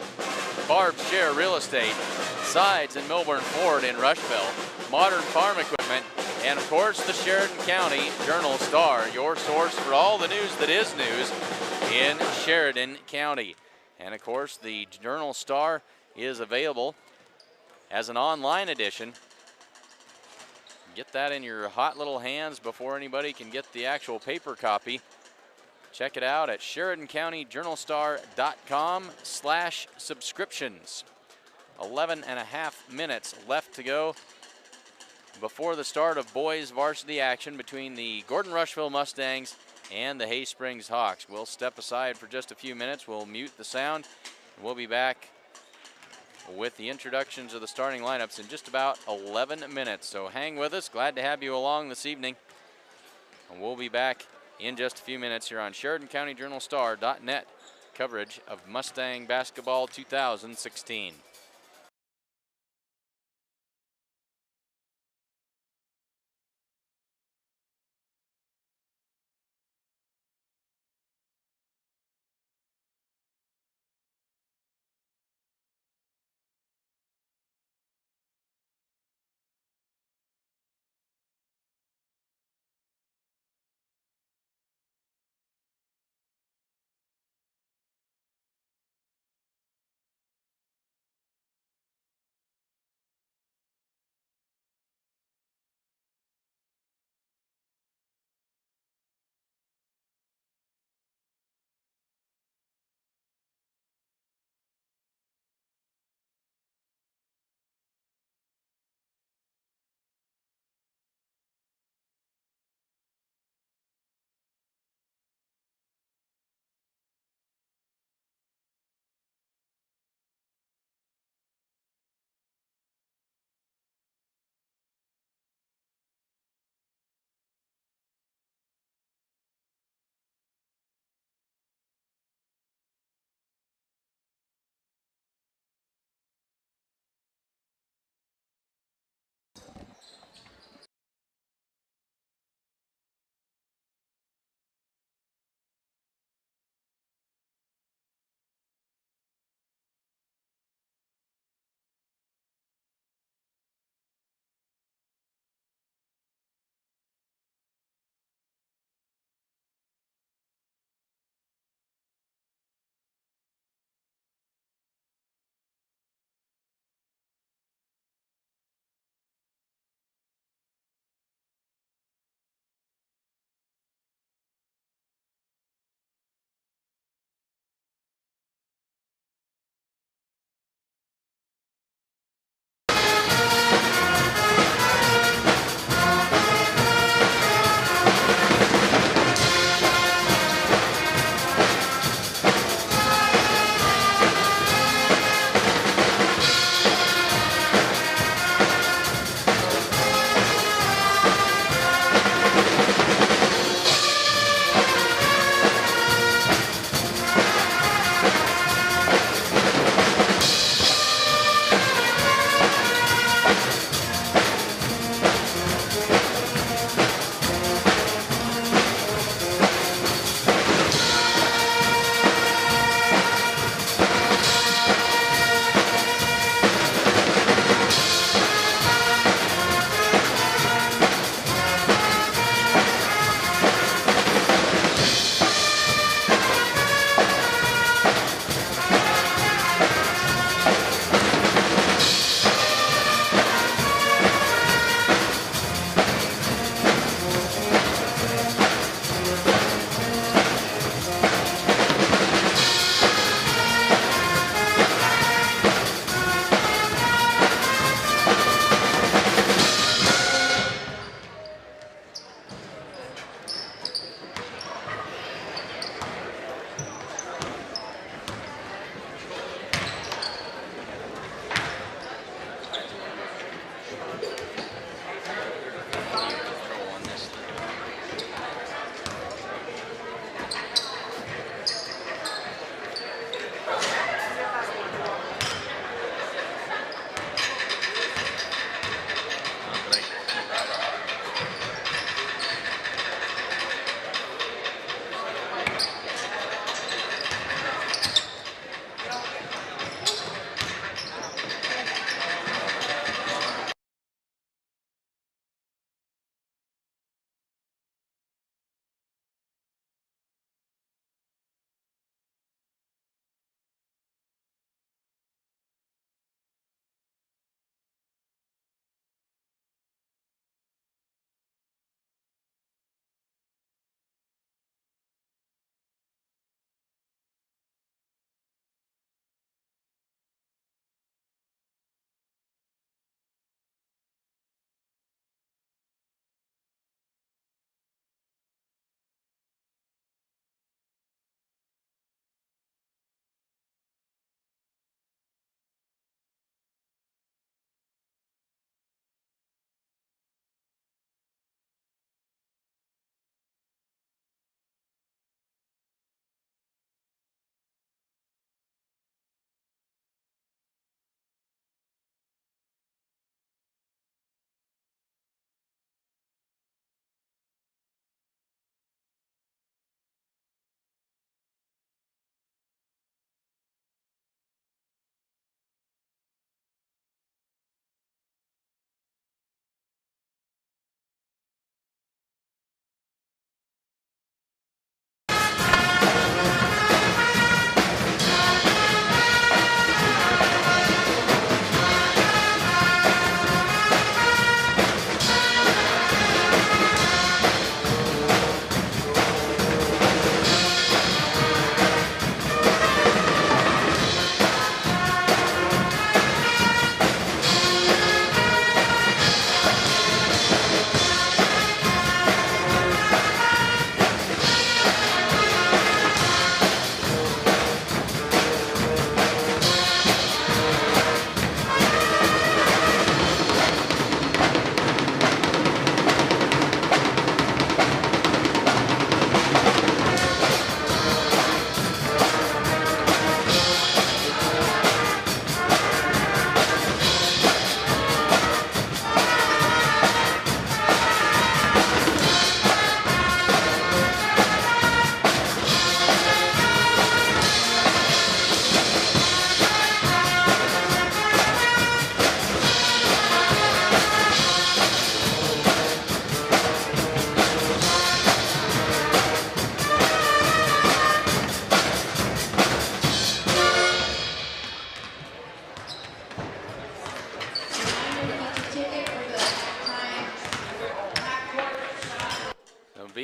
Barb's Share Real Estate, Sides and Milburn Ford in Rushville, Modern Farm Equipment, and of course the Sheridan County Journal-Star, your source for all the news that is news in Sheridan County. And of course the Journal-Star is available as an online edition. Get that in your hot little hands before anybody can get the actual paper copy. Check it out at SheridanCountyJournalStar.com/subscriptions. 11.5 minutes left to go before the start of boys varsity action between the Gordon Rushville Mustangs and the Hay Springs Hawks. We'll step aside for just a few minutes. We'll mute the sound, and we'll be back with the introductions of the starting lineups in just about 11 minutes. So hang with us. Glad to have you along this evening. And we'll be back in just a few minutes here on SheridanCountyJournalStar.net coverage of Mustang Basketball 2016.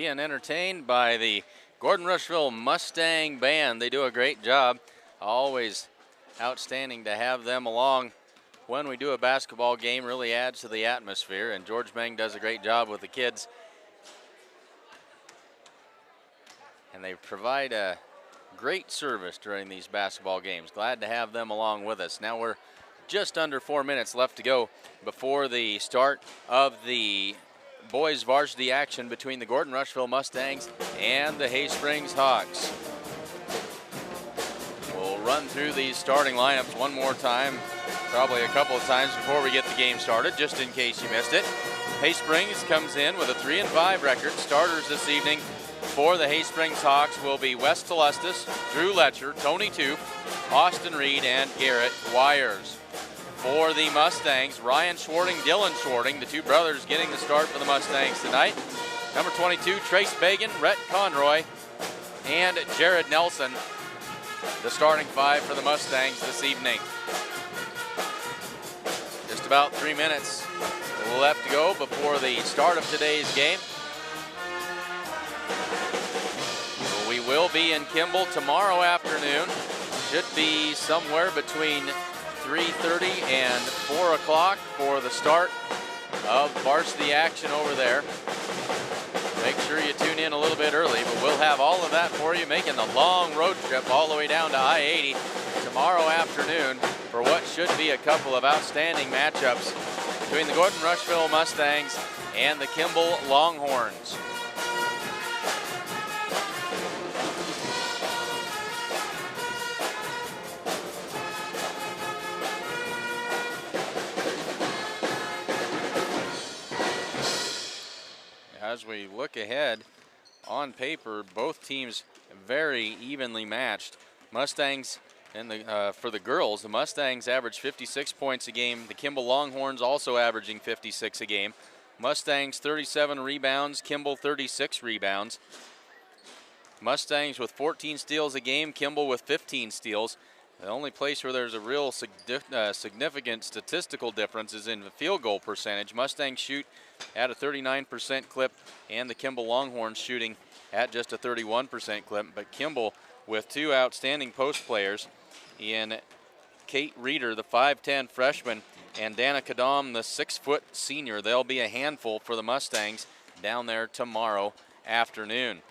being entertained by the Gordon Rushville Mustang Band. They do a great job. Always outstanding to have them along when we do a basketball game. Really adds to the atmosphere, and George Meng does a great job with the kids. And they provide a great service during these basketball games. Glad to have them along with us. Now we're just under 4 minutes left to go before the start of the boys varsity action between the Gordon Rushville Mustangs and the Hay Springs Hawks. We'll run through these starting lineups one more time, probably a couple of times before we get the game started, just in case you missed it. Hay Springs comes in with a 3-5 record. Starters this evening for the Hay Springs Hawks will be Wes Telestis, Drew Letcher, Tony Toop, Austin Reed, and Garrett Wires. For the Mustangs, Ryan Schwarting, Dylan Schwarting, the two brothers getting the start for the Mustangs tonight. Number 22, Trace Bagan, Rhett Conroy, and Jared Nelson, the starting five for the Mustangs this evening. Just about 3 minutes left to go before the start of today's game. We will be in Kimball tomorrow afternoon. Should be somewhere between 3:30 and 4 o'clock for the start of varsity action over there. Make sure you tune in a little bit early, but we'll have all of that for you, making the long road trip all the way down to I-80 tomorrow afternoon for what should be a couple of outstanding matchups between the Gordon Rushville Mustangs and the Kimball Longhorns. As we look ahead, on paper, both teams very evenly matched. Mustangs and for the girls, the Mustangs average 56 points a game. The Kimball Longhorns also averaging 56 a game. Mustangs 37 rebounds, Kimball 36 rebounds. Mustangs with 14 steals a game, Kimball with 15 steals. The only place where there's a real significant statistical difference is in the field goal percentage. Mustangs shoot at a 39% clip, and the Kimball Longhorns shooting at just a 31% clip. But Kimball with two outstanding post players in Kate Reeder, the 5'10 freshman, and Dana Kadam, the 6-foot senior. They'll be a handful for the Mustangs down there tomorrow afternoon.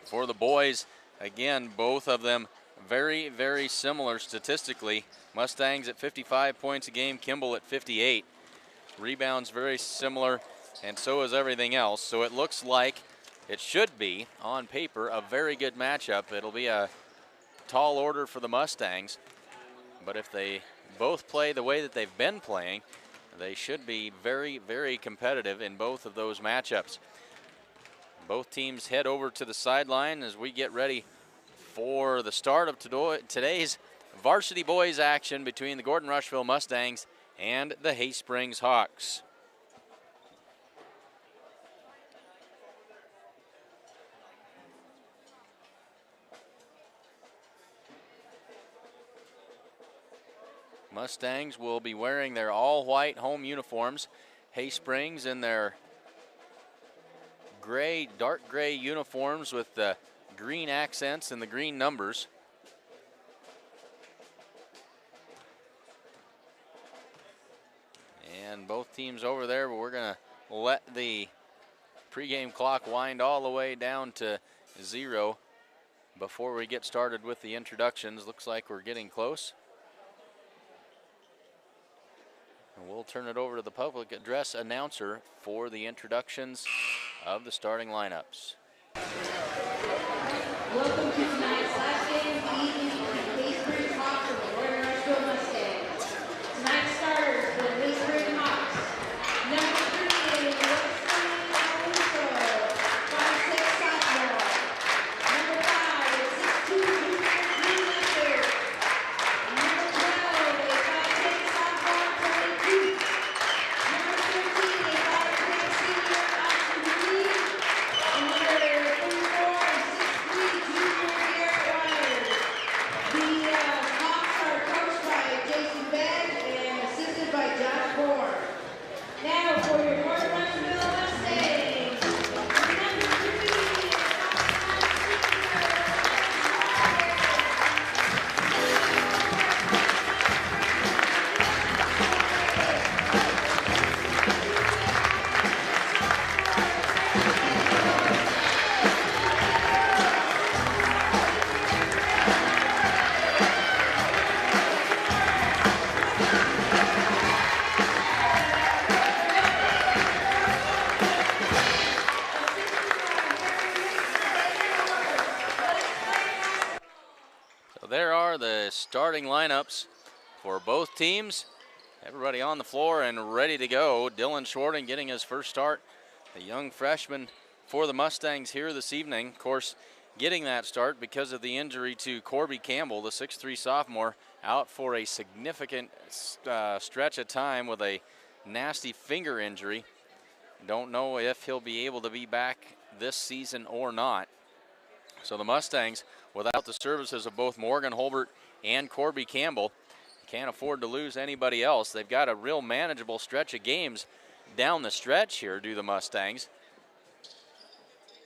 For the boys, again, both of them very, very similar statistically. Mustangs at 55 points a game, Kimball at 58. Rebounds very similar, and so is everything else. So it looks like it should be, on paper, a very good matchup. It'll be a tall order for the Mustangs, but if they both play the way that they've been playing, they should be very, very competitive in both of those matchups. Both teams head over to the sideline as we get ready for the start of today's varsity boys action between the Gordon Rushville Mustangs and the Hay Springs Hawks. Mustangs will be wearing their all-white home uniforms. Hay Springs in their gray, dark gray uniforms with the green accents and the green numbers. And both teams over there, but we're going to let the pregame clock wind all the way down to 0 before we get started with the introductions. Looks like we're getting close. And we'll turn it over to the public address announcer for the introductions of the starting lineups. Welcome to tonight's last game of the evening between Hay Springs Hawks and the Gordon Rushville Mustangs. Tonight's starters for the Hay Springs Hawks. Number 3 is Alonso, 5'6" sophomore. Number 5 is 6'2" junior Drew Letcher. Number 12 is 5'10" sophomore Tony Toop. Number 13 is 5'10" senior Austin Reed. And number 24 is 6'3" junior Garrett are the starting lineups for both teams. Everybody on the floor and ready to go. Dylan Shorting getting his first start, a young freshman for the Mustangs here this evening. Of course, getting that start because of the injury to Corby Campbell, the 6'3" sophomore, out for a significant stretch of time with a nasty finger injury. Don't know if he'll be able to be back this season or not. So the Mustangs, without the services of both Morgan Holbert and Corby Campbell, can't afford to lose anybody else. They've got a real manageable stretch of games down the stretch here, do the Mustangs.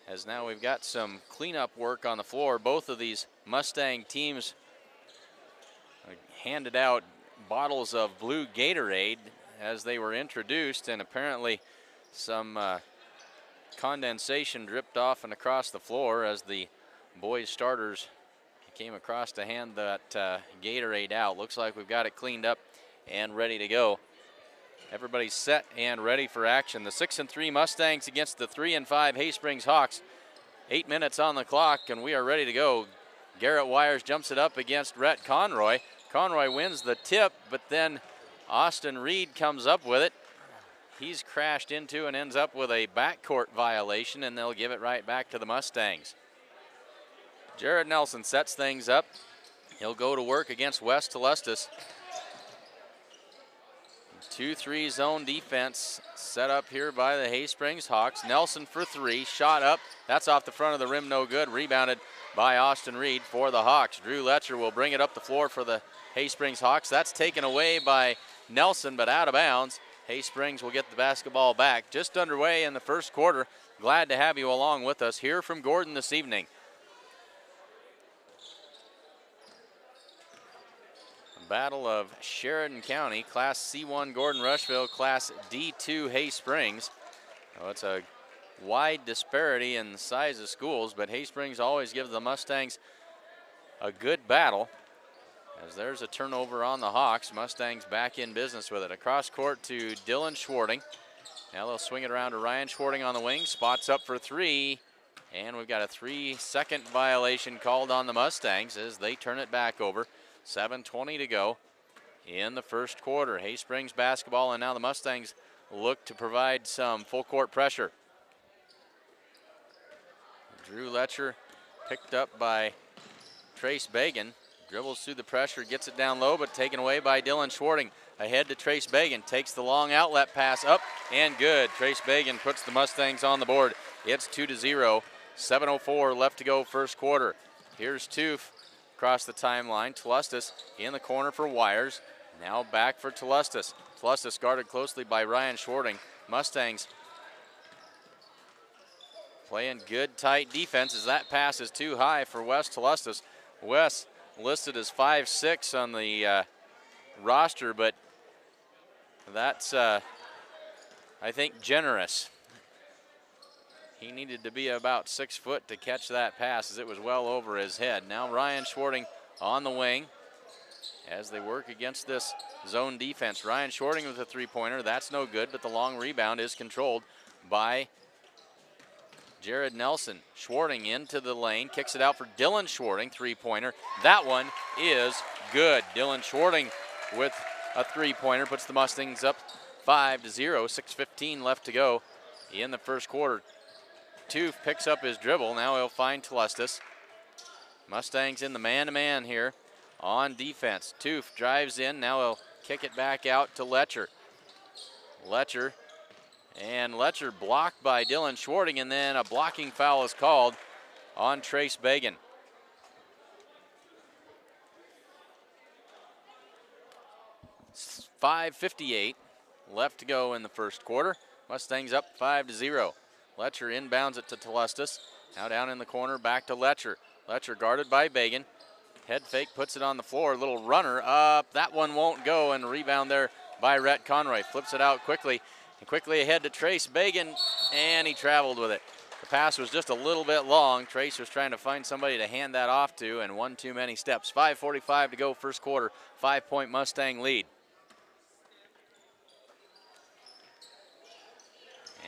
As now we've got some cleanup work on the floor. Both of these Mustang teams handed out bottles of blue Gatorade as they were introduced, and apparently some condensation dripped off and across the floor as the boys starters came across to hand that Gatorade out. Looks like we've got it cleaned up and ready to go. Everybody's set and ready for action. The 6-3 Mustangs against the 3-5 Hay Springs Hawks. 8 minutes on the clock and we are ready to go. Garrett Wires jumps it up against Rhett Conroy. Conroy wins the tip, but then Austin Reed comes up with it. He's crashed into and ends up with a backcourt violation, and they'll give it right back to the Mustangs. Jared Nelson sets things up. He'll go to work against West Telestas. 2-3 zone defense set up here by the Hay Springs Hawks. Nelson for three, shot up. That's off the front of the rim, no good. Rebounded by Austin Reed for the Hawks. Drew Letcher will bring it up the floor for the Hay Springs Hawks. That's taken away by Nelson, but out of bounds. Hay Springs will get the basketball back. Just underway in the first quarter. Glad to have you along with us here from Gordon this evening. Battle of Sheridan County, Class C1 Gordon Rushville, Class D2 Hay Springs. Oh, it's a wide disparity in the size of schools, but Hay Springs always gives the Mustangs a good battle. As there's a turnover on the Hawks, Mustangs back in business with it. Across court to Dylan Schwarting. Now they'll swing it around to Ryan Schwarting on the wing, spots up for three, and we've got a 3-second violation called on the Mustangs as they turn it back over. 7:20 to go in the first quarter. Hay Springs basketball, and now the Mustangs look to provide some full court pressure. Drew Letcher picked up by Trace Bagan. Dribbles through the pressure, gets it down low, but taken away by Dylan Schwarting. Ahead to Trace Bagan, takes the long outlet pass up and good. Trace Bagan puts the Mustangs on the board. It's 2-0. 7:04 left to go first quarter. Here's Toof. Across the timeline, Telestas in the corner for Wires. Now back for Telestas. Telestas guarded closely by Ryan Schwarting. Mustangs playing good, tight defense as that pass is too high for West Telestas. West listed as 5'6" on the roster, but that's, I think, generous. He needed to be about 6 foot to catch that pass as it was well over his head. Now Ryan Schwarting on the wing as they work against this zone defense. Ryan Schwarting with a three-pointer. That's no good, but the long rebound is controlled by Jared Nelson. Schwarting into the lane, kicks it out for Dylan Schwarting, three-pointer. That one is good. Dylan Schwarting with a three-pointer puts the Mustangs up 5-0. 6:15 left to go in the first quarter. Toof picks up his dribble. Now he'll find Telestas. Mustangs in the man-to-man here on defense. Toof drives in. Now he'll kick it back out to Letcher. Letcher blocked by Dylan Schwarting, and then a blocking foul is called on Trace Bagan. It's 5:58 left to go in the first quarter. Mustangs up 5-0. Letcher inbounds it to Telestas. Now down in the corner, back to Letcher. Letcher guarded by Bagan. Head fake, puts it on the floor. Little runner up. That one won't go, and rebound there by Rhett Conroy. Flips it out quickly, and quickly ahead to Trace Bagan, and he traveled with it. The pass was just a little bit long. Trace was trying to find somebody to hand that off to, and one too many steps. 5:45 to go first quarter. 5-point Mustang lead.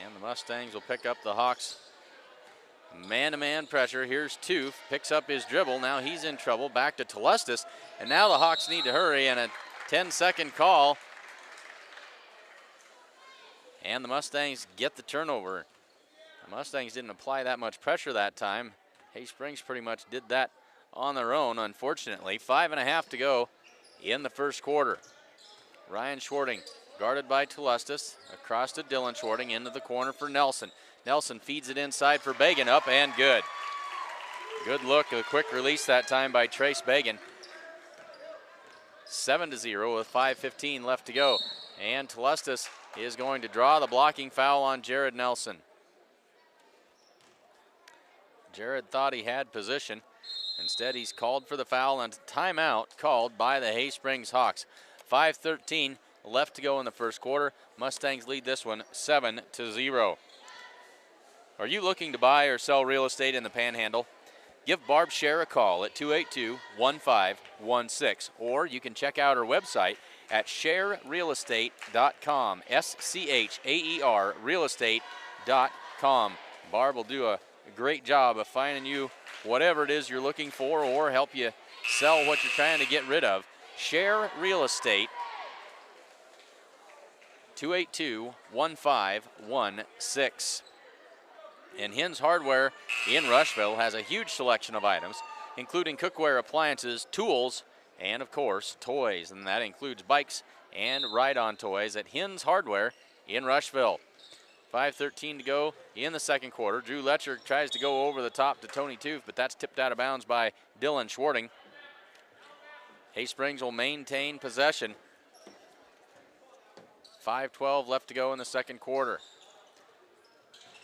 And the Mustangs will pick up the Hawks Man-to-man pressure. Here's Toof, picks up his dribble. Now he's in trouble. Back to Telestis. And now the Hawks need to hurry, and a 10-second call. And the Mustangs get the turnover. The Mustangs didn't apply that much pressure that time. Hay Springs pretty much did that on their own, unfortunately. 5.5 to go in the first quarter. Ryan Schwarting guarded by Telestis. Across to Dylan Schwarting, into the corner for Nelson. Nelson feeds it inside for Bagan, up and good. Good look, a quick release that time by Trace Bagan. 7-0 with 5:15 left to go. And Telestis is going to draw the blocking foul on Jared Nelson. Jared thought he had position. Instead, he's called for the foul, and timeout called by the Hay Springs Hawks. 5:13 left to go in the first quarter. Mustangs lead this one 7-0. Are you looking to buy or sell real estate in the Panhandle? Give Barb Scher a call at 282-1516, or you can check out her website at scherrealestate.com, SCHAER realestate.com. Barb will do a great job of finding you whatever it is you're looking for, or help you sell what you're trying to get rid of. Scher Real Estate, 282-1516. And Hins Hardware in Rushville has a huge selection of items, including cookware, appliances, tools, and of course, toys. And that includes bikes and ride-on toys at Hins Hardware in Rushville. 5:13 to go in the second quarter. Drew Letcher tries to go over the top to Tony Toof, but that's tipped out of bounds by Dylan Schwarting. Hay Springs will maintain possession. 5:12 left to go in the second quarter.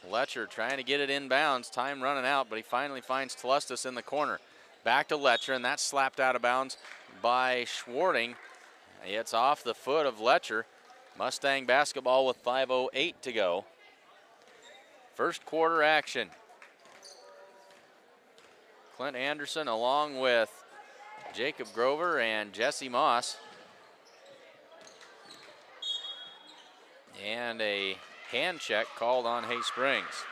Letcher trying to get it inbounds. Time running out, but he finally finds Telestis in the corner. Back to Letcher, and that's slapped out of bounds by Schwarting. It's off the foot of Letcher. Mustang basketball with 5:08 to go. First quarter action. Clint Anderson along with Jacob Grover and Jesse Moss. And a hand check called on Hay Springs.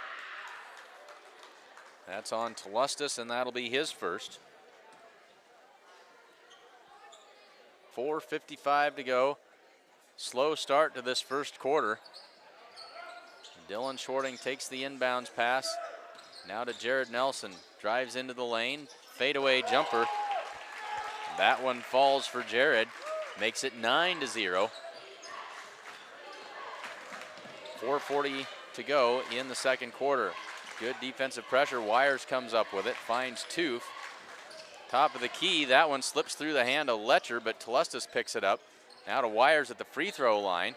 That's on Telestis, and that'll be his first. 4:55 to go. Slow start to this first quarter. Dylan Schwarting takes the inbounds pass. Now to Jared Nelson. Drives into the lane. Fadeaway jumper. That one falls for Jared. Makes it 9-0. 4:40 to go in the second quarter. Good defensive pressure. Wires comes up with it. Finds Toof. Top of the key. That one slips through the hand of Letcher, but Telestis picks it up. Now to Wires at the free throw line.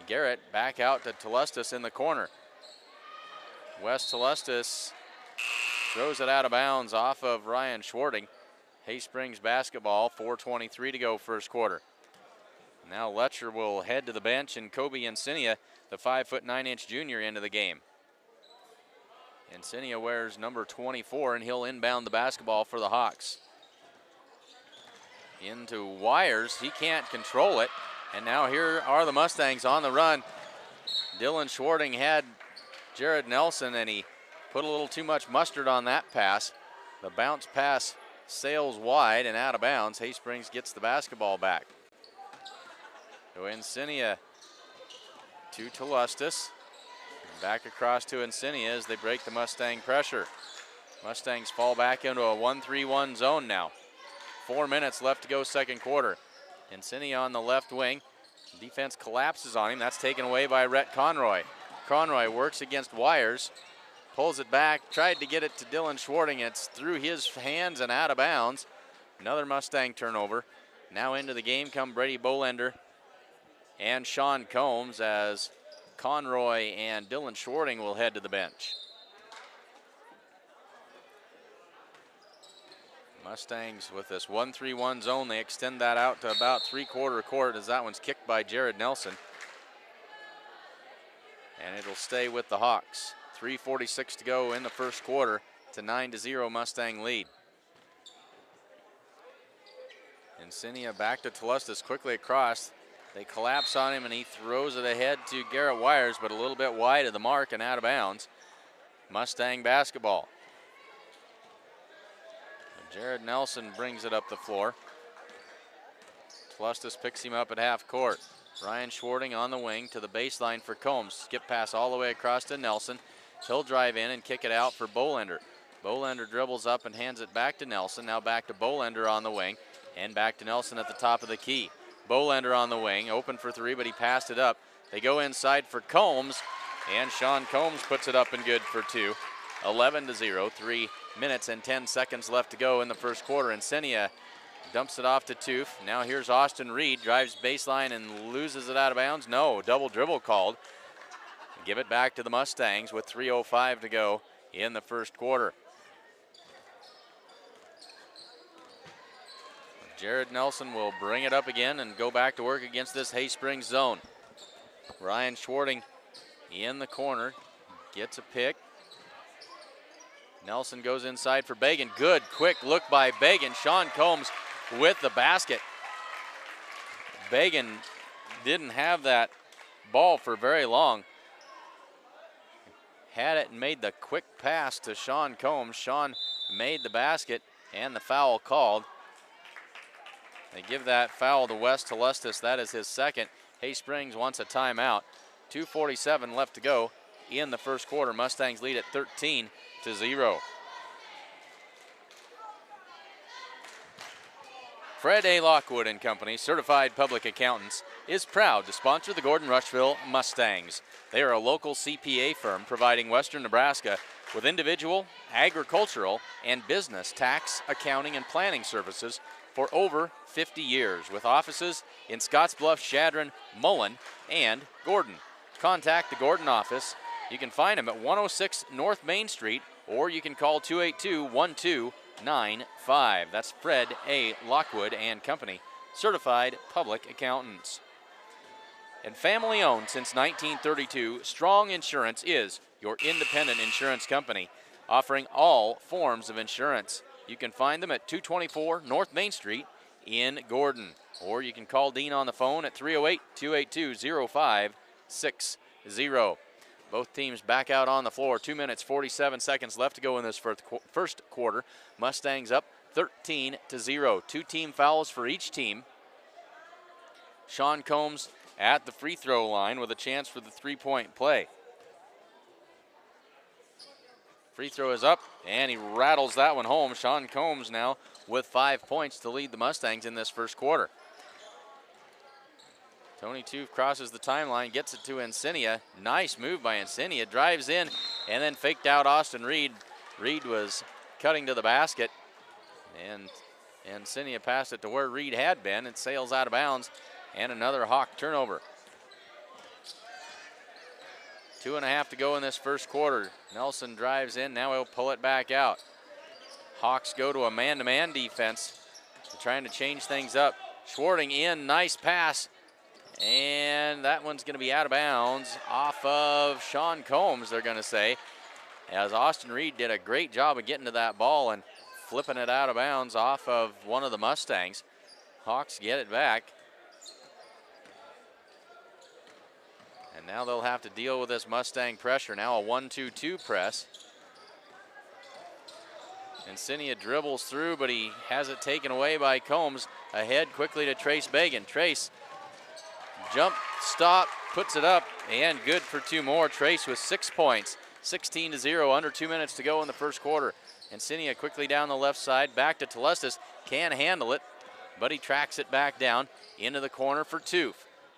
Garrett back out to Telestis in the corner. Wes Telestis throws it out of bounds off of Ryan Schwarting. Hay Springs basketball, 4:23 to go first quarter. Now Letcher will head to the bench, and Kobe Insinia, the 5'9" junior, into the game. Insinia wears number 24, and he'll inbound the basketball for the Hawks. Into Wires, he can't control it. And now here are the Mustangs on the run. Dylan Schwarting had Jared Nelson, and he put a little too much mustard on that pass. The bounce pass sails wide and out of bounds. Hay Springs gets the basketball back. So Insinia to Telestis. Back across to Insinia as they break the Mustang pressure. Mustangs fall back into a 1-3-1 zone now. 4 minutes left to go second quarter. Insinia on the left wing. Defense collapses on him. That's taken away by Rhett Conroy. Conroy works against Wires. Pulls it back. Tried to get it to Dylan Schwarting. It's through his hands and out of bounds. Another Mustang turnover. Now into the game come Brady Bolender and Sean Combs, as Conroy and Dylan Schwarting will head to the bench. Mustangs with this 1-3-1 zone, they extend that out to about three-quarter court, as that one's kicked by Jared Nelson. And it'll stay with the Hawks. 3:46 to go in the first quarter. It's a 9-0 Mustang lead. Insinia back to Telestis, quickly across. They collapse on him, and he throws it ahead to Garrett Wires, but a little bit wide of the mark and out of bounds. Mustang basketball. Jared Nelson brings it up the floor. Tlustis picks him up at half court. Ryan Schwarting on the wing to the baseline for Combs. Skip pass all the way across to Nelson. He'll drive in and kick it out for Bolender. Bolender dribbles up and hands it back to Nelson. Now back to Bolender on the wing and back to Nelson at the top of the key. Bolender on the wing, open for three, but he passed it up. They go inside for Combs, and Sean Combs puts it up and good for two. 11-0, 3 minutes and 10 seconds left to go in the first quarter. Encenia dumps it off to Toof. Now here's Austin Reed, drives baseline and loses it out of bounds. No, double dribble called. Give it back to the Mustangs with 3:05 to go in the first quarter. Jared Nelson will bring it up again and go back to work against this Hay Springs zone. Ryan Schwarting in the corner, gets a pick. Nelson goes inside for Bagan. Good, quick look by Bagan. Sean Combs with the basket. Bagan didn't have that ball for very long. Had it and made the quick pass to Sean Combs. Sean made the basket and the foul called. They give that foul to Wes Tlustis. That is his second. Hay Springs wants a timeout. 2:47 left to go in the first quarter. Mustangs lead at 13-0. Fred A. Lockwood and Company, certified public accountants, is proud to sponsor the Gordon Rushville Mustangs. They are a local CPA firm providing Western Nebraska with individual, agricultural, and business tax, accounting, and planning services for over 50 years, with offices in Scottsbluff, Chadron, Mullen, and Gordon. Contact the Gordon office. You can find them at 106 North Main Street, or you can call 282-1295. That's Fred A. Lockwood and Company, certified public accountants. And family owned since 1932, Strong Insurance is your independent insurance company, offering all forms of insurance. You can find them at 224 North Main Street in Gordon, or you can call Dean on the phone at 308-282-0560. Both teams back out on the floor. 2 minutes, 47 seconds left to go in this first quarter. Mustangs up 13-0. 2 team fouls for each team. Sean Combs at the free throw line with a chance for the three-point play. Free throw is up, and he rattles that one home. Sean Combs now with 5 points to lead the Mustangs in this first quarter. Tony Toof crosses the timeline, gets it to Encenia. Nice move by Encenia, drives in, and then faked out Austin Reed. Reed was cutting to the basket, and Encenia passed it to where Reed had been. It sails out of bounds, and another Hawk turnover. 2.5 to go in this first quarter. Nelson drives in, now he'll pull it back out. Hawks go to a man-to-man defense. They're trying to change things up. Schwarting in, nice pass. And that one's going to be out of bounds off of Sean Combs, they're going to say, as Austin Reed did a great job of getting to that ball and flipping it out of bounds off of one of the Mustangs. Hawks get it back. And now they'll have to deal with this Mustang pressure. Now a 1-2-2 press. Encenia dribbles through, but he has it taken away by Combs. Ahead quickly to Trace Bagan. Trace, jump, stop, puts it up, and good for 2 more. Trace with 6 points, 16-0, under 2 minutes to go in the first quarter. Encenia quickly down the left side, back to Tlustis, can handle it, but he tracks it back down into the corner for Toof.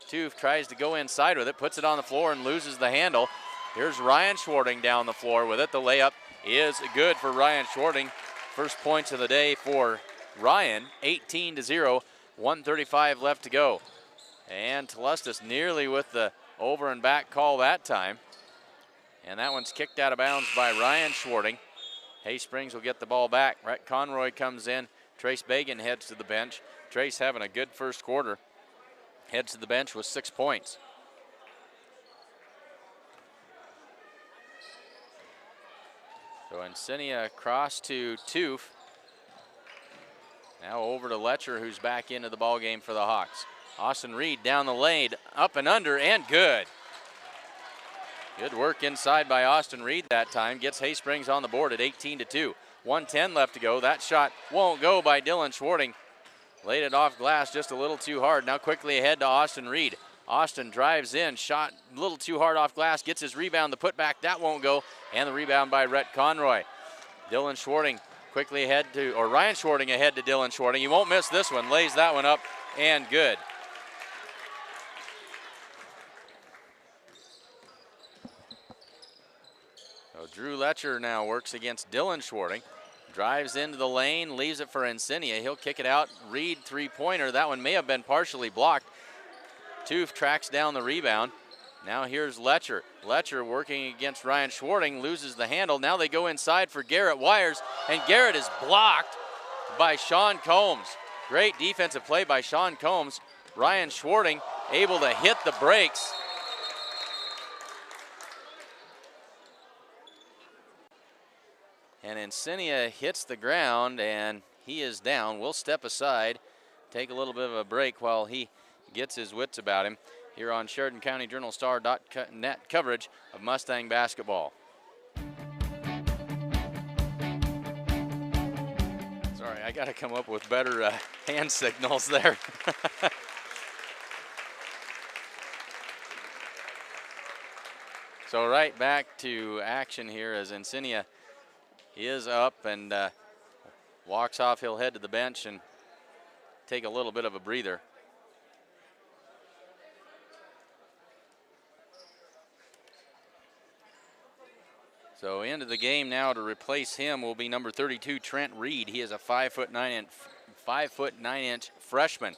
Toof tries to go inside with it, puts it on the floor and loses the handle. Here's Ryan Schwarting down the floor with it. The layup is good for Ryan Schwarting. First points of the day for Ryan, 18-0, 1:35 left to go. And Tlustis nearly with the over and back call that time. And that one's kicked out of bounds by Ryan Schwarting. Hay Springs will get the ball back. Rhett Conroy comes in. Trace Bagan heads to the bench. Trace having a good first quarter. Heads to the bench with 6 points. So Encenia across to Toof. Now over to Letcher, who's back into the ball game for the Hawks. Austin Reed down the lane, up and under, and good. Good work inside by Austin Reed that time. Gets Hay Springs on the board at 18-2. 1:10 left to go. That shot won't go by Dylan Schwarting. Laid it off glass just a little too hard. Now quickly ahead to Austin Reed. Austin drives in, shot a little too hard off glass, gets his rebound, the putback, that won't go, and the rebound by Rhett Conroy. Dylan Schwarting quickly ahead to, or Ryan Schwarting ahead to Dylan Schwarting. He won't miss this one, lays that one up, and good. So Drew Letcher now works against Dylan Schwarting. Drives into the lane, leaves it for Insignia. He'll kick it out. Reed three-pointer. That one may have been partially blocked. Toof tracks down the rebound. Now here's Letcher. Letcher working against Ryan Schwarting, loses the handle. Now they go inside for Garrett Wires, and Garrett is blocked by Sean Combs. Great defensive play by Sean Combs. Ryan Schwarting able to hit the brakes. And Insignia hits the ground, and he is down. We'll step aside, take a little bit of a break while he gets his wits about him here on Sheridan County Journal-Star.net coverage of Mustang basketball. Sorry, I got to come up with better hand signals there. So right back to action here as Insignia is up and walks off. He'll head to the bench and take a little bit of a breather. So into the game now to replace him will be number 32, Trent Reed. He is a 5'9" freshman.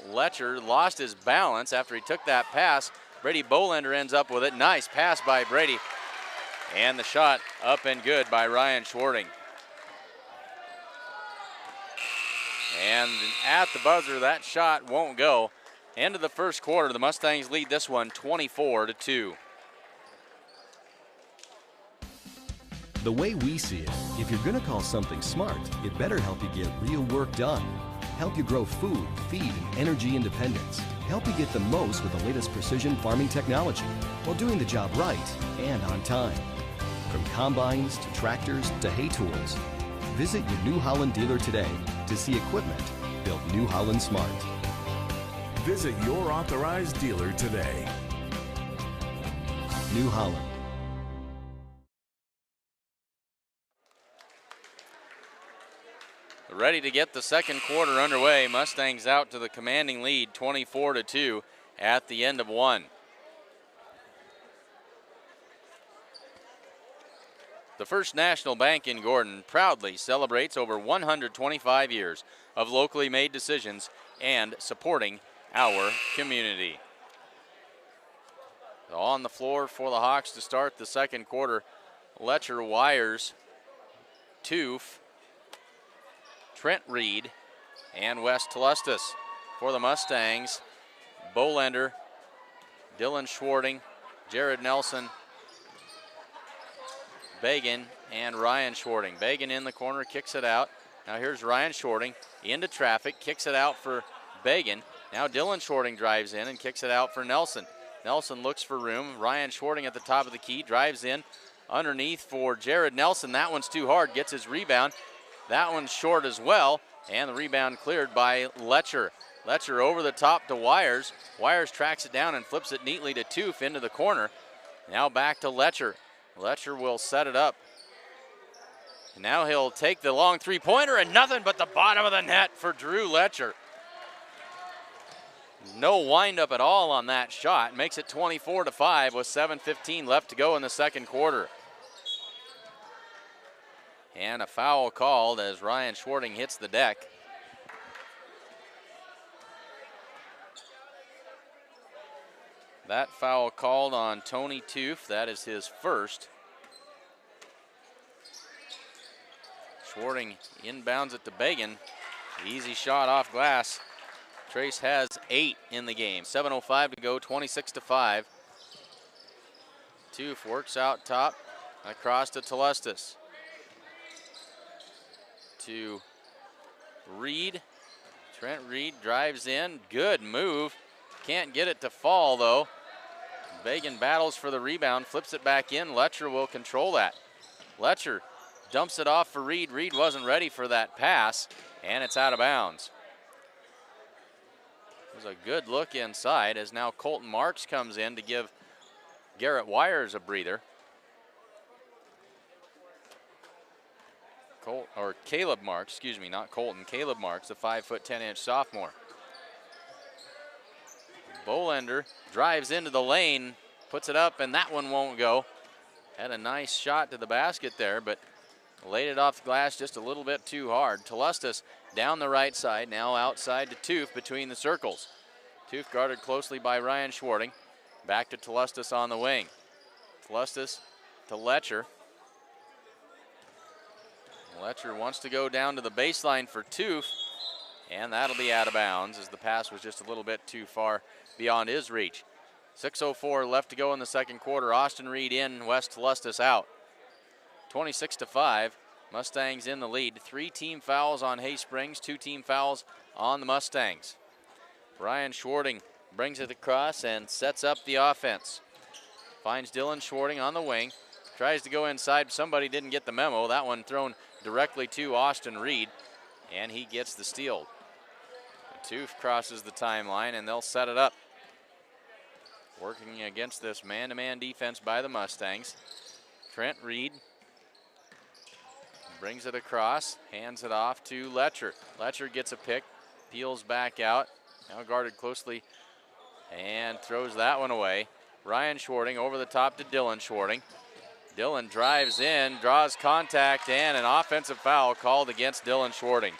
Letcher lost his balance after he took that pass. Brady Bolender ends up with it. Nice pass by Brady. And the shot up and good by Ryan Schwarting. And at the buzzer, that shot won't go. End of the first quarter, the Mustangs lead this one 24-2. The way we see it, if you're going to call something smart, it better help you get real work done. Help you grow food, feed, and energy independence. Help you get the most with the latest precision farming technology while doing the job right and on time. From combines to tractors to hay tools, visit your New Holland dealer today to see equipment built New Holland smart. Visit your authorized dealer today. New Holland. Ready to get the second quarter underway. Mustangs out to the commanding lead 24-2 at the end of one. The First National Bank in Gordon proudly celebrates over 125 years of locally made decisions and supporting our community. So on the floor for the Hawks to start the second quarter, Letcher, Wires, Toof, Trent Reed, and Wes Tlustus. For the Mustangs, Bolender, Dylan Schwarting, Jared Nelson, Bagan, and Ryan Schwarting. Bagan in the corner, kicks it out. Now here's Ryan Schwarting into traffic, kicks it out for Bagan. Now Dylan Schwarting drives in and kicks it out for Nelson. Nelson looks for room. Ryan Schwarting at the top of the key, drives in underneath for Jared Nelson. That one's too hard, gets his rebound. That one's short as well, and the rebound cleared by Letcher. Letcher over the top to Wires. Wires tracks it down and flips it neatly to Toof into the corner. Now back to Letcher. Letcher will set it up. And now he'll take the long three-pointer, and nothing but the bottom of the net for Drew Letcher. No windup at all on that shot. Makes it 24-5 with 7:15 left to go in the second quarter. And a foul called as Ryan Schwarting hits the deck. That foul called on Tony Toof. That is his first. Schwarting inbounds it to Bagan. Easy shot off glass. Trace has 8 in the game. 7:05 to go, 26-5. Toof works out top, across to Tlustus. To Reed. Trent Reed drives in. Good move. Can't get it to fall though. Bagan battles for the rebound, flips it back in. Letcher will control that. Letcher dumps it off for Reed. Reed wasn't ready for that pass, and it's out of bounds. It was a good look inside as now Colton Marks comes in to give Garrett Wires a breather. Caleb Marks, excuse me, not Colton. Caleb Marks, the 5'10" sophomore. Bolender drives into the lane, puts it up, and that one won't go. Had a nice shot to the basket there, but laid it off the glass just a little bit too hard. Telustas down the right side, now outside to Toof between the circles. Toof guarded closely by Ryan Schwarting. Back to Telustas on the wing. Telustas to Letcher. Letcher wants to go down to the baseline for Toof, and that'll be out of bounds as the pass was just a little bit too far beyond his reach. 6:04 left to go in the second quarter. Austin Reed in, West Telustas out. 26-5, Mustangs in the lead. 3 team fouls on Hay Springs, 2 team fouls on the Mustangs. Ryan Schwarting brings it across and sets up the offense. Finds Dylan Schwarting on the wing. Tries to go inside. Somebody didn't get the memo. That one thrown directly to Austin Reed, and he gets the steal. Toof crosses the timeline, and they'll set it up. Working against this man-to-man defense by the Mustangs. Trent Reed brings it across, hands it off to Letcher. Letcher gets a pick, peels back out, now guarded closely, and throws that one away. Ryan Schwarting over the top to Dylan Schwarting. Dylan drives in, draws contact, and an offensive foul called against Dylan Schwarting.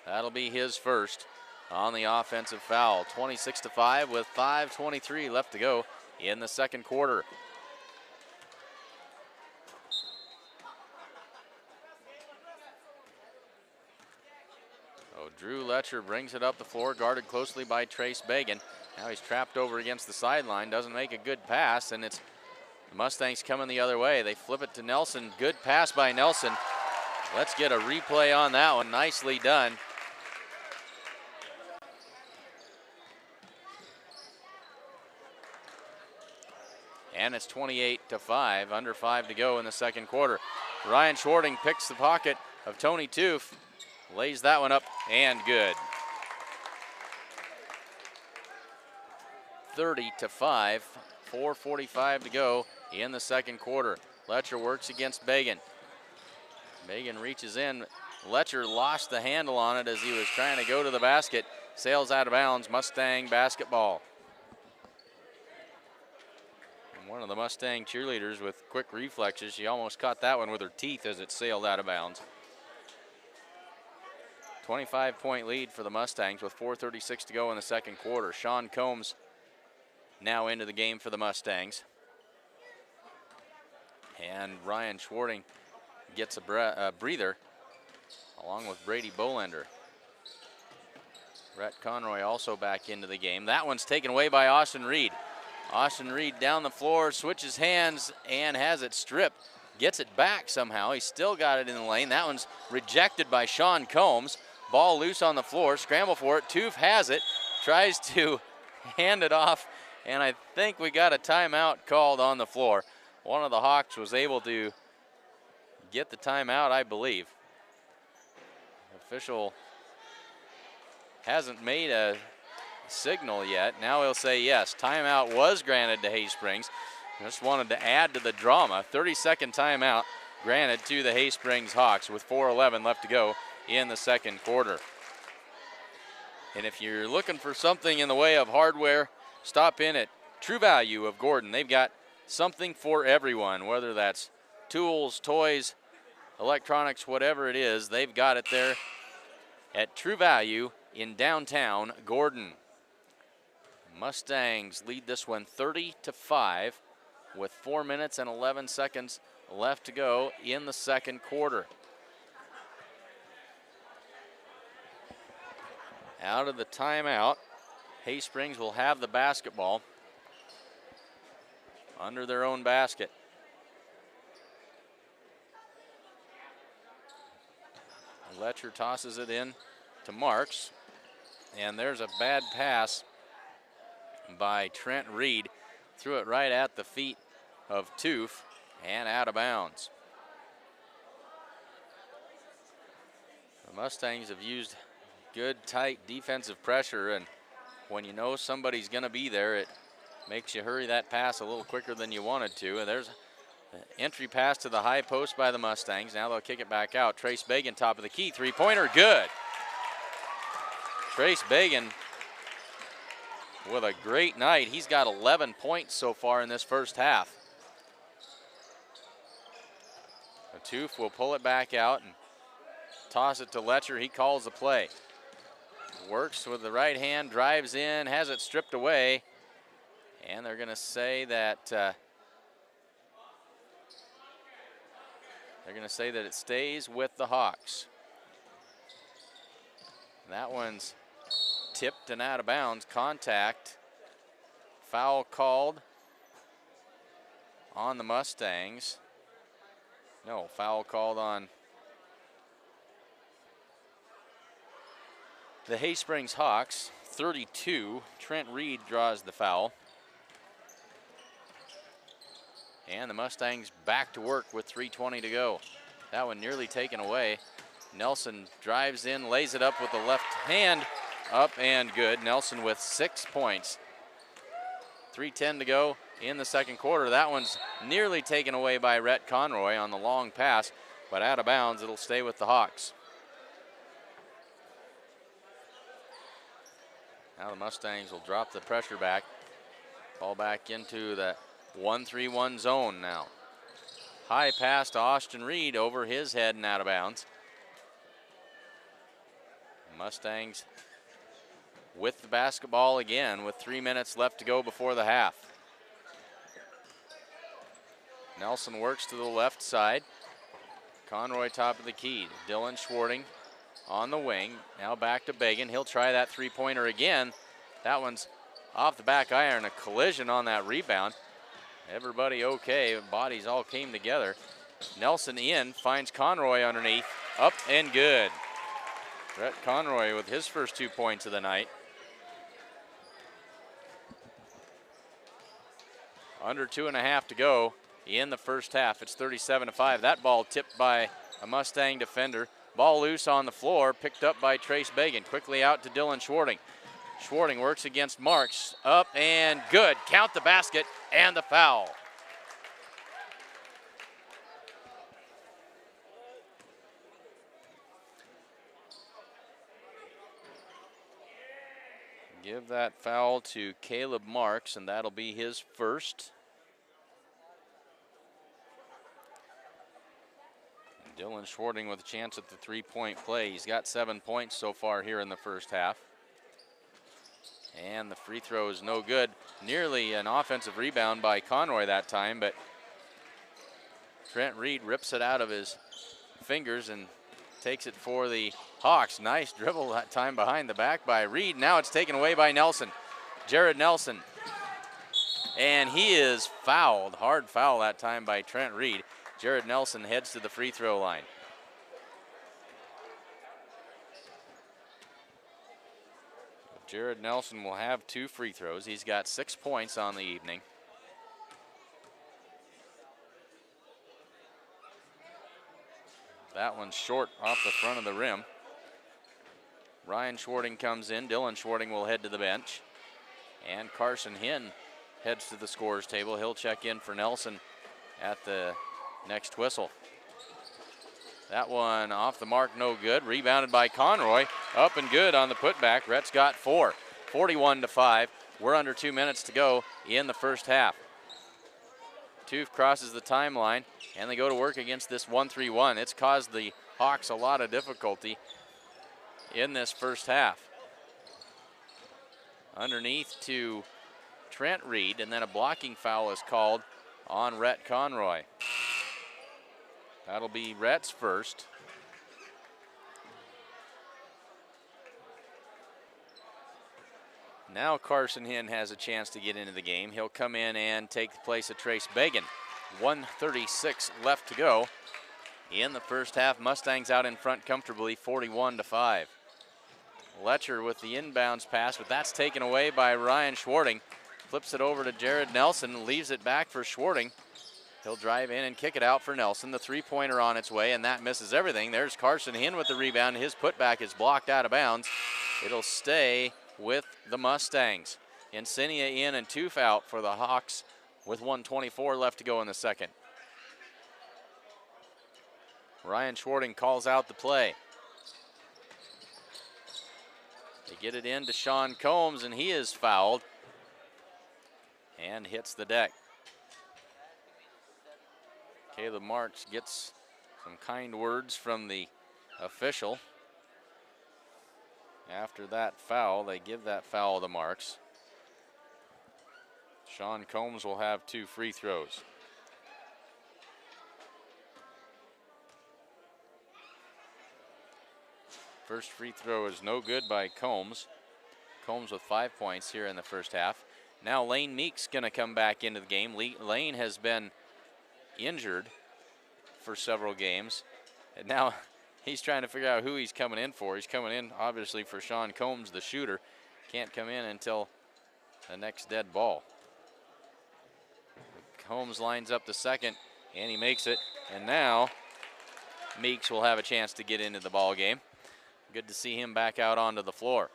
That'll be his first on the offensive foul. 26-5 with 5:23 left to go in the second quarter. So Drew Letcher brings it up the floor, guarded closely by Trace Bagan. Now he's trapped over against the sideline, doesn't make a good pass, and it's the Mustangs coming the other way. They flip it to Nelson. Good pass by Nelson. Let's get a replay on that one. Nicely done. And it's 28-5, under 5 to go in the second quarter. Ryan Schwarting picks the pocket of Tony Toof, lays that one up, and good. 30-5, 4:45 to go in the second quarter. Letcher works against Bagan. Bagan reaches in. Letcher lost the handle on it as he was trying to go to the basket. Sails out of bounds. Mustang basketball. And one of the Mustang cheerleaders with quick reflexes, she almost caught that one with her teeth as it sailed out of bounds. 25-point lead for the Mustangs with 4:36 to go in the second quarter. Sean Combs now into the game for the Mustangs. And Ryan Schwarting gets a breather along with Brady Bolender. Brett Conroy also back into the game. That one's taken away by Austin Reed. Austin Reed down the floor, switches hands and has it stripped. Gets it back somehow. He's still got it in the lane. That one's rejected by Sean Combs. Ball loose on the floor, scramble for it. Toof has it, tries to hand it off, and I think we got a timeout called on the floor. One of the Hawks was able to get the timeout, I believe. Official hasn't made a signal yet. Now he'll say yes. Timeout was granted to Hay Springs. Just wanted to add to the drama. 30-second timeout granted to the Hay Springs Hawks with 4:11 left to go in the second quarter. And if you're looking for something in the way of hardware, stop in at True Value of Gordon. They've got something for everyone, whether that's tools, toys, electronics, whatever it is, they've got it there at True Value in downtown Gordon. Mustangs lead this one 30-5 with 4 minutes and 11 seconds left to go in the second quarter. Out of the timeout, Hay Springs will have the basketball under their own basket. Letcher tosses it in to Marks, and there's a bad pass by Trent Reed. Threw it right at the feet of Toof and out of bounds. The Mustangs have used good, tight defensive pressure, and when you know somebody's going to be there, it makes you hurry that pass a little quicker than you wanted to. And there's an entry pass to the high post by the Mustangs. Now they'll kick it back out. Trace Bagan, top of the key, three-pointer, good. Trace Bagan with a great night. He's got 11 points so far in this first half. Toof will pull it back out and toss it to Letcher. He calls the play. Works with the right hand, drives in, has it stripped away. And they're going to say that it stays with the Hawks. That one's tipped and out of bounds. Contact. Foul called on the Mustangs. No, foul called on the Hay Springs Hawks. 32. Trent Reed draws the foul. And the Mustangs back to work with 3:20 to go. That one nearly taken away. Nelson drives in, lays it up with the left hand. Up and good. Nelson with 6 points. 3:10 to go in the second quarter. That one's nearly taken away by Rhett Conroy on the long pass, but out of bounds. It'll stay with the Hawks. Now the Mustangs will drop the pressure back. Fall back into the 1-3-1 zone now. High pass to Austin Reed over his head and out of bounds. Mustangs with the basketball again with 3 minutes left to go before the half. Nelson works to the left side. Conroy top of the key. Dylan Schwarting on the wing. Now back to Bagan. He'll try that three-pointer again. That one's off the back iron. A collision on that rebound. Everybody okay. Bodies all came together. Nelson in, finds Conroy underneath. Up and good. Rhett Conroy with his first 2 points of the night. Under 2.5 to go in the first half. It's 37-5. That ball tipped by a Mustang defender. Ball loose on the floor, picked up by Trace Bagan. Quickly out to Dylan Schwarting. Schwarting works against Marks. Up and good. Count the basket and the foul. Give that foul to Caleb Marks, and that'll be his first. Dylan Schwarting with a chance at the three-point play. He's got 7 points so far here in the first half. And the free throw is no good. Nearly an offensive rebound by Conroy that time, but Trent Reed rips it out of his fingers and takes it for the Hawks. Nice dribble that time behind the back by Reed. Now it's taken away by Nelson. Jared Nelson. And he is fouled. Hard foul that time by Trent Reed. Jared Nelson heads to the free throw line. Jared Nelson will have 2 free throws. He's got 6 points on the evening. That one's short off the front of the rim. Ryan Schwarting comes in. Dylan Schwarting will head to the bench. And Carson Hinn heads to the scorer's table. He'll check in for Nelson at the next whistle. That one off the mark, no good. Rebounded by Conroy. Up and good on the putback. Rhett's got 4. 41-5. We're under 2 minutes to go in the first half. Toof crosses the timeline, and they go to work against this 1-3-1. It's caused the Hawks a lot of difficulty in this first half. Underneath to Trent Reed, and then a blocking foul is called on Rhett Conroy. That'll be Rhett's first. Now Carson Hinn has a chance to get into the game. He'll come in and take the place of Trace Bagan. 1:36 left to go in the first half. Mustangs out in front comfortably, 41-5. Letcher with the inbounds pass, but that's taken away by Ryan Schwarting. Flips it over to Jared Nelson, leaves it back for Schwarting. He'll drive in and kick it out for Nelson. The three-pointer on its way, and that misses everything. There's Carson Hinn with the rebound. His putback is blocked out of bounds. It'll stay with the Mustangs. Insignia in and Toof out for the Hawks with 1:24 left to go in the second. Ryan Schwarting calls out the play. They get it in to Sean Combs, and he is fouled and hits the deck. Caleb Marks gets some kind words from the official. After that foul, they give that foul to Marks. Sean Combs will have 2 free throws. First free throw is no good by Combs. Combs with 5 points here in the first half. Now Lane Meek's gonna come back into the game. Lane has been injured for several games, and now he's trying to figure out who he's coming in for. He's coming in obviously for Sean Combs, the shooter. Can't come in until the next dead ball. Combs lines up the second, and he makes it, and now Meeks will have a chance to get into the ball game. Good to see him back out onto the floor.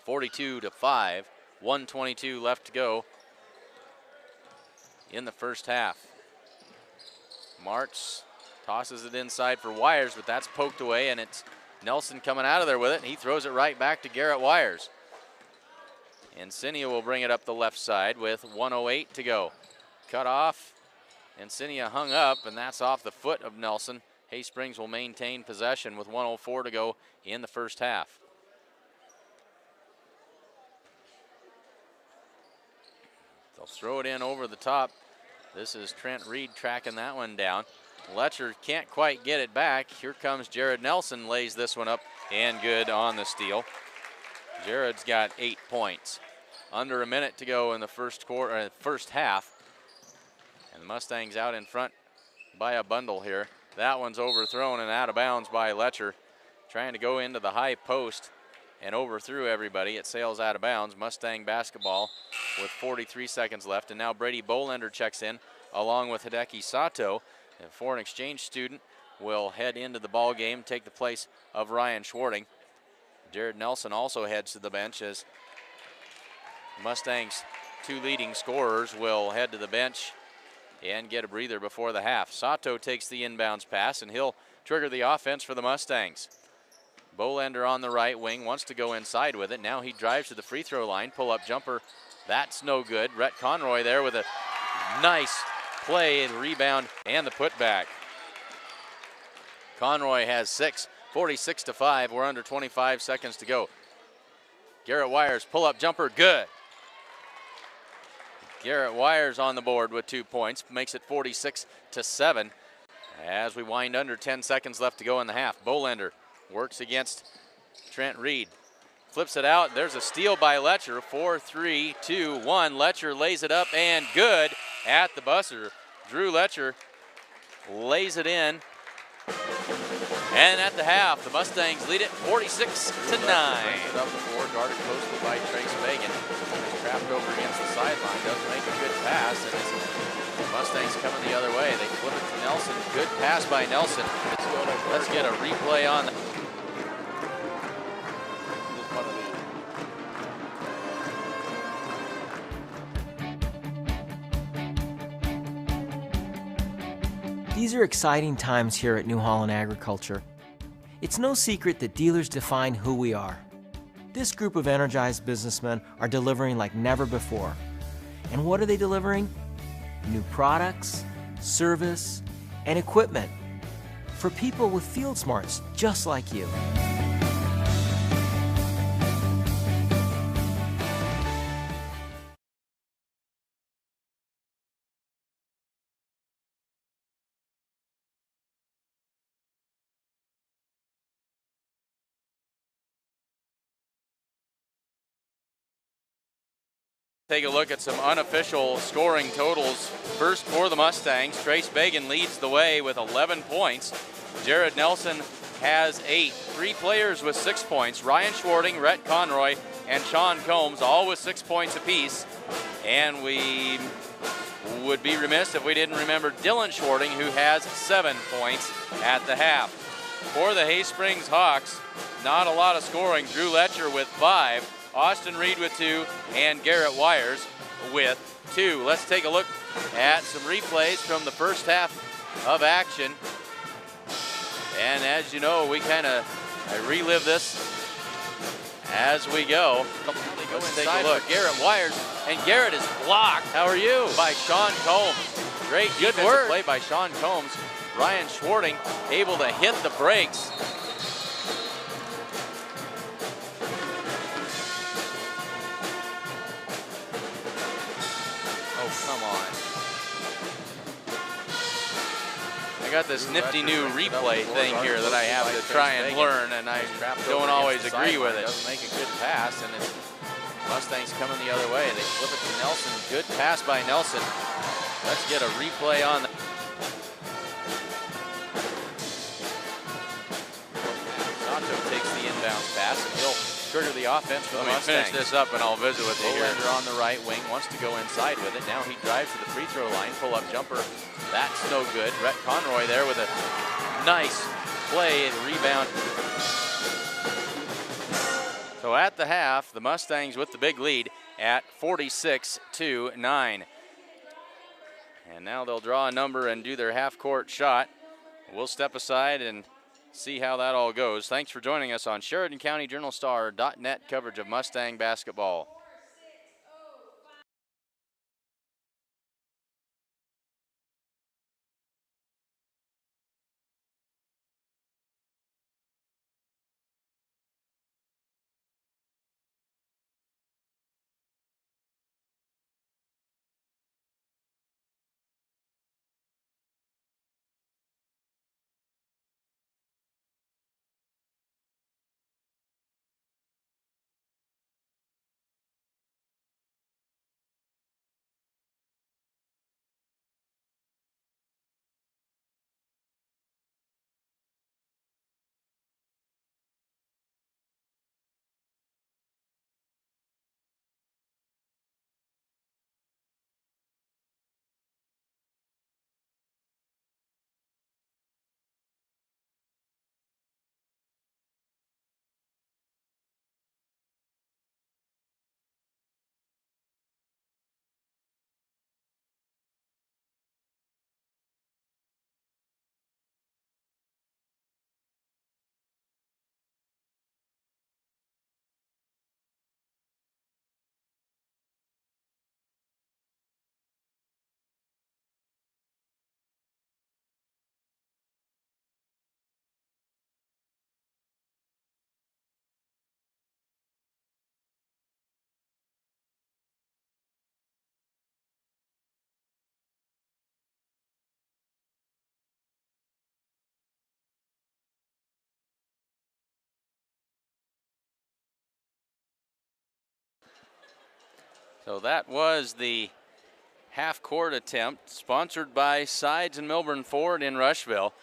42-5, 1:22 left to go in the first half. Marks tosses it inside for Wires, but that's poked away, and it's Nelson coming out of there with it, and he throws it right back to Garrett Wires. Insignia will bring it up the left side with 1:08 to go. Cut off. Insignia hung up, and that's off the foot of Nelson. Hay Springs will maintain possession with 1:04 to go in the first half. They'll throw it in over the top. This is Trent Reed tracking that one down. Letcher can't quite get it back. Here comes Jared Nelson, lays this one up, and good on the steal. Jared's got 8 points. Under a minute to go in the first half. And the Mustangs out in front by a bundle here. That one's overthrown and out of bounds by Letcher. Trying to go into the high post and overthrew everybody. It sails out of bounds. Mustang basketball with 43 seconds left. And now Brady Bolender checks in along with Hideki Sato. A foreign exchange student will head into the ball game, take the place of Ryan Schwarting. Jared Nelson also heads to the bench as Mustangs' 2 leading scorers will head to the bench and get a breather before the half. Sato takes the inbounds pass, and he'll trigger the offense for the Mustangs. Bolender on the right wing wants to go inside with it. Now he drives to the free throw line, pull-up jumper. That's no good. Rhett Conroy there with a nice play and rebound and the putback. Conroy has 6, 46-5. We're under 25 seconds to go. Garrett Wires, pull-up jumper, good. Garrett Wires on the board with 2 points, makes it 46-7 as we wind under 10 seconds left to go in the half. Bolender works against Trent Reed, flips it out. There's a steal by Letcher. 4-3-2-1. Letcher lays it up and good at the buzzer. Drew Letcher lays it in. And at the half, the Mustangs lead it 46-9. Brings it up the floor, guarded closely by Trace Fagan. Trapped over against the sideline, doesn't make a good pass, and the Mustangs coming the other way. They flip it to Nelson. Good pass by Nelson. Let's get a replay on that. These are exciting times here at New Holland Agriculture. It's no secret that dealers define who we are. This group of energized businessmen are delivering like never before. And what are they delivering? New products, service, and equipment for people with field smarts just like you. Take a look at some unofficial scoring totals. First for the Mustangs, Trace Bagan leads the way with 11 points. Jared Nelson has 8. 3 players with 6 points. Ryan Schwarting, Rhett Conroy, and Sean Combs, all with 6 points apiece. And we would be remiss if we didn't remember Dylan Schwarting, who has 7 points at the half. For the Hay Springs Hawks, not a lot of scoring. Drew Letcher with 5, Austin Reed with 2, and Garrett Wires with 2. Let's take a look at some replays from the first half of action. And as you know, we kind of relive this as we go. Let's take a look. Garrett Wires, and Garrett is blocked. How are you? By Sean Combs. Great defensive play by Sean Combs. Ryan Schwarting able to hit the brakes. Oh, come on. I got this nifty new replay thing here that I have to try and learn, and I don't always agree with it. Doesn't make a good pass, and it's Mustangs coming the other way. They flip it to Nelson. Good pass by Nelson. Let's get a replay on that. Sato takes the inbound pass, and he'll trigger the offense for the Mustangs. Finish this up, and I'll visit with you here. On the right wing, wants to go inside with it. Now he drives to the free throw line, pull-up jumper. That's no good. Rhett Conroy there with a nice play and rebound. So at the half, the Mustangs with the big lead at 46-9. And now they'll draw a number and do their half-court shot. We'll step aside and see how that all goes. Thanks for joining us on Sheridan County Journal-Star.net coverage of Mustang basketball. So that was the half-court attempt sponsored by Sides and Milburn Ford in Rushville.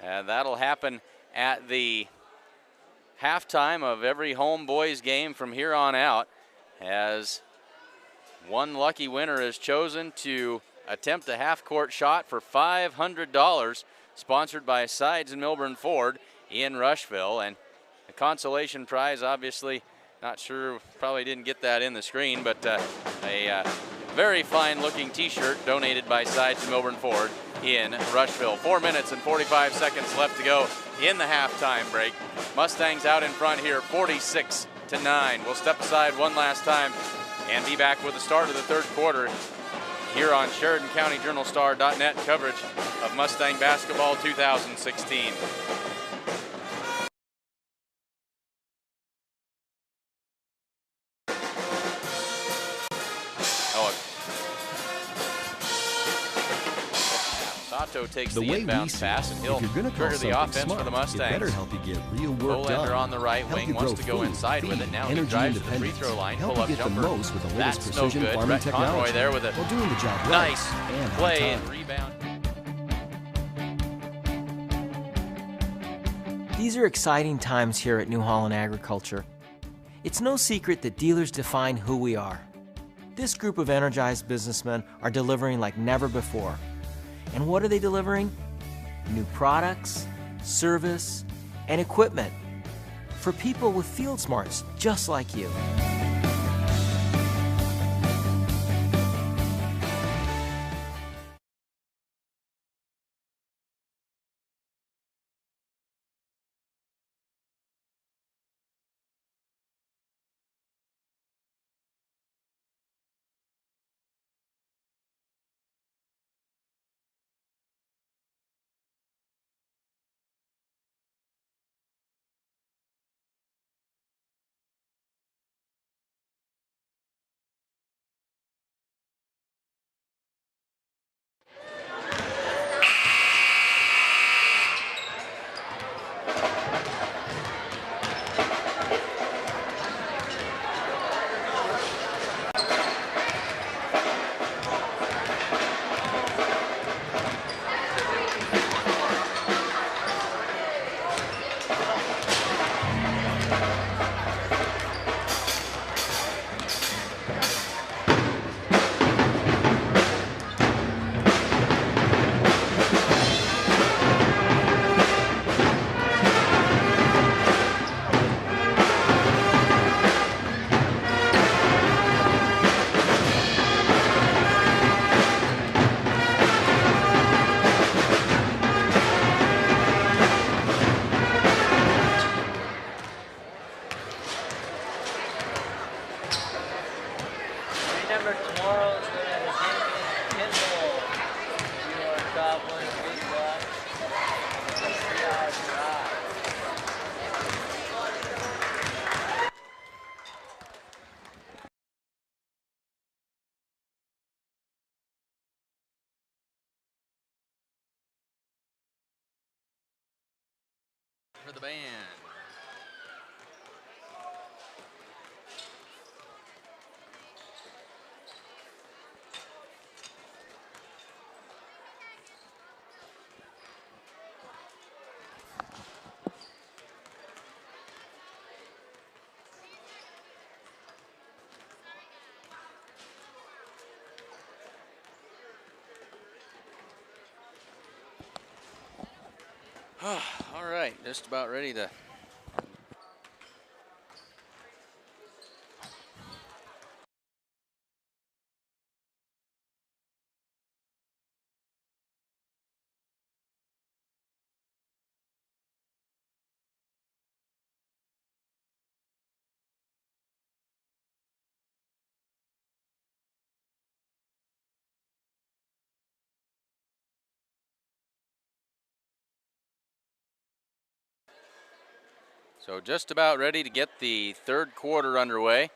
That'll happen at the halftime of every home boys game from here on out, as one lucky winner is chosen to attempt a half-court shot for $500, sponsored by Sides and Milburn Ford in Rushville. And the consolation prize, obviously, not sure, probably didn't get that in the screen, but a very fine looking t-shirt donated by Sides and Milburn Ford in Rushville. 4 minutes and 45 seconds left to go in the halftime break. Mustangs out in front here, 46-9. We'll step aside one last time and be back with the start of the third quarter here on Sheridan County Journal-Star.net coverage of Mustang basketball 2016. Sato takes the inbound pass, and he'll trigger the offense for the Mustangs. It better help you get real work done. Bolander on the right wing wants to go inside with it. Now he drives to the free throw line, pull-up jumper. That's no good. Rhett Conroy there with a nice play and rebound. These are exciting times here at New Holland Agriculture. It's no secret that dealers define who we are. This group of energized businessmen are delivering like never before. And what are they delivering? New products, service, and equipment for people with field smarts just like you. For the band. All right, just about ready to So just about ready to get the third quarter underway.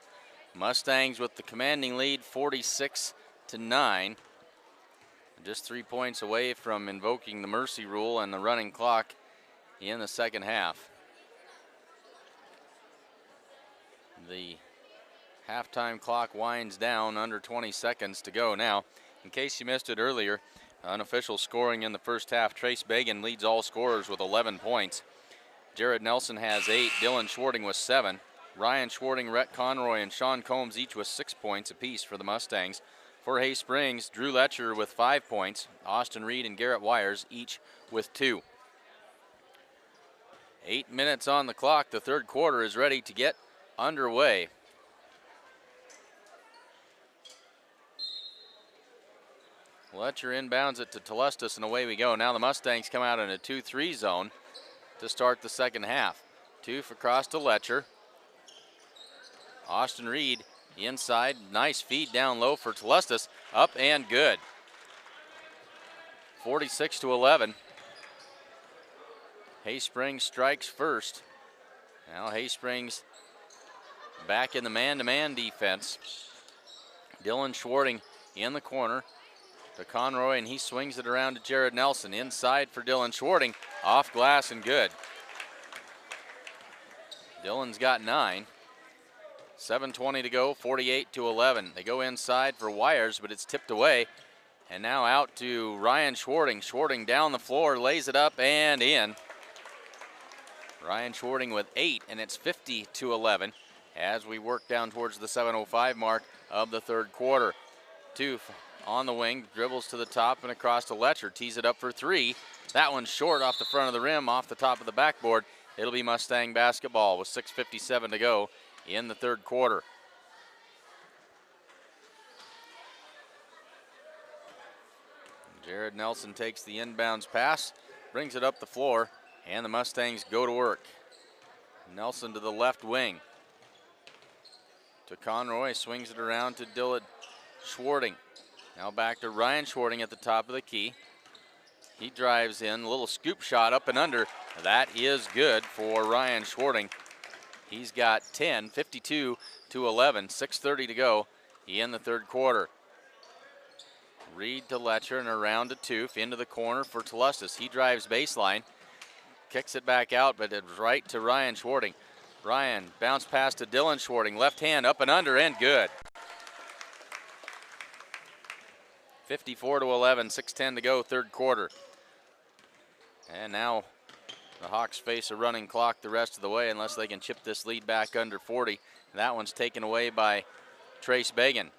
Mustangs with the commanding lead 46-9. Just 3 points away from invoking the mercy rule and the running clock in the second half. The halftime clock winds down, under 20 seconds to go now. In case you missed it earlier, unofficial scoring in the first half, Trace Bagan leads all scorers with 11 points. Jared Nelson has 8, Dylan Schwarting with 7. Ryan Schwarting, Rhett Conroy, and Sean Combs each with 6 points apiece for the Mustangs. For Hay Springs, Drew Letcher with 5 points. Austin Reed and Garrett Wires each with 2. 8 minutes on the clock. The third quarter is ready to get underway. Letcher inbounds it to Telestas, and away we go. Now the Mustangs come out in a 2-3 zone to start the second half. 2 for cross to Letcher. Austin Reed inside, nice feed down low for Telestas, up and good. 46-11. Hay Springs strikes first. Now Hay Springs back in the man-to-man defense. Dylan Schwarting in the corner to Conroy, and he swings it around to Jared Nelson. Inside for Dylan Schwarting, off glass and good. Dylan's got 9. 7:20 to go, 48-11. They go inside for Wires, but it's tipped away. And now out to Ryan Schwarting. Schwarting down the floor, lays it up and in. Ryan Schwarting with 8, and it's 50-11. as we work down towards the 7:05 mark of the third quarter. Toof on the wing, dribbles to the top and across to Letcher, tees it up for three. That one's short off the front of the rim, off the top of the backboard. It'll be Mustang basketball with 6:57 to go in the third quarter. Jared Nelson takes the inbounds pass, brings it up the floor, and the Mustangs go to work. Nelson to the left wing. To Conroy, swings it around to Dillard Schwarting. Now back to Ryan Schwarting at the top of the key. He drives in, a little scoop shot up and under. That is good for Ryan Schwarting. He's got 10, 52 to 11, 6:30 to go in the third quarter. Reed to Letcher and around to Toof, into the corner for Tlustis. He drives baseline, kicks it back out, but it's right to Ryan Schwarting. Ryan bounce pass to Dylan Schwarting, left hand up and under and good. 54 to 11, 6:10 to go, third quarter. And now the Hawks face a running clock the rest of the way unless they can chip this lead back under 40. That one's taken away by Trace Bagan.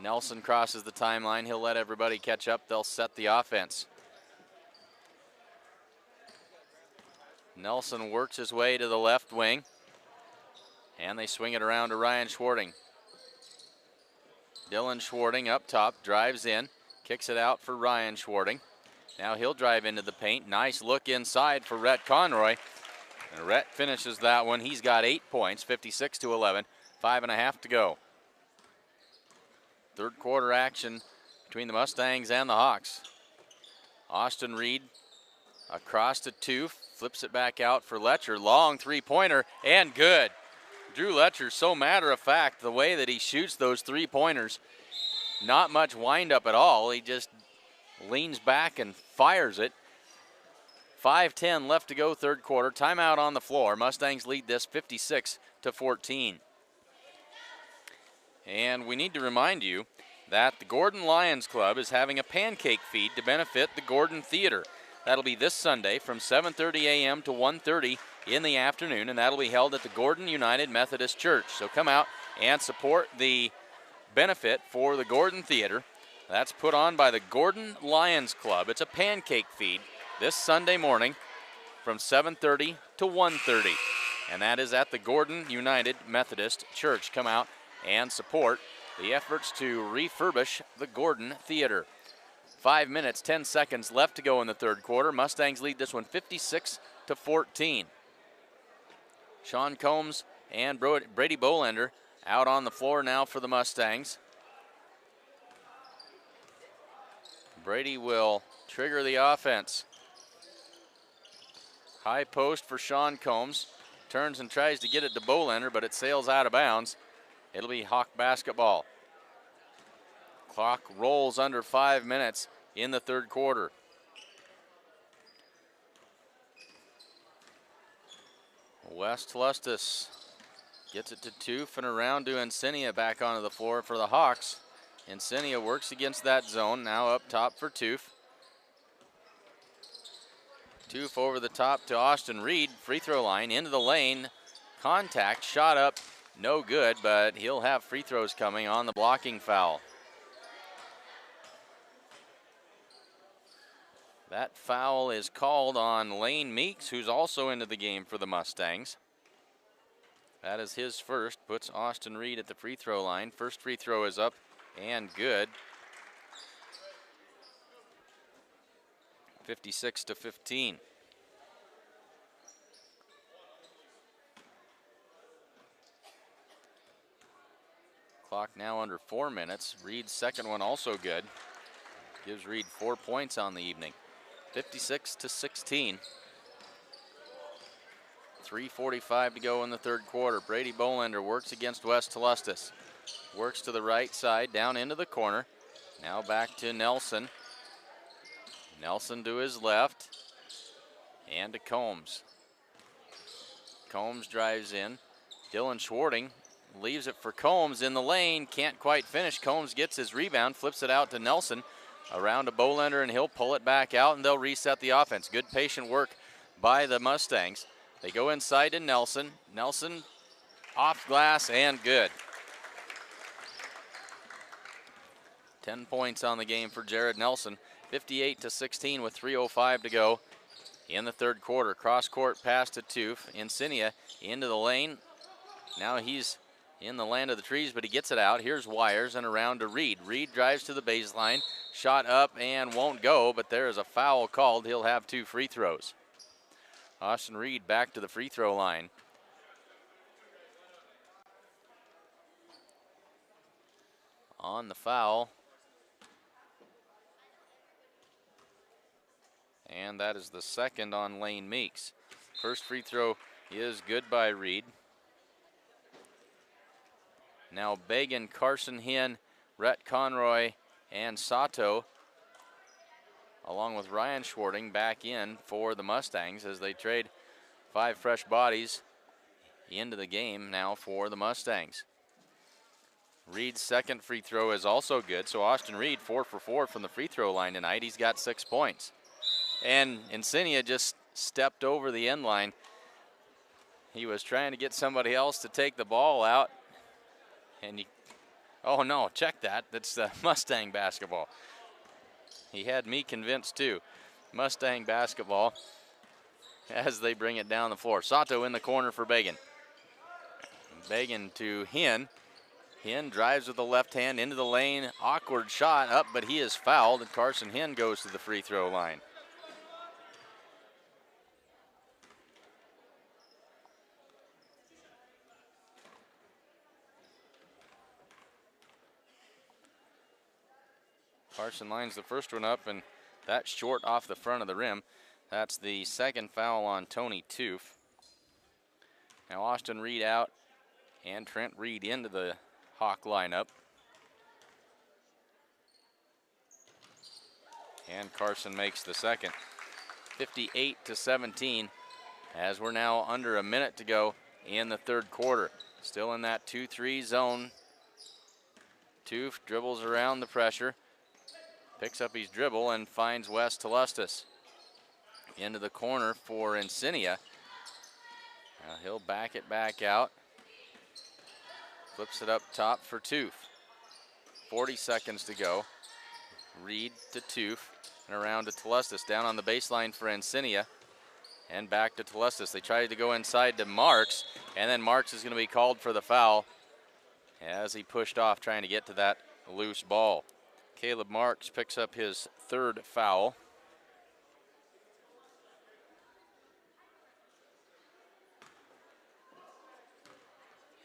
Nelson crosses the timeline. He'll let everybody catch up. They'll set the offense. Nelson works his way to the left wing. And they swing it around to Ryan Schwarting. Dylan Schwarting up top, drives in, kicks it out for Ryan Schwarting. Now he'll drive into the paint. Nice look inside for Rhett Conroy. And Rhett finishes that one. He's got 8 points, 56 to 11, 5.5 to go. Third quarter action between the Mustangs and the Hawks. Austin Reed across to Toof, flips it back out for Letcher. Long three-pointer and good. Drew Letcher, so matter of fact, the way that he shoots those three-pointers, not much wind-up at all. He just leans back and fires it. 5:10 left to go, third quarter. Timeout on the floor. Mustangs lead this 56 to 14. And we need to remind you that the Gordon Lions Club is having a pancake feed to benefit the Gordon Theater. That'll be this Sunday from 7:30 a.m. to 1:30 in the afternoon, and that'll be held at the Gordon United Methodist Church. So come out and support the benefit for the Gordon Theater. That's put on by the Gordon Lions Club. It's a pancake feed this Sunday morning from 7:30 to 1:30, and that is at the Gordon United Methodist Church. Come out and support the efforts to refurbish the Gordon Theater. 5 minutes, 10 seconds left to go in the third quarter. Mustangs lead this one 56 to 14. Sean Combs and Brady Bolender out on the floor now for the Mustangs. Brady will trigger the offense. High post for Sean Combs. Turns and tries to get it to Bolender, but it sails out of bounds. It'll be Hawk basketball. Clock rolls under 5 minutes in the third quarter. West Lustis gets it to Toof and around to Insignia, back onto the floor for the Hawks. Insignia works against that zone, now up top for Toof. Toof over the top to Austin Reed, free throw line, into the lane. Contact, shot up, no good, but he'll have free throws coming on the blocking foul. That foul is called on Lane Meeks, who's also into the game for the Mustangs. That is his first, puts Austin Reed at the free throw line. First free throw is up and good. 56 to 15. Clock now under 4 minutes. Reed's second one also good. Gives Reed 4 points on the evening. 56 to 16. 3:45 to go in the third quarter. Brady Bolender works against West Lustis. Works to the right side, down into the corner. Now back to Nelson. Nelson to his left. And to Combs. Combs drives in. Dylan Schwarting leaves it for Combs in the lane. Can't quite finish. Combs gets his rebound, flips it out to Nelson. Around to Bolender, and he'll pull it back out, and they'll reset the offense. Good patient work by the Mustangs. They go inside to Nelson. Nelson off glass and good. 10 points on the game for Jared Nelson. 58-16 with 3:05 to go in the third quarter. Cross court pass to Toof. Insignia into the lane. Now he's in the land of the trees, but he gets it out. Here's Wires and around to Reed. Reed drives to the baseline. Shot up and won't go, but there is a foul called. He'll have 2 free throws. Austin Reed back to the free throw line. On the foul. And that is the second on Lane Meeks. First free throw is good by Reed. Now Bagan, Carson Hinn, Rhett Conroy, and Sato, along with Ryan Schwarting, back in for the Mustangs as they trade 5 fresh bodies into the game now for the Mustangs. Reed's second free throw is also good, so Austin Reed 4 for 4 from the free throw line tonight. He's got 6 points. And Insignia just stepped over the end line. He was trying to get somebody else to take the ball out. And oh no, check that. That's Mustang basketball. He had me convinced too. Mustang basketball as they bring it down the floor. Sato in the corner for Bagan. Bagan to Hinn. Hinn drives with the left hand into the lane. Awkward shot up, but he is fouled, and Carson Hinn goes to the free throw line. Carson lines the first one up, and that's short off the front of the rim. That's the second foul on Tony Toof. Now Austin Reed out and Trent Reed into the Hawk lineup. And Carson makes the second. 58-17 as we're now under a minute to go in the third quarter. Still in that 2-3 zone. Toof dribbles around the pressure. Picks up his dribble and finds Wes Telustis. Into the corner for Insignia. Now he'll back it back out. Flips it up top for Toof. 40 seconds to go. Reed to Toof and around to Telustis. Down on the baseline for Insignia. And back to Telustis. They tried to go inside to Marks, and then Marks is going to be called for the foul as he pushed off trying to get to that loose ball. Caleb Marks picks up his third foul.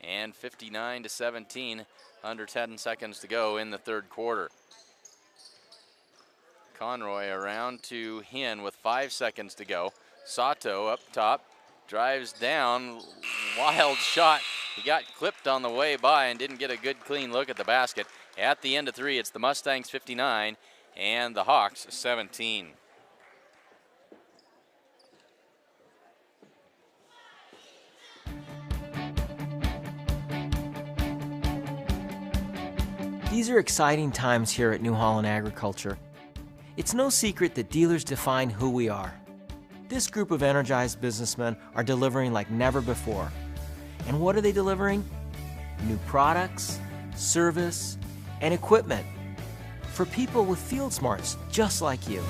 And 59-17, under 10 seconds to go in the third quarter. Conroy around to Hinn with 5 seconds to go. Sato up top, drives down, wild shot. He got clipped on the way by and didn't get a good clean look at the basket. At the end of 3, it's the Mustangs 59 and the Hawks 17. These are exciting times here at New Holland Agriculture. It's no secret that dealers define who we are. This group of energized businessmen are delivering like never before. And what are they delivering? New products, service, and equipment for people with field smarts just like you.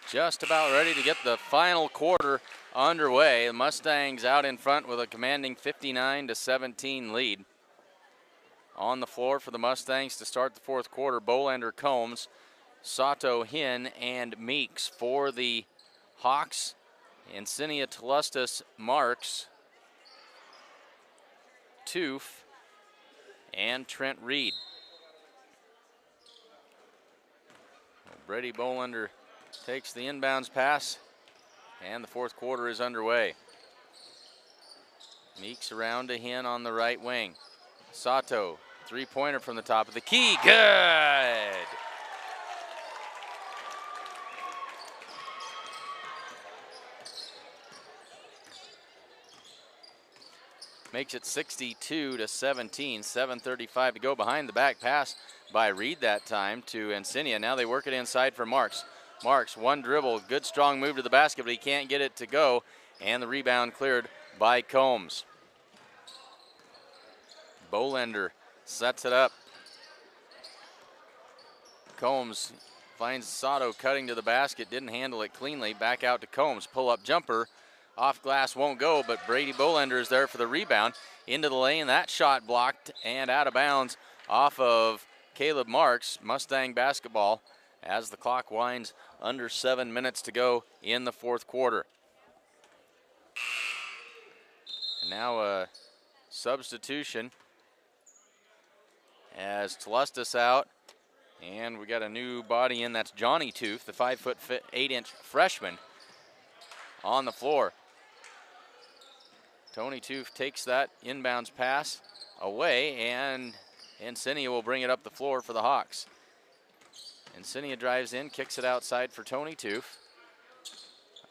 Just about ready to get the final quarter underway. The Mustangs out in front with a commanding 59-17 lead. On the floor for the Mustangs to start the fourth quarter, Bolander, Combs, Sato, Hinn, and Meeks. For the Hawks, Insignia, Telustis, Marks, Toof, and Trent Reed. Brady Bolander takes the inbounds pass, and the fourth quarter is underway. Meeks around to Hinn on the right wing. Sato, three-pointer from the top of the key, good! makes it 62-17, 7:35 to go. Behind the back pass by Reed that time to Insignia. Now they work it inside for Marks. Marks, one dribble, good strong move to the basket, but he can't get it to go, and the rebound cleared by Combs. Bolender sets it up. Combs finds Sato cutting to the basket, didn't handle it cleanly. Back out to Combs, pull-up jumper. Off glass won't go, but Brady Bolender is there for the rebound. Into the lane, that shot blocked and out of bounds off of Caleb Marks. Mustang basketball as the clock winds under 7 minutes to go in the fourth quarter. And now a substitution as Tlustis out. And we got a new body in, that's Johnny Toof, the 5'8" freshman on the floor. Tony Toof takes that inbounds pass away, and Insignia will bring it up the floor for the Hawks. Insignia drives in, kicks it outside for Tony Toof.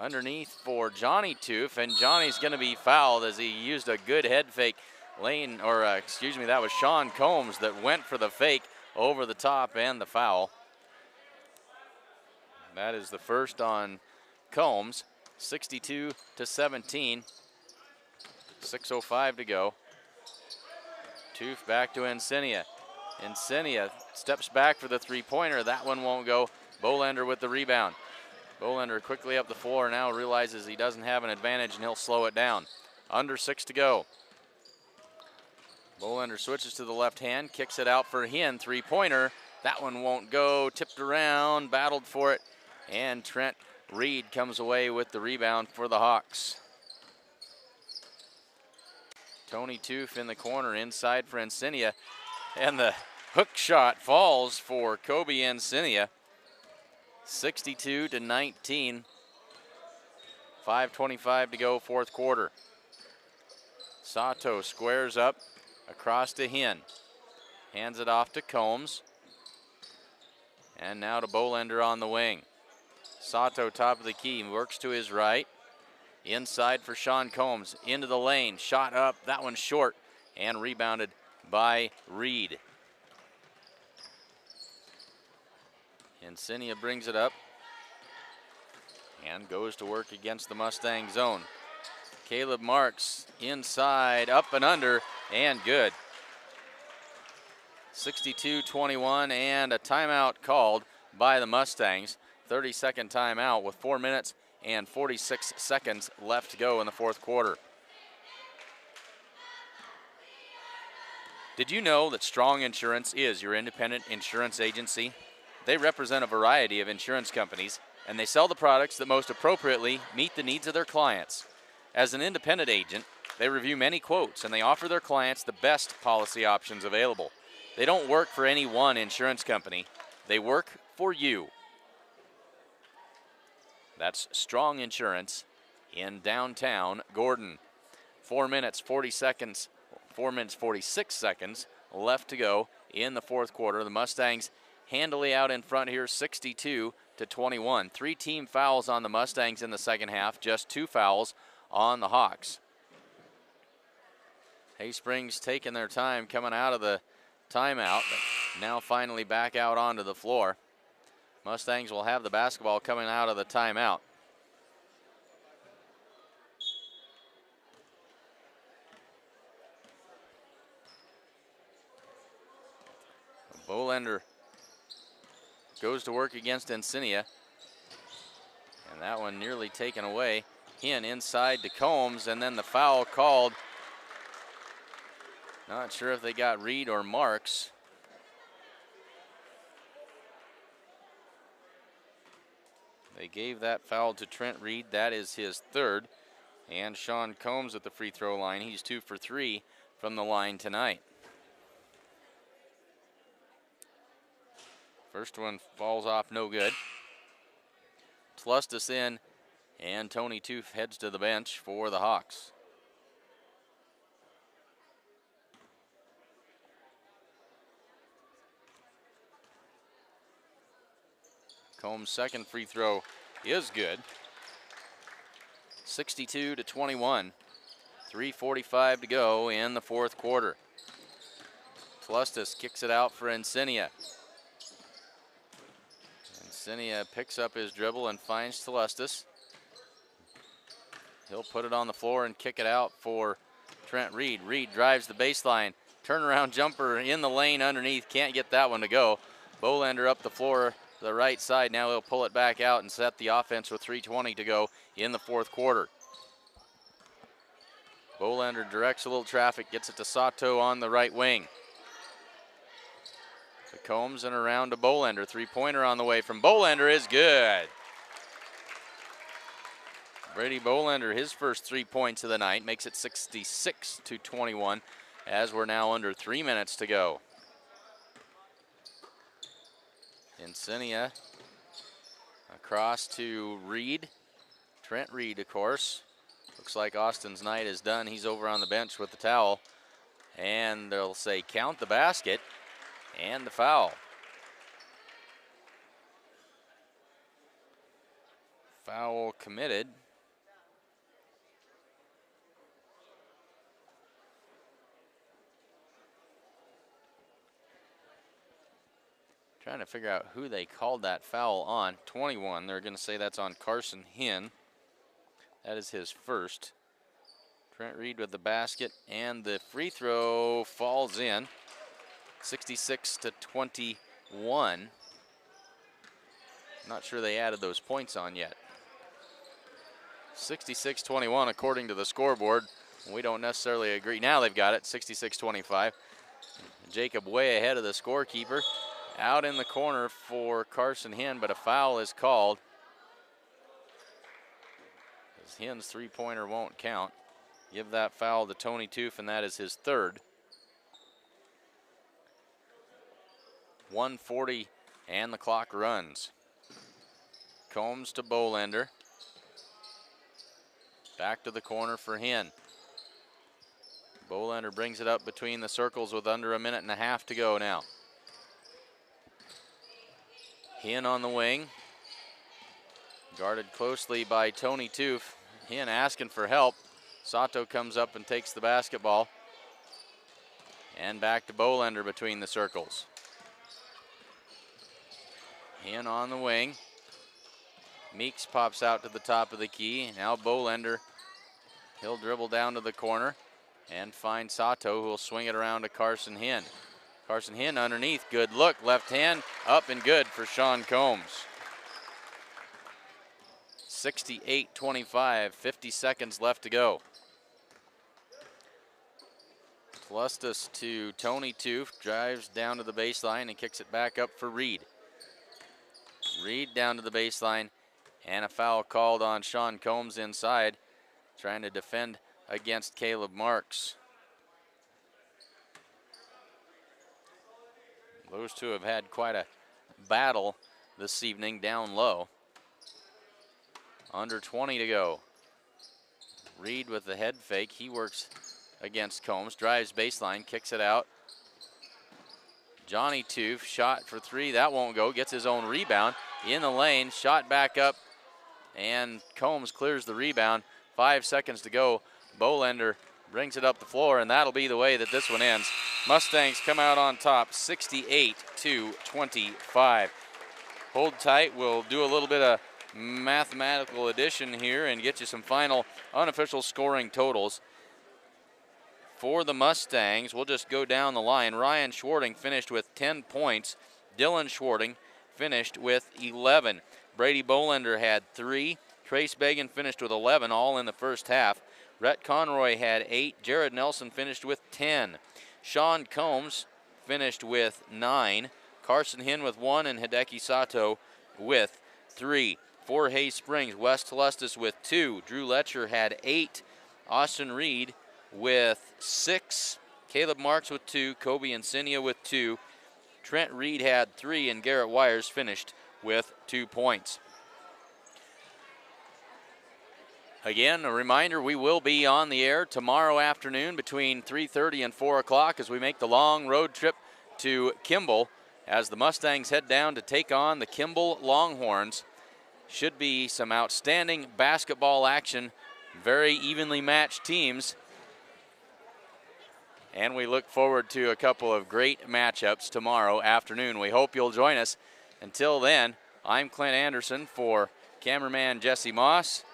Underneath for Johnny Toof, and Johnny's going to be fouled as he used a good head fake. That was Sean Combs that went for the fake over the top and the foul. That is the first on Combs, 62-17. 6:05 to go. Toof back to Insignia. Insignia steps back for the three-pointer. That one won't go. Bolender with the rebound. Bolender quickly up the floor, now realizes he doesn't have an advantage and he'll slow it down. Under 6 to go. Bolender switches to the left hand, kicks it out for Hinn, three-pointer. That one won't go, tipped around, battled for it, and Trent Reed comes away with the rebound for the Hawks. Tony Toof in the corner, inside for Insignia, and the hook shot falls for Kobe Insignia. 62-19, 5:25 to go, fourth quarter. Sato squares up across to Hinn, hands it off to Combs, and now to Bolender on the wing. Sato top of the key, works to his right. Inside for Sean Combs, into the lane, shot up, that one's short, and rebounded by Reed. Insignia brings it up and goes to work against the Mustang zone. Caleb Marks inside, up and under, and good. 62-21, and a timeout called by the Mustangs. 30-second timeout with 4 minutes and 46 seconds left to go in the fourth quarter. Did you know that Strong Insurance is your independent insurance agency? They represent a variety of insurance companies, and they sell the products that most appropriately meet the needs of their clients. As an independent agent, they review many quotes, and they offer their clients the best policy options available. They don't work for any one insurance company. They work for you. That's Strong Insurance in downtown Gordon. 4 minutes, 46 seconds left to go in the fourth quarter. The Mustangs handily out in front here, 62-21. 3 team fouls on the Mustangs in the second half, just 2 fouls on the Hawks. Haysprings taking their time coming out of the timeout, but now finally back out onto the floor. Mustangs will have the basketball coming out of the timeout. Bolender goes to work against Insignia, and that one nearly taken away. Hinn inside to Combs, and then the foul called. Not sure if they got Reed or Marks. They gave that foul to Trent Reed. That is his third. And Sean Combs at the free throw line. He's 2 for 3 from the line tonight. First one falls off, no good. Tlustis in, and Tony Toof heads to the bench for the Hawks. Combs' second free throw is good. 62-21. 3:45 to go in the fourth quarter. Tlustis kicks it out for Insignia. Insignia picks up his dribble and finds Tlustis. He'll put it on the floor and kick it out for Trent Reed. Reed drives the baseline. Turnaround jumper in the lane underneath. Can't get that one to go. Bolander up the floor to the right side. Now he'll pull it back out and set the offense with 3:20 to go in the fourth quarter. Bolander directs a little traffic, gets it to Sato on the right wing. To Combs and around to Bolander. Three-pointer on the way from Bolander is good. Brady Bolander, his first 3 points of the night, makes it 66-21 as we're now under 3 minutes to go. Insignia across to Reed. Trent Reed, of course. Looks like Austin's night is done. He's over on the bench with the towel. And they'll say count the basket and the foul. Foul committed. Trying to figure out who they called that foul on. 21, they're going to say that's on Carson Hinn. That is his first. Trent Reed with the basket, and the free throw falls in. 66-21. Not sure they added those points on yet. 66-21 according to the scoreboard. We don't necessarily agree. Now they've got it, 66-25. Jacob way ahead of the scorekeeper. Out in the corner for Carson Hinn, but a foul is called. Hinn's three-pointer won't count. Give that foul to Tony Toof, and that is his third. 1:40, and the clock runs. Combs to Bolander. Back to the corner for Hinn. Bolander brings it up between the circles with under a minute and a half to go now. Hinn on the wing. Guarded closely by Tony Toof. Hinn asking for help. Sato comes up and takes the basketball. And back to Bolander between the circles. Hinn on the wing. Meeks pops out to the top of the key. Now Bolander, he'll dribble down to the corner and find Sato, who will swing it around to Carson Hinn. Carson Hinn underneath, good look, left hand, up and good for Sean Combs. 68-25, 50 seconds left to go. Tlustis to Tony Toof, drives down to the baseline and kicks it back up for Reed. Reed down to the baseline, and a foul called on Sean Combs inside, trying to defend against Caleb Marks. Those two have had quite a battle this evening down low. Under 20 to go. Reed with the head fake. He works against Combs, drives baseline, kicks it out. Johnny Toof, shot for three. That won't go. Gets his own rebound in the lane. Shot back up, and Combs clears the rebound. 5 seconds to go. Bolander brings it up the floor, and that'll be the way that this one ends. Mustangs come out on top, 68-25. Hold tight. We'll do a little bit of mathematical addition here and get you some final unofficial scoring totals. For the Mustangs, we'll just go down the line. Ryan Schwarting finished with 10 points. Dylan Schwarting finished with 11. Brady Bolander had 3. Trace Began finished with 11, all in the first half. Rhett Conroy had 8. Jared Nelson finished with 10. Sean Combs finished with 9. Carson Hinn with 1, and Hideki Sato with 3. For Hay Springs, Wes Tlustis with 2. Drew Letcher had 8. Austin Reed with 6. Caleb Marks with 2. Kobe Insignia with 2. Trent Reed had 3, and Garrett Wires finished with 2 points. Again, a reminder, we will be on the air tomorrow afternoon between 3:30 and 4 o'clock as we make the long road trip to Kimball as the Mustangs head down to take on the Kimball Longhorns. Should be some outstanding basketball action, very evenly matched teams, And we look forward to a couple of great matchups tomorrow afternoon. We hope you'll join us. Until then, I'm Clint Anderson for cameraman Jesse Moss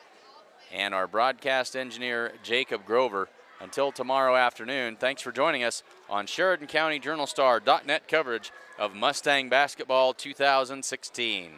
and our broadcast engineer Jacob Grover. Until tomorrow afternoon, thanks for joining us on Sheridan County Journal Star.net coverage of Mustang Basketball 2016.